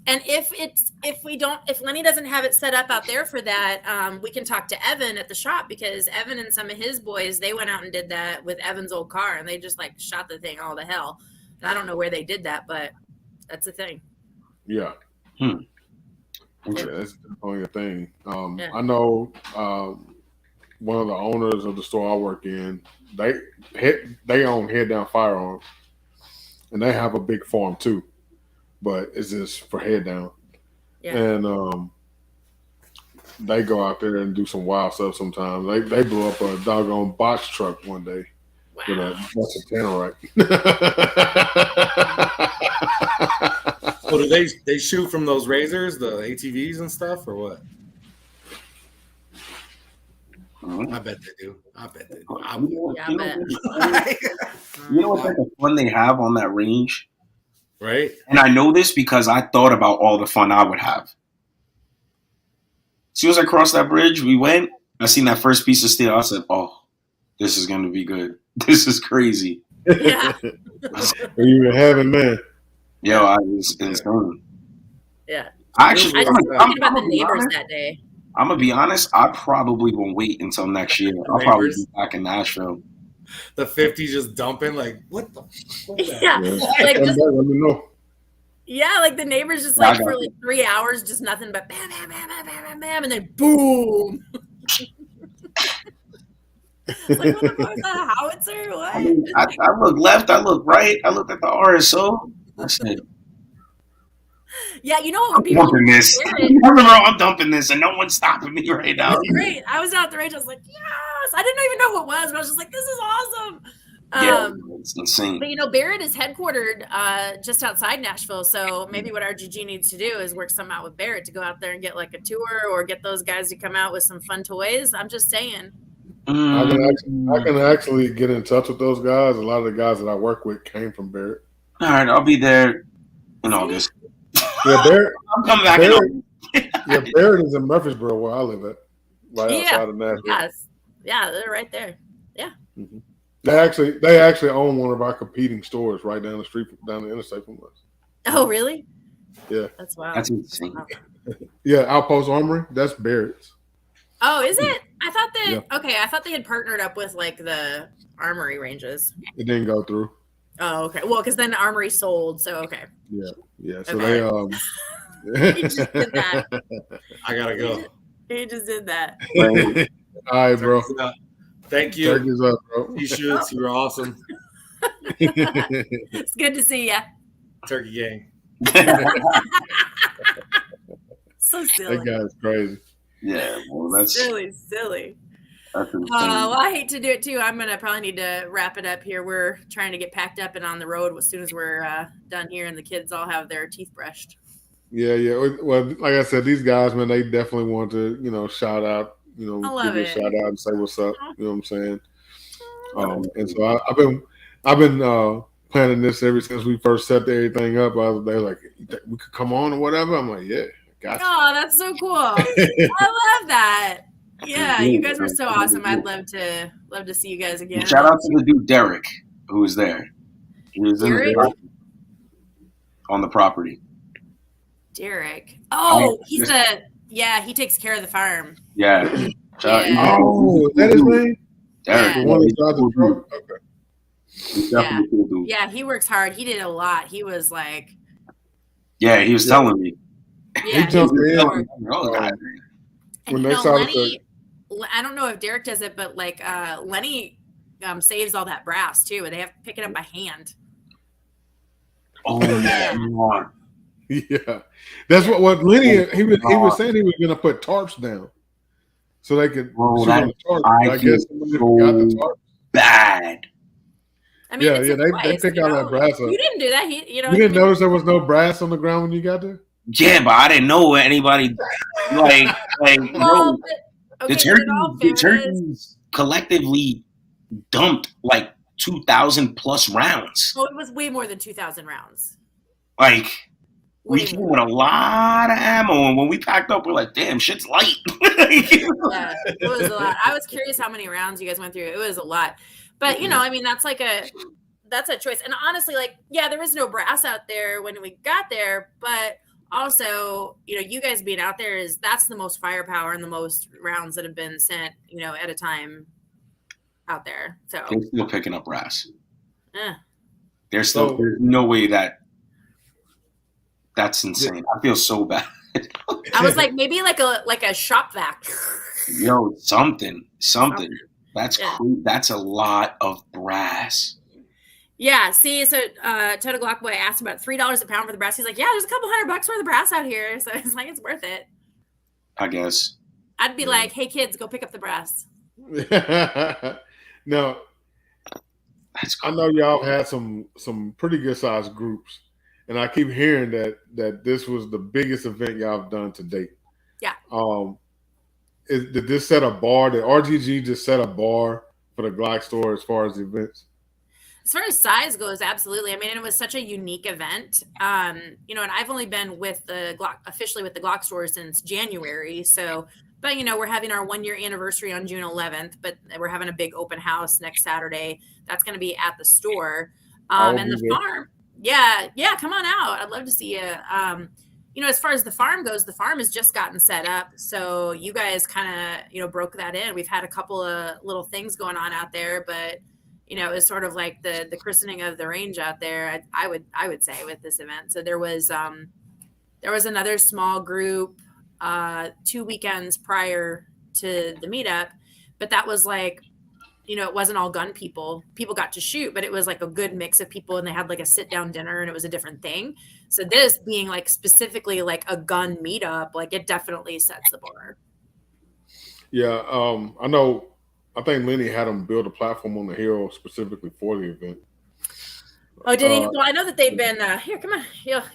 and if Lenny doesn't have it set up out there for that, we can talk to Evan at the shop because Evan and some of his boys, they went out and did that with Evan's old car and they just like shot the thing all to hell. And I don't know where they did that, but That's the thing. Yeah. Hmm. Yeah, that's definitely a thing. Yeah. I know one of the owners of the store I work in, they own Head Down Firearms, and they have a big farm too, but it's just for head down. Yeah. And they go out there and do some wild stuff sometimes. They blew up a doggone box truck one day with a Wow. bunch of tannerite. So do they shoot from those razors, the ATVs and stuff, or what? I bet they do. I bet they do. I would. Yeah, I bet. You know what type of fun they have on that range? Right? And I know this because I thought about all the fun I would have. As soon as I crossed that bridge, we went. I seen that first piece of steel. I said, "Oh, this is going to be good. This is crazy." Yeah. You having man. Yo, I was insane. Yeah. I actually, I I'm was thinking about the gonna be neighbors honest. that day. I'm gonna be honest. I probably won't wait until next year. I'll probably be back in Nashville. The 50 just dumping, like, what the fuck was that? Yeah. Like Come just, back, let me know. yeah, like the neighbors just Yeah, I like got for like 3 hours, just nothing but bam, bam, bam, bam, bam, bam, bam, and then boom. It's like, what the fuck is that, a howitzer? What? I mean, I look left, I look right, I looked at the RSO. I said, Yeah, you know what I'm would be dumping this. Barrett. Never know I'm dumping this, and no one's stopping me right now. It's great. I was out the range. I was like, yes. I didn't even know who it was, but I was just like, this is awesome. Yeah, it's insane. But you know, Barrett is headquartered just outside Nashville. So maybe what RGG needs to do is work something out with Barrett to go out there and get like a tour or get those guys to come out with some fun toys. I'm just saying. I can actually get in touch with those guys. A lot of the guys that I work with came from Barrett. All right, I'll be there in August. Yeah, Barrett. I'm coming back in August. Yeah, Barrett is in Murfreesboro, where I live at, right Yeah. outside of Nashville. Yes. Yeah, they're right there. Yeah. Mm-hmm. They actually own one of our competing stores right down the street, down the interstate from us. Oh, really? Yeah. That's wild. That's insane. Yeah, Outpost Armory. That's Barrett's. Oh, is it? I thought that. Yeah. Okay, I thought they had partnered up with like the armory ranges. It didn't go through. Oh, okay. Well, because then the armory sold. So okay. Yeah. So Okay. He just did that. I gotta go. He just did that. All right, bro. Thank you. Turkey's up, bro. You shoots, you were awesome. It's good to see ya. Turkey gang. So silly. That guy's crazy. Yeah, well, that's silly. That's insane. Well, I hate to do it too. I'm gonna probably need to wrap it up here. We're trying to get packed up and on the road as soon as we're done here, and the kids all have their teeth brushed. Yeah. Well, like I said, these guys, man, they definitely want to, shout out, I love give you a it. shout out and say what's up. You know what I'm saying? And so I've been planning this ever since we first set everything up. They're like, we could come on or whatever. I'm like, yeah, gotcha. Oh, that's so cool. I love that. Yeah, you guys were so awesome. I'd love to see you guys again. Shout out to the dude Derek, who was there. He was Derek? on the property. Derek. Oh, he takes care of the farm. Yeah. Yeah. Oh, is that his name? Derek. Yeah. The one that drives the truck? Okay. He's definitely a cool dude. Yeah, he works hard. He did a lot. He was like, Yeah, he was telling me. yeah, He jumped was in. hard. Oh, God. And When you they know, saw Lenny, I don't know if Derek does it, but like Lenny saves all that brass too. They have to pick it up by hand. Oh, my. Yeah, that's what Lenny he was saying he was going to put tarps down so they could shoot on the tarps. I guess somebody forgot the tarps. Bad. I mean, they pick out that brass up. You didn't do that. You didn't notice there was no brass on the ground when you got there? Yeah, but I didn't know anybody like Well, bro, but, okay, the turkeys collectively dumped like 2,000 plus rounds. Oh, it was way more than 2,000 rounds. Like we Way came more. with a lot of ammo, and when we packed up, we're like, "Damn, shit's light." Yeah, it was a lot. I was curious how many rounds you guys went through. It was a lot, but I mean, that's a choice. And honestly, like, yeah, there was no brass out there when we got there, but also, you guys being out there that's the most firepower and the most rounds that have been sent, at a time out there. So They're still picking up brass. eh. There's no way that That's insane. I feel so bad. I was like, maybe like a shop vac. Yo, something. That's Yeah. cool. That's a lot of brass. Yeah, see, so Total Glock Boy asked about $3 a pound for the brass. He's like, yeah, there's a couple $100 worth of brass out here. So it's like, it's worth it. I guess. I'd be like, hey kids, go pick up the brass. Now, That's I cool. know y'all had some pretty good sized groups, and I keep hearing that this was the biggest event y'all have done to date. Yeah. Did this set a bar? Did RGG just set a bar for the Glock store as far as events? As far as size goes, absolutely. I mean, it was such a unique event. And I've only been with the Glock officially with the Glock store since January. So, but we're having our 1 year anniversary on June 11th, but we're having a big open house next Saturday. That's going to be at the store. And the farm. Yeah, come on out. I'd love to see you. As far as the farm goes, the farm has just gotten set up. So you guys kind of, broke that in. We've had a couple of little things going on out there, but it was sort of like the christening of the range out there. I would say with this event. So there was another small group 2 weekends prior to the meetup, but that was like, it wasn't all gun people. People got to shoot, but it was like a good mix of people, and they had like a sit down dinner, and it was a different thing. So this being like specifically like a gun meetup, like it definitely sets the bar. Yeah, I think Lenny had them build a platform on the hill specifically for the event. Oh, did he? Well, I know that they've been here. Come on,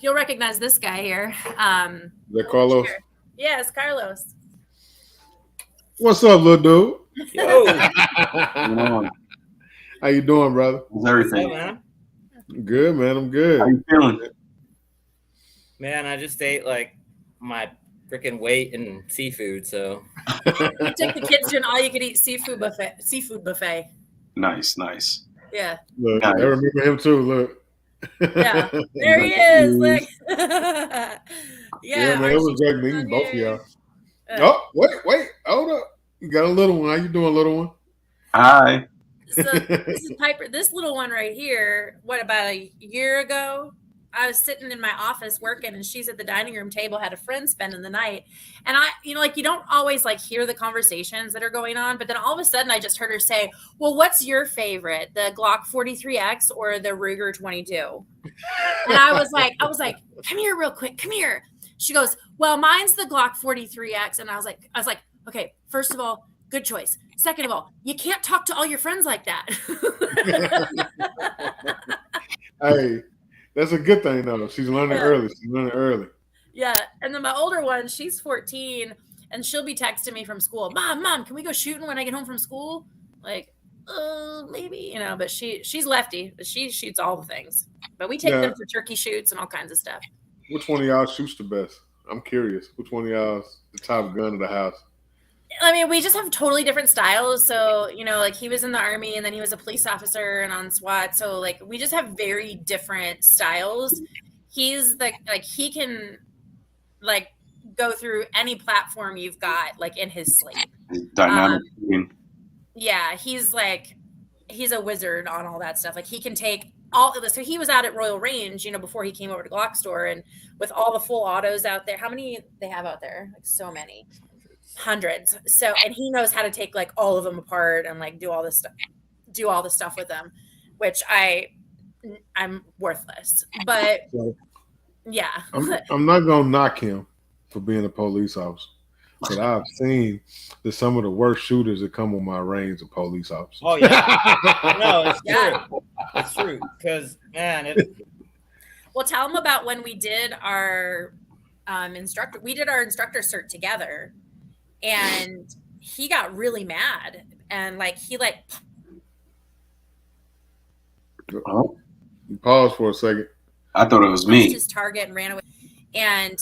you'll recognize this guy here. Is that Carlos? Here. Yes, Carlos. What's up, little dude? Yo. How you doing, brother? How's everything? What's up, man? Good, man. I'm good. How you feeling? Man, I just ate like my freaking weight in seafood, so You took the kids to an all-you-could-eat seafood buffet. Nice. Yeah. Look, Nice. I remember him too. Look. Yeah. There he is. Look. Yeah, man. It was great meeting both of y'all. Oh, wait. Hold up. You got a little one. How you doing, little one? Hi. So this is Piper. This little one right here, about a year ago? I was sitting in my office working, and she's at the dining room table, had a friend spending the night. And I, you don't always like hear the conversations that are going on, but then all of a sudden I just heard her say, well, what's your favorite, the Glock 43X or the Ruger 22? And I was like, come here real quick. Come here. She goes, well, mine's the Glock 43X. And I was like, okay, first of all, good choice. Second of all, you can't talk to all your friends like that. Hey, that's a good thing, though. She's learning early. Yeah. And then my older one, she's 14, and she'll be texting me from school. Mom, can we go shooting when I get home from school? Like, maybe, but she's lefty. She shoots all the things. But we take them for turkey shoots and all kinds of stuff. Which one of y'all shoots the best? I'm curious. Which one of y'all's the top gun of the house? I mean, we just have totally different styles. So, like he was in the Army, and then he was a police officer and on SWAT. So, like, we just have very different styles. He's like he can like go through any platform you've got like in his sleep. Dynamic. Yeah, he's a wizard on all that stuff. Like he can take all of this. So he was out at Royal Range, before he came over to Glock Store, and with all the full autos out there. How many they have out there? Like so many. Hundreds. So, and he knows how to take like all of them apart and like do all the stuff with them, which I'm worthless. But yeah, I'm not gonna knock him for being a police officer, but I've seen that some of the worst shooters that come on my range are police officers. Oh yeah, no, it's true. It's true because man, well, tell them about when we did our instructor cert together. And he got really mad, and he Pause for a second. I thought it was me. His target and ran away. And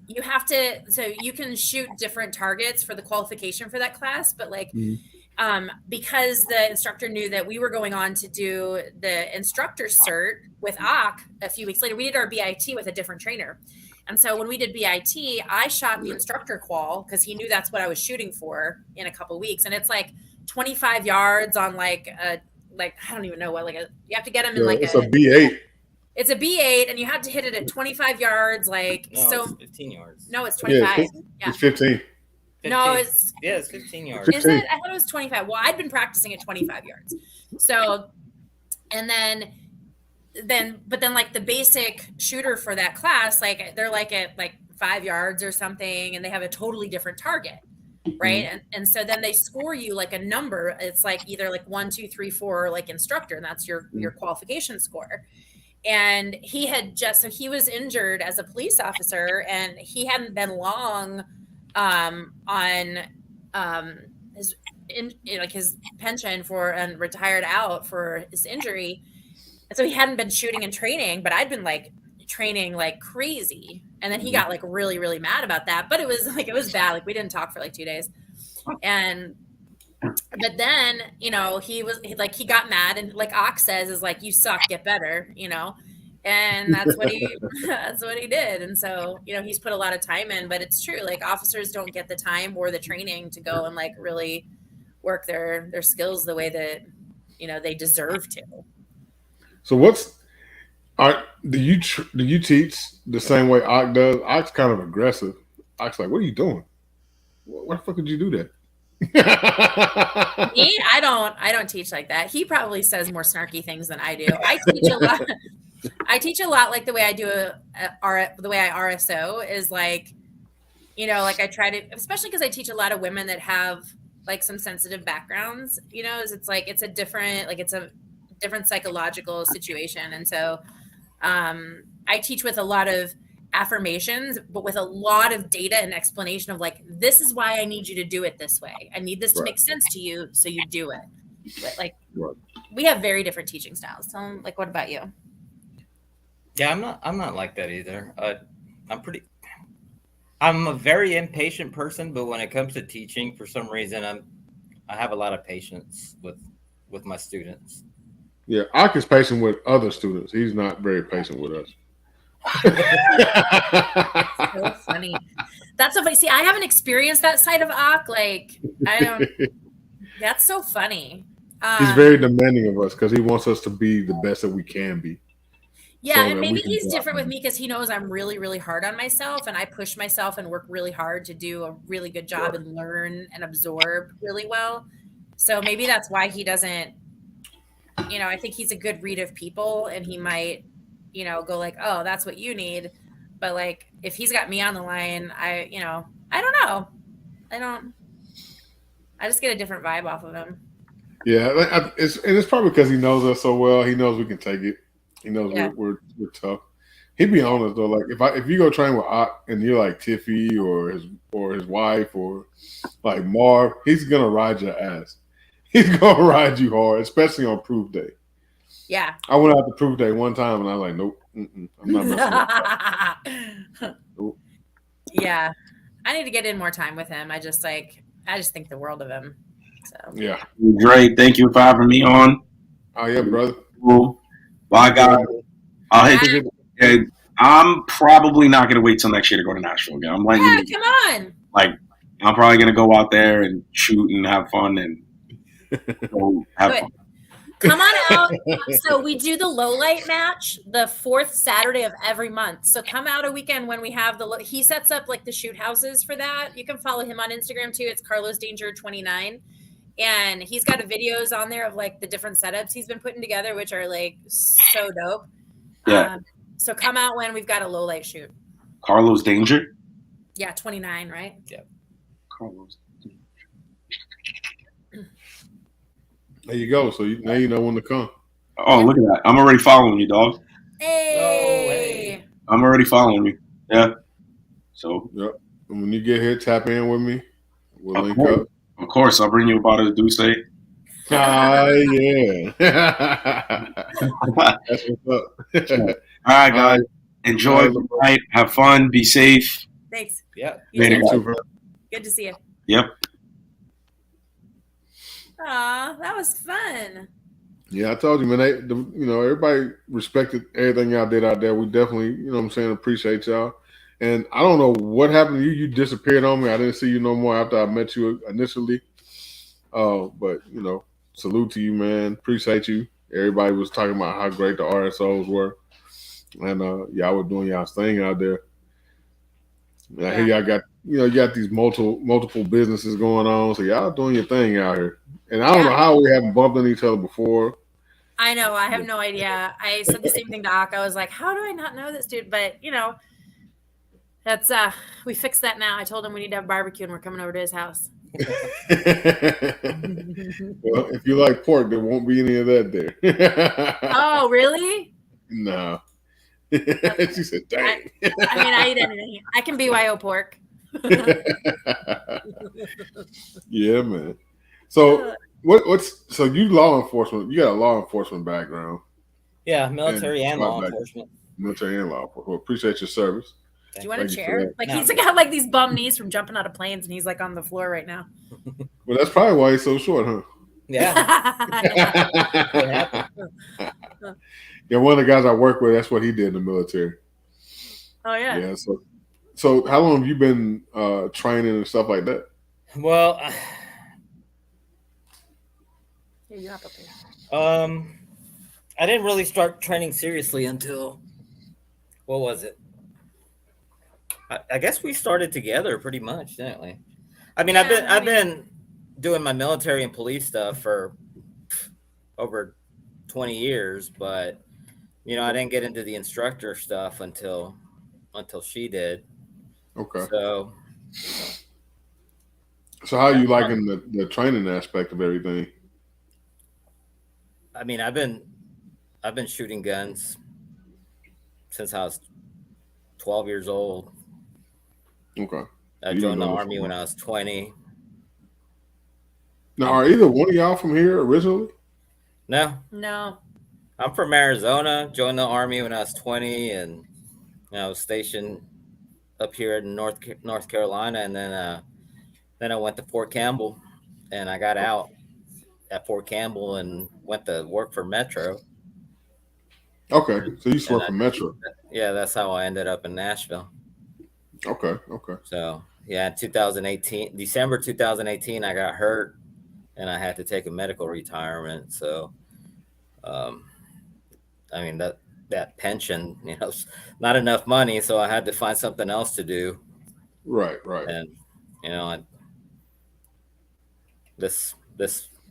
you have to, so you can shoot different targets for the qualification for that class, but because the instructor knew that we were going on to do the instructor cert with AK a few weeks later, we did our BIT with a different trainer. And so when we did BIT, I shot the instructor qual because he knew that's what I was shooting for in a couple of weeks. And it's like 25 yards on I don't even know what, you have to get him in it's a B8. It's a B8, and you had to hit it at 25 yards. Like No, so, it's 15 yards. no, it's 25. Yeah, It's 15. No, it's 15 yards. Is it? I thought it was 25. Well, I'd been practicing at 25 yards. So, and then like the basic shooter for that class, like they're like at like 5 yards or something, and they have a totally different target, right? And so then they score you like a number. It's like either like 1, 2, 3, 4, like instructor, and that's your qualification score. And he was injured as a police officer, and he hadn't been long on his pension and retired out for his injury. And so he hadn't been shooting and training, but I'd been like training like crazy. And then he got like really, really mad about that. But it was bad. Like we didn't talk for like 2 days. But then, he got mad, and like Ox says is like, you suck, get better, and that's what he did. And so, he's put a lot of time in, but it's true. Like officers don't get the time or the training to go and like really work their skills the way that, they deserve to. So do you teach the same way Ock does? Ock's kind of aggressive. Ock's like, what are you doing? Why the fuck did you do that? Me? I don't teach like that. He probably says more snarky things than I do. I teach a lot. I teach a lot like the way I do the way I RSO is like, like I try to, especially because I teach a lot of women that have like some sensitive backgrounds, it's a different psychological situation. And so I teach with a lot of affirmations, but with a lot of data and explanation of like, this is why I need you to do it this way. I need this to make sense to you, so you do it. But like we have very different teaching styles. So like, what about you? Yeah, I'm not like that either. I'm a very impatient person, but when it comes to teaching, for some reason I have a lot of patience with my students. Yeah, Ock is patient with other students. He's not very patient with us. So funny. That's so funny. See, I haven't experienced that side of Ock. Like, I don't. That's so funny. He's very demanding of us because he wants us to be the best that we can be. Yeah, so and maybe he's different with me because he knows I'm really, really hard on myself, and I push myself and work really hard to do a really good job and learn and absorb really well. So maybe that's why he doesn't. I think he's a good read of people, and he might, go like, oh, that's what you need. But like, if he's got me on the line, I don't know. I just get a different vibe off of him. Yeah, it's probably because he knows us so well. He knows we can take it. He knows we're tough. He'd be honest though. Like if you go train with Ock and you're like Tiffy or his wife or like Marv, he's gonna ride your ass. He's gonna ride you hard, especially on proof day. Yeah. I went out to proof day one time and I was like, nope, I'm not messing with that. Nope. Yeah. I need to get in more time with him. I just think the world of him. So yeah. Great. Thank you for having me on. Oh yeah, brother. Cool. Well, I'm probably not gonna wait till next year to go to Nashville again. I'm letting you. Come on. Like, I'm probably gonna go out there and shoot and have fun and have fun. Come on out. So we do the low light match the 4th Saturday of every month. So come out a weekend when we have he sets up like the shoot houses for that. You can follow him on Instagram too. It's Carlos Danger 29. And he's got videos on there of like the different setups he's been putting together, which are like so dope. Yeah. So come out when we've got a low light shoot. Carlos Danger? Yeah, 29, right? Yeah. Carlos. There you go. So now you know when to come. Oh, look at that. I'm already following you, dog. Hey. I'm already following you. Yeah. So. Yep. And when you get here, tap in with me. We'll link up. Of course. I'll bring you a bottle of Douce. Ah, yeah. That's what's up. All right, guys. Enjoy the night. Have fun. Be safe. Thanks. Yeah. Good to see you. Yep. Aw, that was fun. Yeah, I told you, man. Everybody respected everything y'all did out there. We definitely, appreciate y'all. And I don't know what happened to you. You disappeared on me. I didn't see you no more after I met you initially. But salute to you, man. Appreciate you. Everybody was talking about how great the RSOs were. and y'all were doing y'all's thing out there. And I hear Yeah. y'all got you got these multiple businesses going on, so y'all doing your thing out here. And I don't know Yeah. how we haven't bumped into each other before. I know. I have no idea. I said the same thing to Ak. I was like, how do I not know this dude? But that's we fixed that now. I told him we need to have barbecue and we're coming over to his house. Well, if you like pork, there won't be any of that there. Oh, really? No. She said, dang. I mean, I eat anything. I can BYO pork. Yeah, man. So what's so you law enforcement? You got a law enforcement background. Yeah, military and law enforcement. Military and law enforcement. Well, appreciate your service. Do you want a Thank you for chair? that. Like No. he's got like these bum knees from jumping out of planes, and he's like on the floor right now. Well, that's probably why he's so short, huh? Yeah. Yeah, one of the guys I work with, that's what he did in the military. Oh yeah. Yeah. So how long have you been training and stuff like that? Well, Here, you hop up here. I didn't really start training seriously until what was it? I guess we started together pretty much, didn't we? I mean, Yeah, I've been doing my military and police stuff for over 20 years, but I didn't get into the instructor stuff until she did. Okay. So how are you liking the training aspect of everything? I mean, I've been shooting guns since I was 12 years old. Okay. I joined the Army when I was 20. Now, are either one of y'all from here originally? No. I'm from Arizona. Joined the Army when I was 20, and I was stationed up here in North Carolina, and then I went to Fort Campbell, and I got out at Fort Campbell and went to work for Metro. Okay, so you work for Metro. Yeah, that's how I ended up in Nashville. Okay. So yeah, December 2018, I got hurt, and I had to take a medical retirement. So, I mean that pension, not enough money, so I had to find something else to do. Right. And this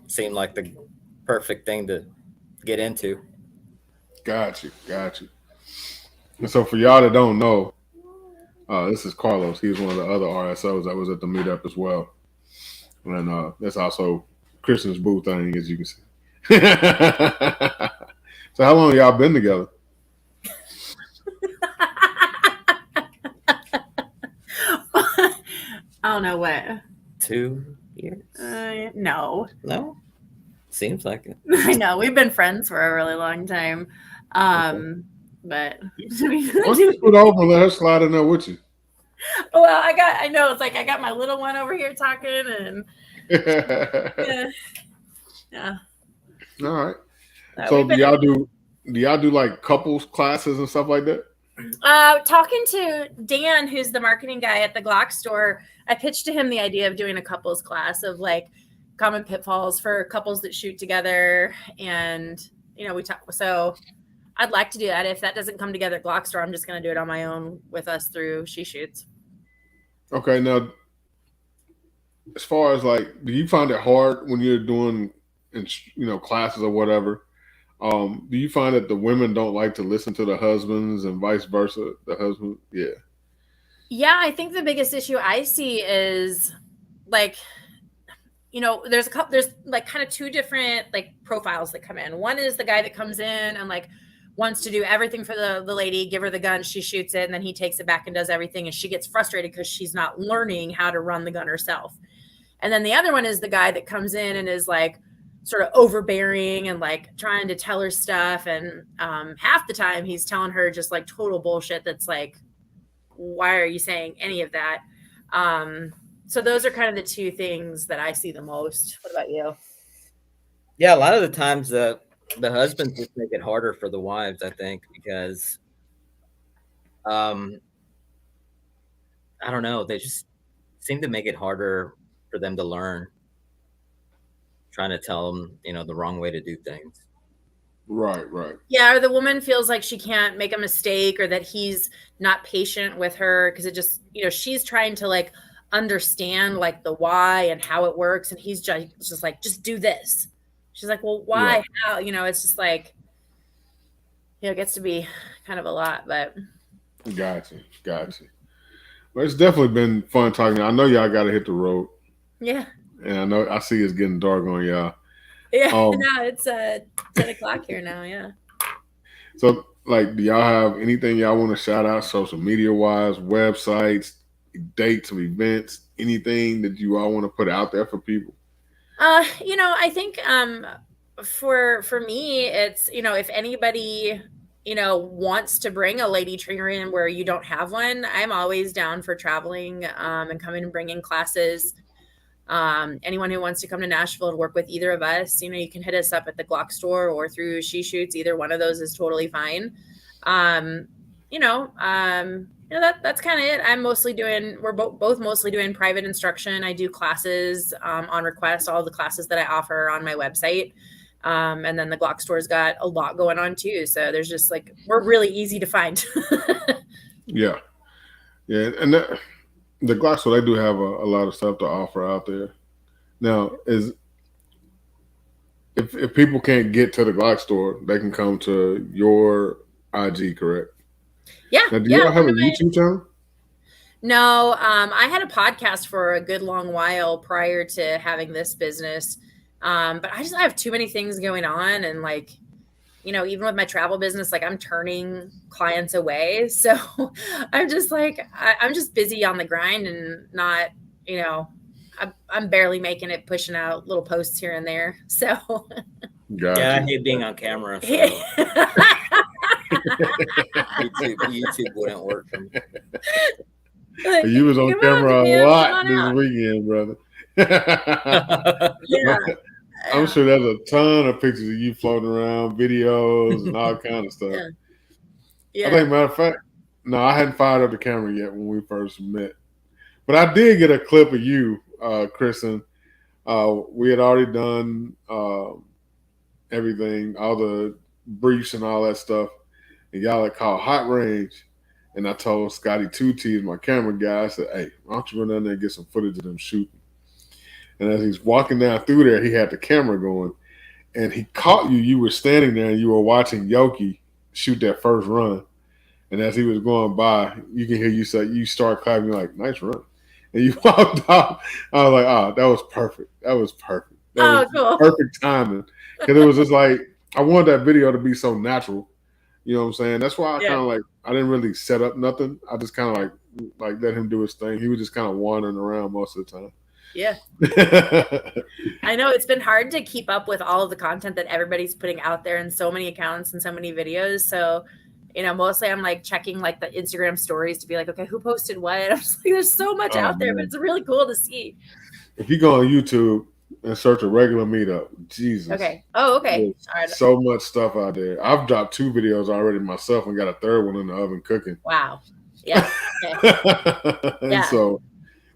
seemed like the perfect thing to get into. Got you. And so for y'all that don't know, this is Carlos. He's one of the other RSOs that was at the meetup as well. And that's also Christian's boo thing, as you can see. So how long y'all been together? I don't know what. 2 years? No. Seems like it. I know we've been friends for a really long time, but why don't you put over and let her slide in there with you? Well, I know it's like I got my little one over here talking, and yeah. All right. So do y'all do like couples classes and stuff like that? Talking to Dan, who's the marketing guy at the Glock store, I pitched to him the idea of doing a couples class of like common pitfalls for couples that shoot together, and we talk. So I'd like to do that. If that doesn't come together at Glock store, I'm just going to do it on my own with us through She Shoots. Okay, now as far as like, do you find it hard when you're doing classes or whatever? Do you find that the women don't like to listen to the husbands and vice versa? The husband, yeah. Yeah, I think the biggest issue I see is like, there's like kind of two different like profiles that come in. One is the guy that comes in and like wants to do everything for the lady, give her the gun, she shoots it, and then he takes it back and does everything, and she gets frustrated because she's not learning how to run the gun herself. And then the other one is the guy that comes in and is like sort of overbearing and like trying to tell her stuff, and half the time he's telling her just like total bullshit that's like, why are you saying any of that? So those are kind of the two things that I see the most. What about you? Yeah, a lot of the times the husbands just make it harder for the wives, I think, because I don't know, they just seem to make it harder for them to learn, trying to tell them, the wrong way to do things. Right. Yeah, or the woman feels like she can't make a mistake, or that he's not patient with her because it just, she's trying to like understand like the why and how it works, and he's just like, just do this. She's like, well, why? Right. How? It's just like, it gets to be kind of a lot, but Gotcha. Well, it's definitely been fun talking. I know y'all got to hit the road, yeah. and I see it's getting dark on y'all. Yeah, no, it's 10:00 here now. Yeah. So, like, do y'all have anything y'all want to shout out, social media wise, websites, dates of events, anything that you all want to put out there for people? I think for me, it's if anybody wants to bring a lady trainer in where you don't have one, I'm always down for traveling and coming and bringing classes. Anyone who wants to come to Nashville to work with either of us, you can hit us up at the Glock store or through She Shoots. Either one of those is totally fine. That's kind of it. I'm mostly we're both mostly doing private instruction. I do classes on request. All the classes that I offer are on my website. And then the Glock store's got a lot going on too. So there's just like, we're really easy to find. Yeah. And the Glock store, they do have a lot of stuff to offer out there. Now, if people can't get to the Glock store, they can come to your IG, correct? Yeah. Now, do y'all have a YouTube channel? No, I had a podcast for a good long while prior to having this business. But I have too many things going on, and like, even with my travel business, like I'm turning clients away. So I'm just like, I'm just busy on the grind and not, I'm barely making it, pushing out little posts here and there. So Gotcha. Yeah, I hate being on camera. So YouTube wouldn't work for me. You was on camera a lot this weekend, brother. Yeah. I'm sure there's a ton of pictures of you floating around, videos, and all kind of stuff. Yeah. I think, matter of fact, no, I hadn't fired up the camera yet when we first met. But I did get a clip of you, Kristen. We had already done everything, all the briefs and all that stuff. And y'all had called Hot Range. And I told Scotty 2T, my camera guy, I said, hey, why don't you run down there and get some footage of them shooting? And as he's walking down through there, he had the camera going. And he caught you. You were standing there and you were watching Yoki shoot that first run. And as he was going by, you can hear you say, you start clapping, you're like, nice run. And you walked off. I was like, oh, that was perfect. That was Cool. Perfect timing. Because it was just like, I wanted that video to be so natural. You know what I'm saying? That's why I kind of like, I didn't really set up nothing. I just kind of like let him do his thing. He was just kind of wandering around most of the time. Yeah. I know it's been hard to keep up with all of the content that everybody's putting out there in so many accounts and so many videos. So, mostly I'm like checking like the Instagram stories to be like, okay, who posted what? I'm just like, there's so much out there, but it's really cool to see. If you go on YouTube and search a regular meetup, Jesus. Okay. Oh, okay. All right. So much stuff out there. I've dropped 2 videos already myself and got a third one in the oven cooking. Wow. Yeah. Okay. And so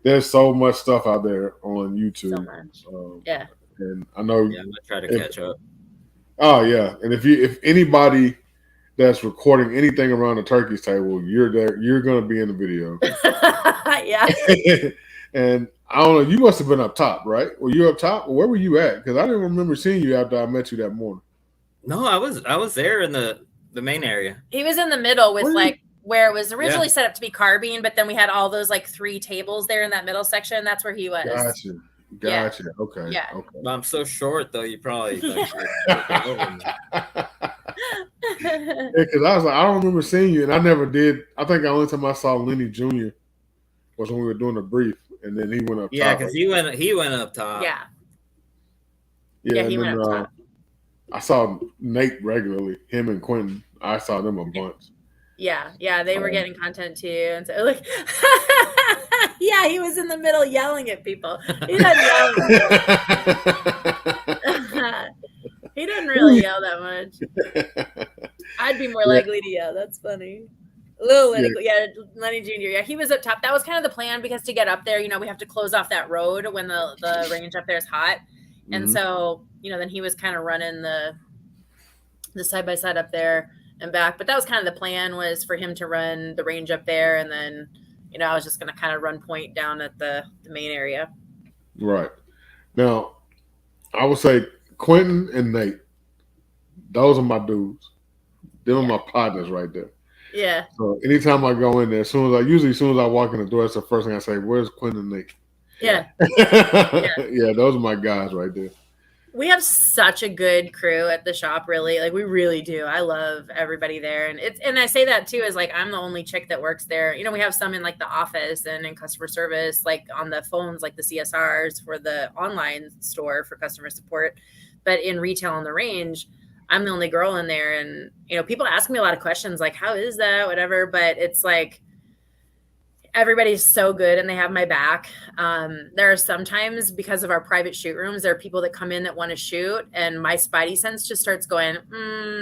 there's so much stuff out there on YouTube. So much. Yeah. And I know. Yeah, I'm gonna try to catch up. Oh yeah, and if anybody that's recording anything around the turkey's table, you're there. You're gonna be in the video. Yeah. And I don't know. You must have been up top, right? Were you up top? Or where were you at? Because I didn't remember seeing you after I met you that morning. No, I was there in the main area. He was in the middle with where it was originally set up to be carbine, but then we had all those like 3 tables there in that middle section. That's where he was. Gotcha. Yeah. Okay. Yeah. Okay. I'm so short though. You probably. Yeah, because I was like, I don't remember seeing you, and I never did. I think the only time I saw Lenny Jr. was when we were doing a brief, and then he went up top. Yeah, because he went up top. Yeah. Yeah, he went up top. I saw Nate regularly. Him and Quentin. I saw them a bunch. Yeah, they were getting content too, and so like, yeah, he was in the middle yelling at people. He doesn't yell. He doesn't really yell that much. I'd be more likely to yell. That's funny. Lenny Jr. Yeah, he was up top. That was kind of the plan because to get up there, we have to close off that road when the range up there is hot, and so then he was kind of running the side-by-side up there and back. But that was kind of the plan, was for him to run the range up there, and then, you know, I was just going to kind of run point down at the main area. Right. Now, I would say Quentin and Nate, those are my dudes. Them are my partners right there. Yeah. So anytime I go in there, as soon as I walk in the door, that's the first thing I say, where's Quentin and Nate? Yeah. Yeah, those are my guys right there. We have such a good crew at the shop, really. Like, we really do. I love everybody there. And I say that too, is like, I'm the only chick that works there. You know, we have some in like the office and in customer service, like on the phones, like the CSRs for the online store for customer support. But in retail on the range, I'm the only girl in there. And, you know, people ask me a lot of questions like, how is that? Whatever. But it's like, everybody's so good and they have my back. There are sometimes, because of our private shoot rooms, there are people that come in that want to shoot, and my spidey sense just starts going,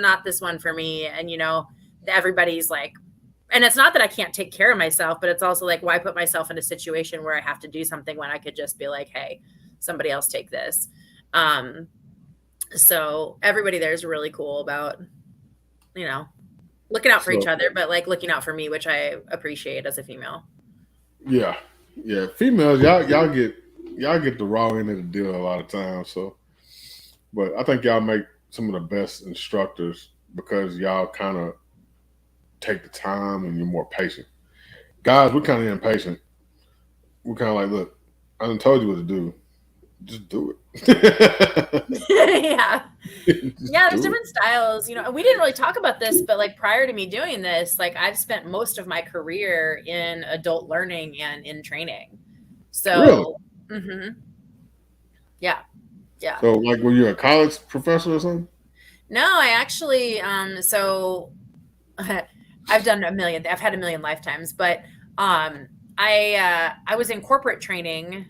not this one for me. And, you know, everybody's like, and it's not that I can't take care of myself, but it's also like, why put myself in a situation where I have to do something when I could just be like, hey, somebody else take this. So everybody there is really cool about, you know, looking out for each other, but like looking out for me, which I appreciate as a female. Yeah. Females, y'all get the raw end of the deal a lot of times. So, but I think y'all make some of the best instructors because y'all kind of take the time and you're more patient. Guys, we're kind of impatient. We're kind of like, look, I done told you what to do. Just do it. Yeah. Yeah, there's different styles. You know, we didn't really talk about this, but like prior to me doing this, like I've spent most of my career in adult learning and in training. So, really? Yeah. So, like, were you a college professor or something? No, I actually, so I've had a million lifetimes, but I was in corporate training,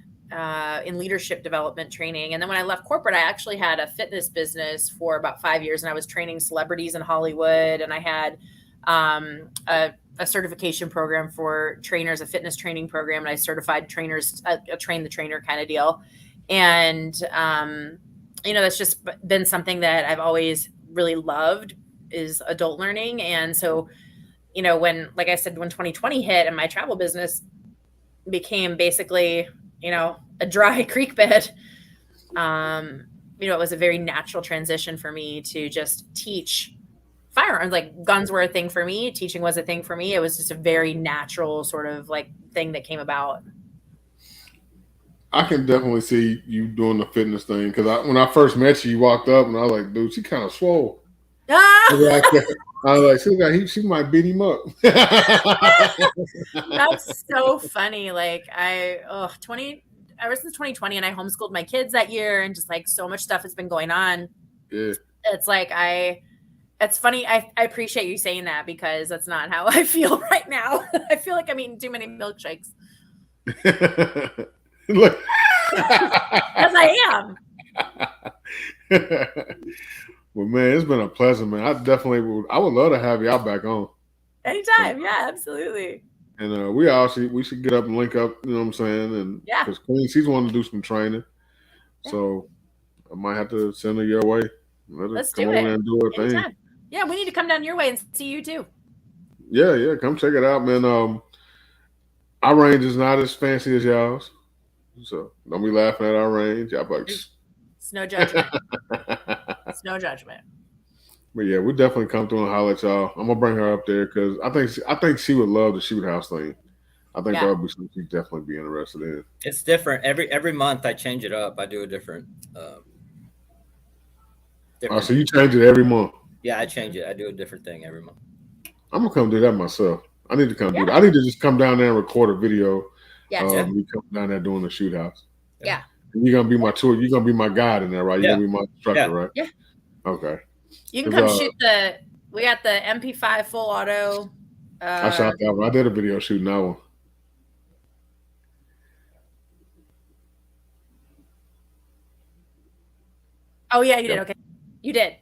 in leadership development training. And then when I left corporate, I actually had a fitness business for about 5 years, and I was training celebrities in Hollywood. And I had a certification program for trainers, a fitness training program, and I certified trainers, a train the trainer kind of deal. And, you know, that's just been something that I've always really loved, is adult learning. And so, you know, when 2020 hit and my travel business became basically, you know, a dry creek bed, you know, it was a very natural transition for me to just teach firearms. Like, guns were a thing for me. Teaching was a thing for me. It was just a very natural sort of like thing that came about. I can definitely see you doing the fitness thing, because when I first met you, you walked up and I was like, dude, she kind of swole. I was like, she might beat him up. That's so funny. Like, ever since 2020, and I homeschooled my kids that year, and just like so much stuff has been going on. Yeah. It's like, it's funny. I appreciate you saying that, because that's not how I feel right now. I feel like I'm eating too many milkshakes. Look. Because I am. Well, man, it's been a pleasure, man. I would love to have y'all back on. Anytime. Yeah, absolutely. And we should get up and link up, you know what I'm saying? And yeah, because Queen, she's wanting to do some training. Yeah. So I might have to send her your way. Let's do it. And do her anytime. thing. Yeah, we need to come down your way and see you too. Yeah, come check it out, man. Our range is not as fancy as y'all's. So don't be laughing at our range. Y'all bucks. It's no judgment. It's no judgment. But yeah, we definitely come through and holler at y'all. I'm gonna bring her up there because I think she would love the shoot house thing. I think that would be something she'd definitely be interested in. It's different every month. I change it up. I do a different. So you change it every month? Yeah, I change it. I do a different thing every month. I'm gonna come do that myself. I need to come do that. I need to just come down there and record a video. Yeah. We come down there doing the shoot house. Yeah. And you're gonna be my tour. You're gonna be my guide in there, right? You're gonna be my instructor, right? Yeah. Okay. You can come shoot we got the MP5 full auto. I shot that one. I did a video shooting that one. Oh yeah, you did. Okay, you did.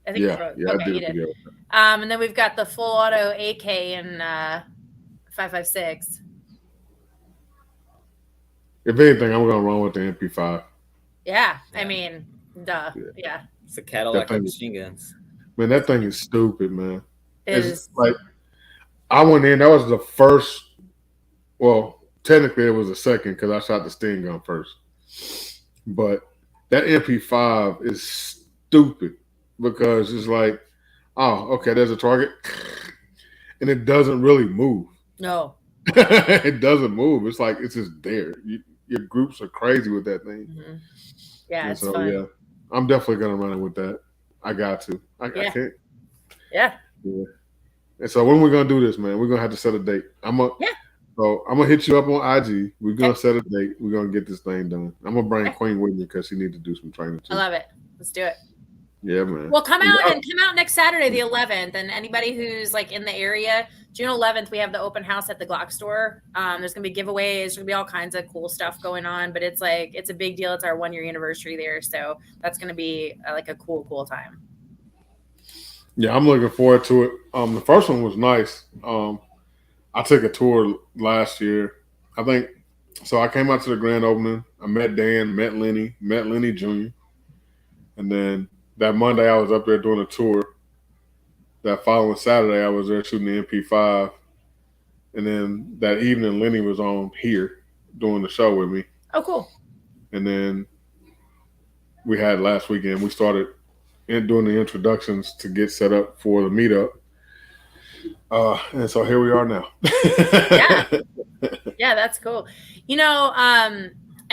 I think I did a video. And then we've got the full auto AK in 5.56. If anything, I'm gonna run with the MP5. Yeah, I mean, duh. Yeah. It's a Cadillac of machine guns. Man, that thing is stupid, man. It It's is. like I went in. That was the first. Well, technically, it was the second because I shot the Sting gun first. But that MP5 is stupid because it's like, oh, okay, there's a target, and it doesn't really move. No. It doesn't move. It's like it's just there. Your groups are crazy with that thing. Mm-hmm. Yeah, And it's so fun. yeah, I'm definitely gonna run it with that. I got to. I can't. Yeah. Yeah. And so when we're gonna do this, man, we're gonna have to set a date. So I'm gonna hit you up on IG. We're gonna set a date. We're gonna get this thing done. I'm gonna bring Queen with me because she needs to do some training too. I love it. Let's do it. Yeah, man. Well, come out next Saturday, the 11th, and anybody who's like in the area, June 11th, we have the open house at the Glock store. There's gonna be giveaways. There's gonna be all kinds of cool stuff going on, but it's a big deal. It's our 1-year anniversary there, so that's gonna be like a cool time. Yeah, I'm looking forward to it. The first one was nice. I took a tour last year. I think so. I came out to the grand opening. I met Dan, met Lenny Jr. And then that Monday I was up there doing a tour. That following Saturday I was there shooting the MP5. And then that evening Lenny was on here doing the show with me. Oh, cool. And then we had last weekend, we started doing the introductions to get set up for the meetup. And so here we are now. Yeah, that's cool.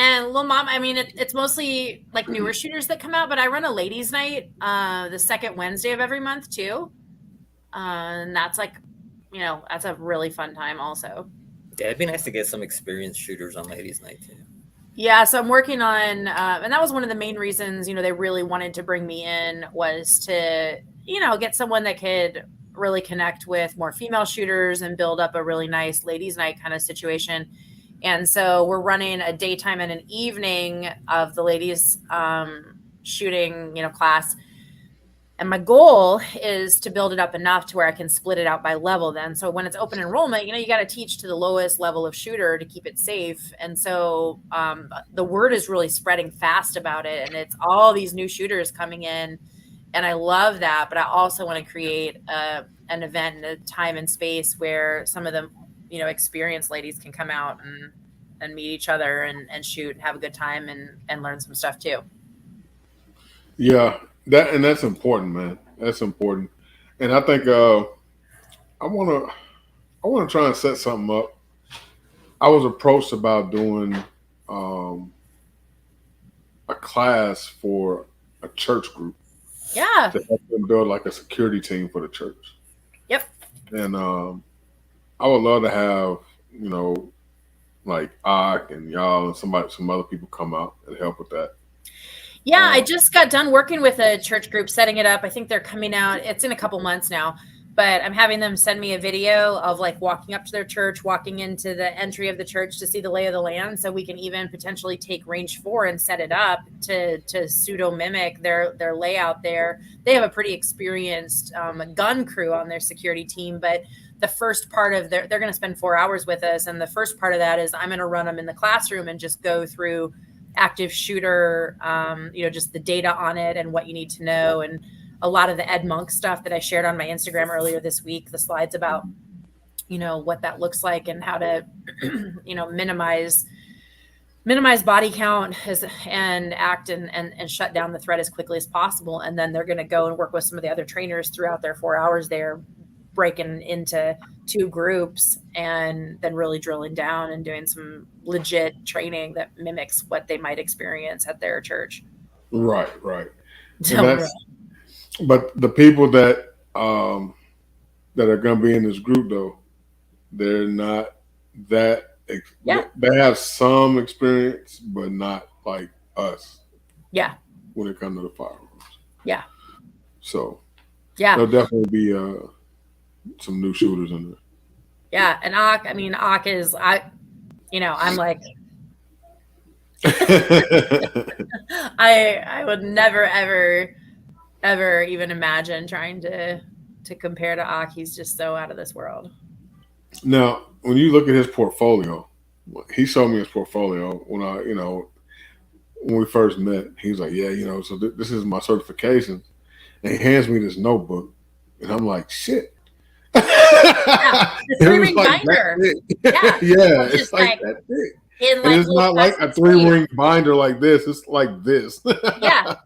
And Lil Mom, I mean, it's mostly like newer shooters that come out, but I run a ladies' night the second Wednesday of every month too. And that's like, that's a really fun time also. Yeah, it'd be nice to get some experienced shooters on ladies' night too. Yeah, so I'm working on, and that was one of the main reasons, they really wanted to bring me in was to, get someone that could really connect with more female shooters and build up a really nice ladies' night kind of situation. And so we're running a daytime and an evening of the ladies shooting, class. And my goal is to build it up enough to where I can split it out by level then. So when it's open enrollment, you got to teach to the lowest level of shooter to keep it safe. And so the word is really spreading fast about it. And it's all these new shooters coming in. And I love that. But I also want to create an event and a time and space where some of the, experienced ladies can come out and meet each other and shoot and have a good time and learn some stuff too. Yeah. That's important, man. That's important. And I think I want to try and set something up. I was approached about doing a class for a church group. Yeah. To help them build like a security team for the church. Yep. And I would love to have, like Ak and y'all and some other people come out and help with that. Yeah, I just got done working with a church group, setting it up. I think they're coming out. It's in a couple months now, but I'm having them send me a video of like walking up to their church, walking into the entry of the church to see the lay of the land. So we can even potentially take range 4 and set it up to pseudo mimic their layout there. They have a pretty experienced gun crew on their security team, but the first part of they're going to spend 4 hours with us. And the first part of that is I'm going to run them in the classroom and just go through active shooter, just the data on it and what you need to know. And a lot of the Ed Monk stuff that I shared on my Instagram earlier this week, the slides about, what that looks like and how to, minimize body count and act and shut down the threat as quickly as possible. And then they're going to go and work with some of the other trainers throughout their 4 hours there, breaking into 2 groups and then really drilling down and doing some legit training that mimics what they might experience at their church. Right. But the people that are going to be in this group, though, they're not that. They have some experience, but not like us. Yeah. When it comes to the firearms. Yeah. So. Yeah. There'll definitely be some new shooters in there. Yeah, and Ak is I'm like I would never ever even imagine trying to compare to Ak. He's just so out of this world. Now, when you look at his portfolio, he showed me his portfolio when when we first met. He was like, "Yeah, so this is my certification." and he hands me this notebook, and I'm like, shit. The It was 3-ring like binder. that thick. Yeah. It's Just like like that thick. in And like it's little not like a plastic sleeves. 3-ring binder like this. It's like this. Yeah.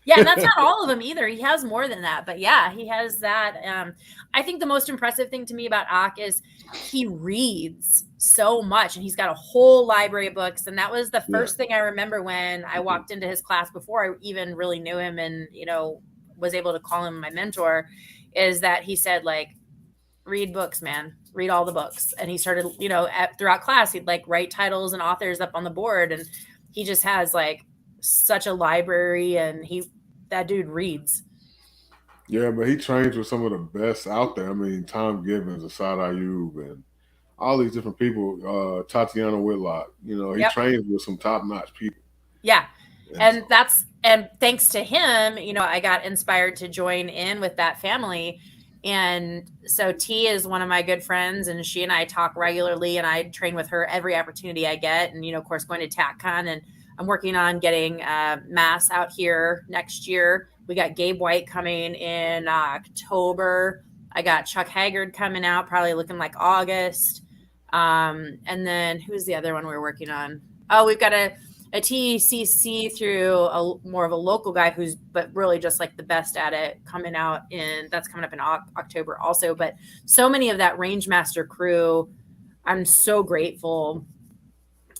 Yeah, and that's not all of them either. He has more than that, but yeah, he has that. I think the most impressive thing to me about Ak is he reads so much, and he's got a whole library of books. And that was the first thing I remember when I walked into his class before I even really knew him, and was able to call him my mentor. Is that he said, like, read books, man, read all the books. And he started, throughout class, he'd like write titles and authors up on the board, and he just has like such a library, and that dude reads. Yeah, but he trains with some of the best out there. I mean, Tom Gibbons, Asad Ayub, and all these different people. Tatiana Whitlock. He trains with some top-notch people. Yeah, and thanks to him, I got inspired to join in with that family. And so T is one of my good friends, and she and I talk regularly, and I train with her every opportunity I get. And, of course, going to TACCon, and I'm working on getting Mass out here next year. We got G.R.A.V.I.T.E.E coming in October. I got Chuck Haggard coming out, probably looking like August. And then who's the other one we're working on? Oh, we've got a TECC through more of a local guy but really just like the best at it, that's coming up in October also. But so many of that Rangemaster crew, I'm so grateful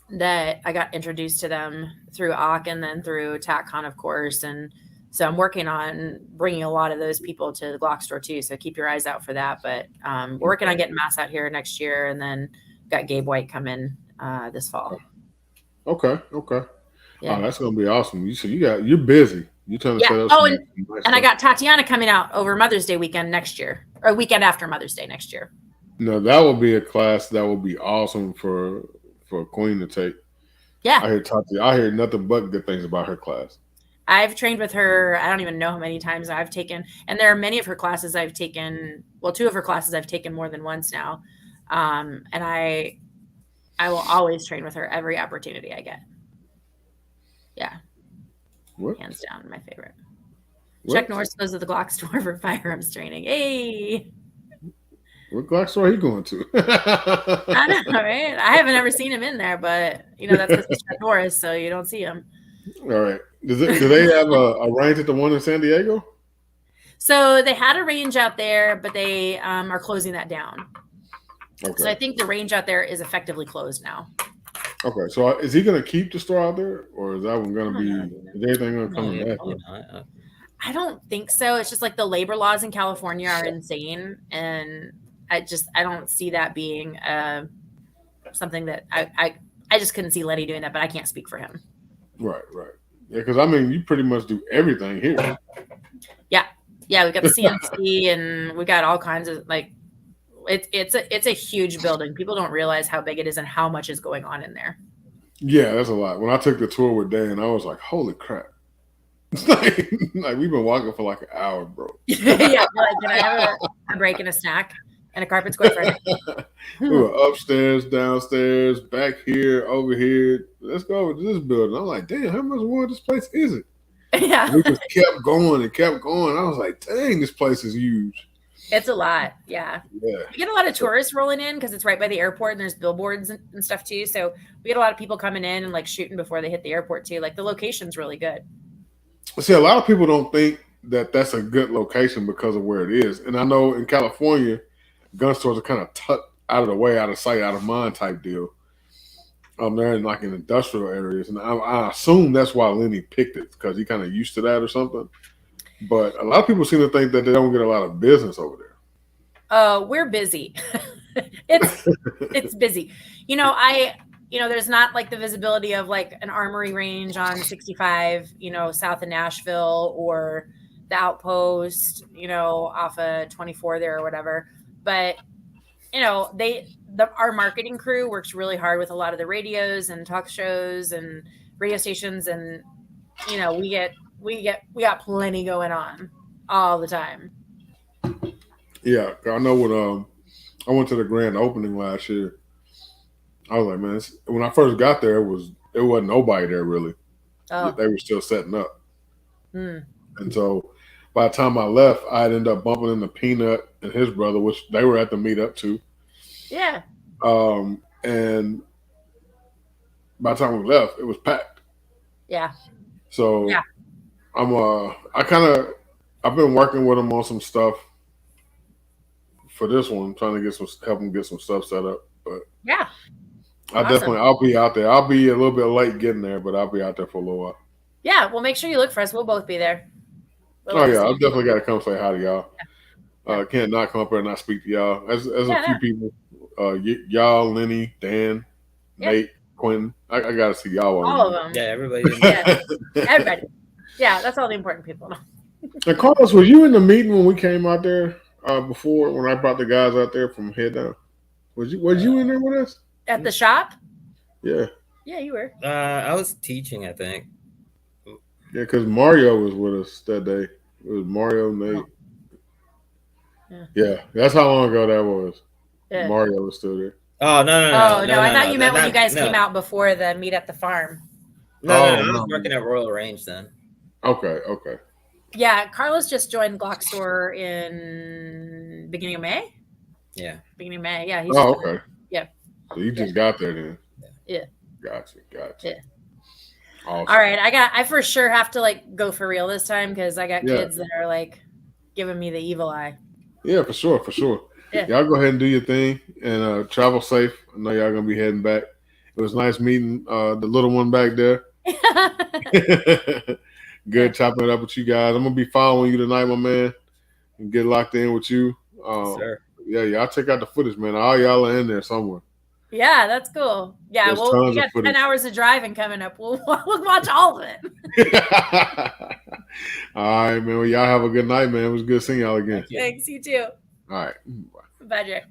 that I got introduced to them through Ak and then through TACCon, of course. And so I'm working on bringing a lot of those people to the Glock store too. So keep your eyes out for that. But we're working on getting Mass out here next year, and then got G.R.A.V.I.T.E.E coming this fall. Okay. Yeah. Oh, that's gonna be awesome. You're busy. You're trying to set up. Oh, and I got Tatiana coming out over Mother's Day weekend next year, or weekend after Mother's Day next year. No, that will be a class that will be awesome for Queen to take. Yeah, I hear nothing but good things about her class. I've trained with her. I don't even know how many times I've taken, and there are many of her classes I've taken. Well, 2 of her classes I've taken more than once now, and I will always train with her every opportunity I get. Yeah, hands down, my favorite. Chuck Norris goes to the Glock store for firearms training. Hey, what Glock store are you going to? I know, right? I haven't ever seen him in there, but that's because he's Chuck Norris, so you don't see him. All right. Do they have a range at the one in San Diego? So they had a range out there, but they are closing that down. Okay. So I think the range out there is effectively closed now. Okay. So is he going to keep the store out there, or is that one going to be? Is everything going to come back? I don't think so. It's just like the labor laws in California are insane, and I don't see that being something that I just couldn't see Letty doing that, but I can't speak for him. Right. Yeah, because I mean, you pretty much do everything here. Yeah, we got the CNC, and we got all kinds of like. It's a huge building. People don't realize how big it is and how much is going on in there. Yeah, that's a lot. When I took the tour with Dan, I was like, "Holy crap!" like we've been walking for like an hour, bro. Yeah, like, can I have a break and a snack and a carpet square Friday? We were upstairs, downstairs, back here, over here. Let's go over to this building. I'm like, damn, how much more of this place is it? Yeah. We just kept going. I was like, dang, this place is huge. It's a lot. Yeah. We get a lot of tourists rolling in because it's right by the airport, and there's billboards and stuff too. So we get a lot of people coming in and like shooting before they hit the airport too. Like the location's really good. See, a lot of people don't think that that's a good location because of where it is. And I know in California, gun stores are kind of tucked out of the way, out of sight, out of mind type deal. They're in like in industrial areas. And I assume that's why Lenny picked it, because he kind of used to that or something. But a lot of people seem to think that they don't get a lot of business over there. We're busy. It's busy. There's not like the visibility of like an armory range on 65, south of Nashville, or the Outpost, off of 24 there or whatever. But, our marketing crew works really hard with a lot of the radios and talk shows and radio stations. And, we got plenty going on all the time. Yeah. I know when I went to the grand opening last year, I was like, man, when I first got there, it wasn't nobody there really. Oh. They were still setting up. And so By the time I left, I'd end up bumping into Peanut and his brother, which they were at the meetup too. Yeah. And by the time we left, it was packed. Yeah. So Yeah. I've been working with him on some stuff for this one, trying to help him get some stuff set up. But yeah, I'll be out there. I'll be a little bit late getting there, but I'll be out there for a little while. Yeah, well, make sure you look for us. We'll both be there. I've definitely got to come say hi to y'all. Yeah. Can't not come up here and not speak to y'all. As a few people, y'all, Lenny, Dan, Nate, Quentin. I got to see y'all. All of them. Yeah, everybody. Everybody. Yeah, that's all the important people. And Carlos, was you in the meeting when we came out there before, when I brought the guys out there from Head Down? Was you in there with us? At the shop? Yeah. Yeah, you were. I was teaching, I think. Yeah, because Mario was with us that day. It was Mario, Nate. Yeah, that's how long ago that was. Yeah. Mario was still there. Oh, no. I thought you meant when you guys came out before the meet at the farm. No, I was working at Royal Range then. Okay. Yeah, Carlos just joined Glock Store in beginning of May. Yeah. Beginning of May. Yeah. Okay. Yeah. So you just got there then. Yeah. Gotcha. Yeah. Awesome. All right, I for sure have to go for real this time because I got kids that are giving me the evil eye. Yeah, for sure. Yeah. Y'all go ahead and do your thing and travel safe. I know y'all gonna be heading back. It was nice meeting the little one back there. Good chopping it up with you guys. I'm gonna be following you tonight, my man, and get locked in with you. Sir. Yeah, y'all check out the footage, man. All y'all are in there somewhere. Yeah, that's cool. Yeah, we got 10 hours of driving coming up. We'll watch all of it. All right, man. Well, y'all have a good night, man. It was good seeing y'all again. Thanks, you too. All right. Bye, Jay.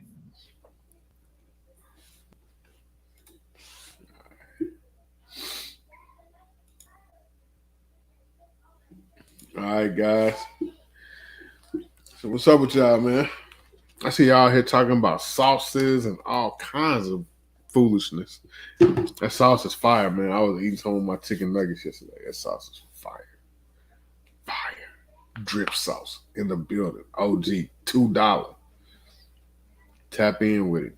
All right, guys. So what's up with y'all, man? I see y'all here talking about sauces and all kinds of foolishness. That sauce is fire, man. I was eating some of my chicken nuggets yesterday. That sauce is fire. Drip sauce in the building. OG, $2. Tap in with it.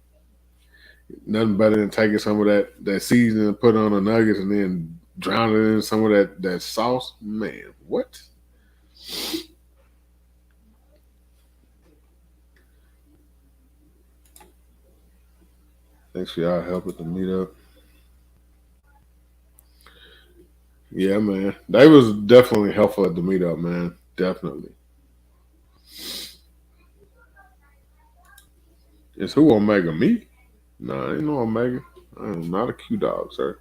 Nothing better than taking some of that seasoning and put it on the nuggets and then drown it in some of that sauce. Man, what? Thanks for y'all help with the meetup. Yeah, man. They was definitely helpful at the meetup, man. Definitely. Is who Omega? Me? Nah, ain't no Omega. I am not a Q dog, sir.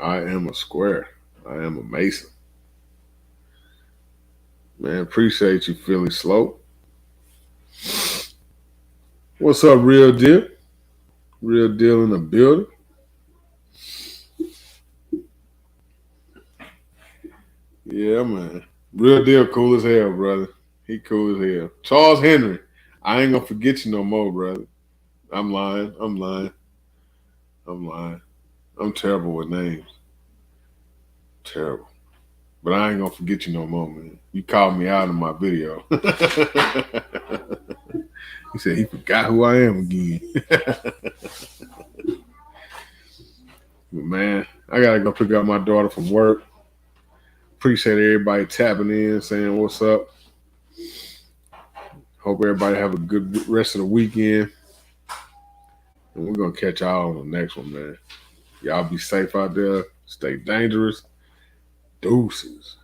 I am a square. I am a Mason. Man, appreciate you, Philly Slope. What's up, Real Deal? Real Deal in the building. Yeah, man. Real Deal cool as hell, brother. He cool as hell. Charles Henry. I ain't gonna forget you no more, brother. I'm lying. I'm terrible with names. Terrible. But I ain't gonna forget you no more, man. You called me out in my video. He said he forgot who I am again. But man, I gotta go pick up my daughter from work. Appreciate everybody tapping in, saying what's up. Hope everybody have a good rest of the weekend. And we're gonna catch y'all on the next one, man. Y'all be safe out there. Stay dangerous. Deuces.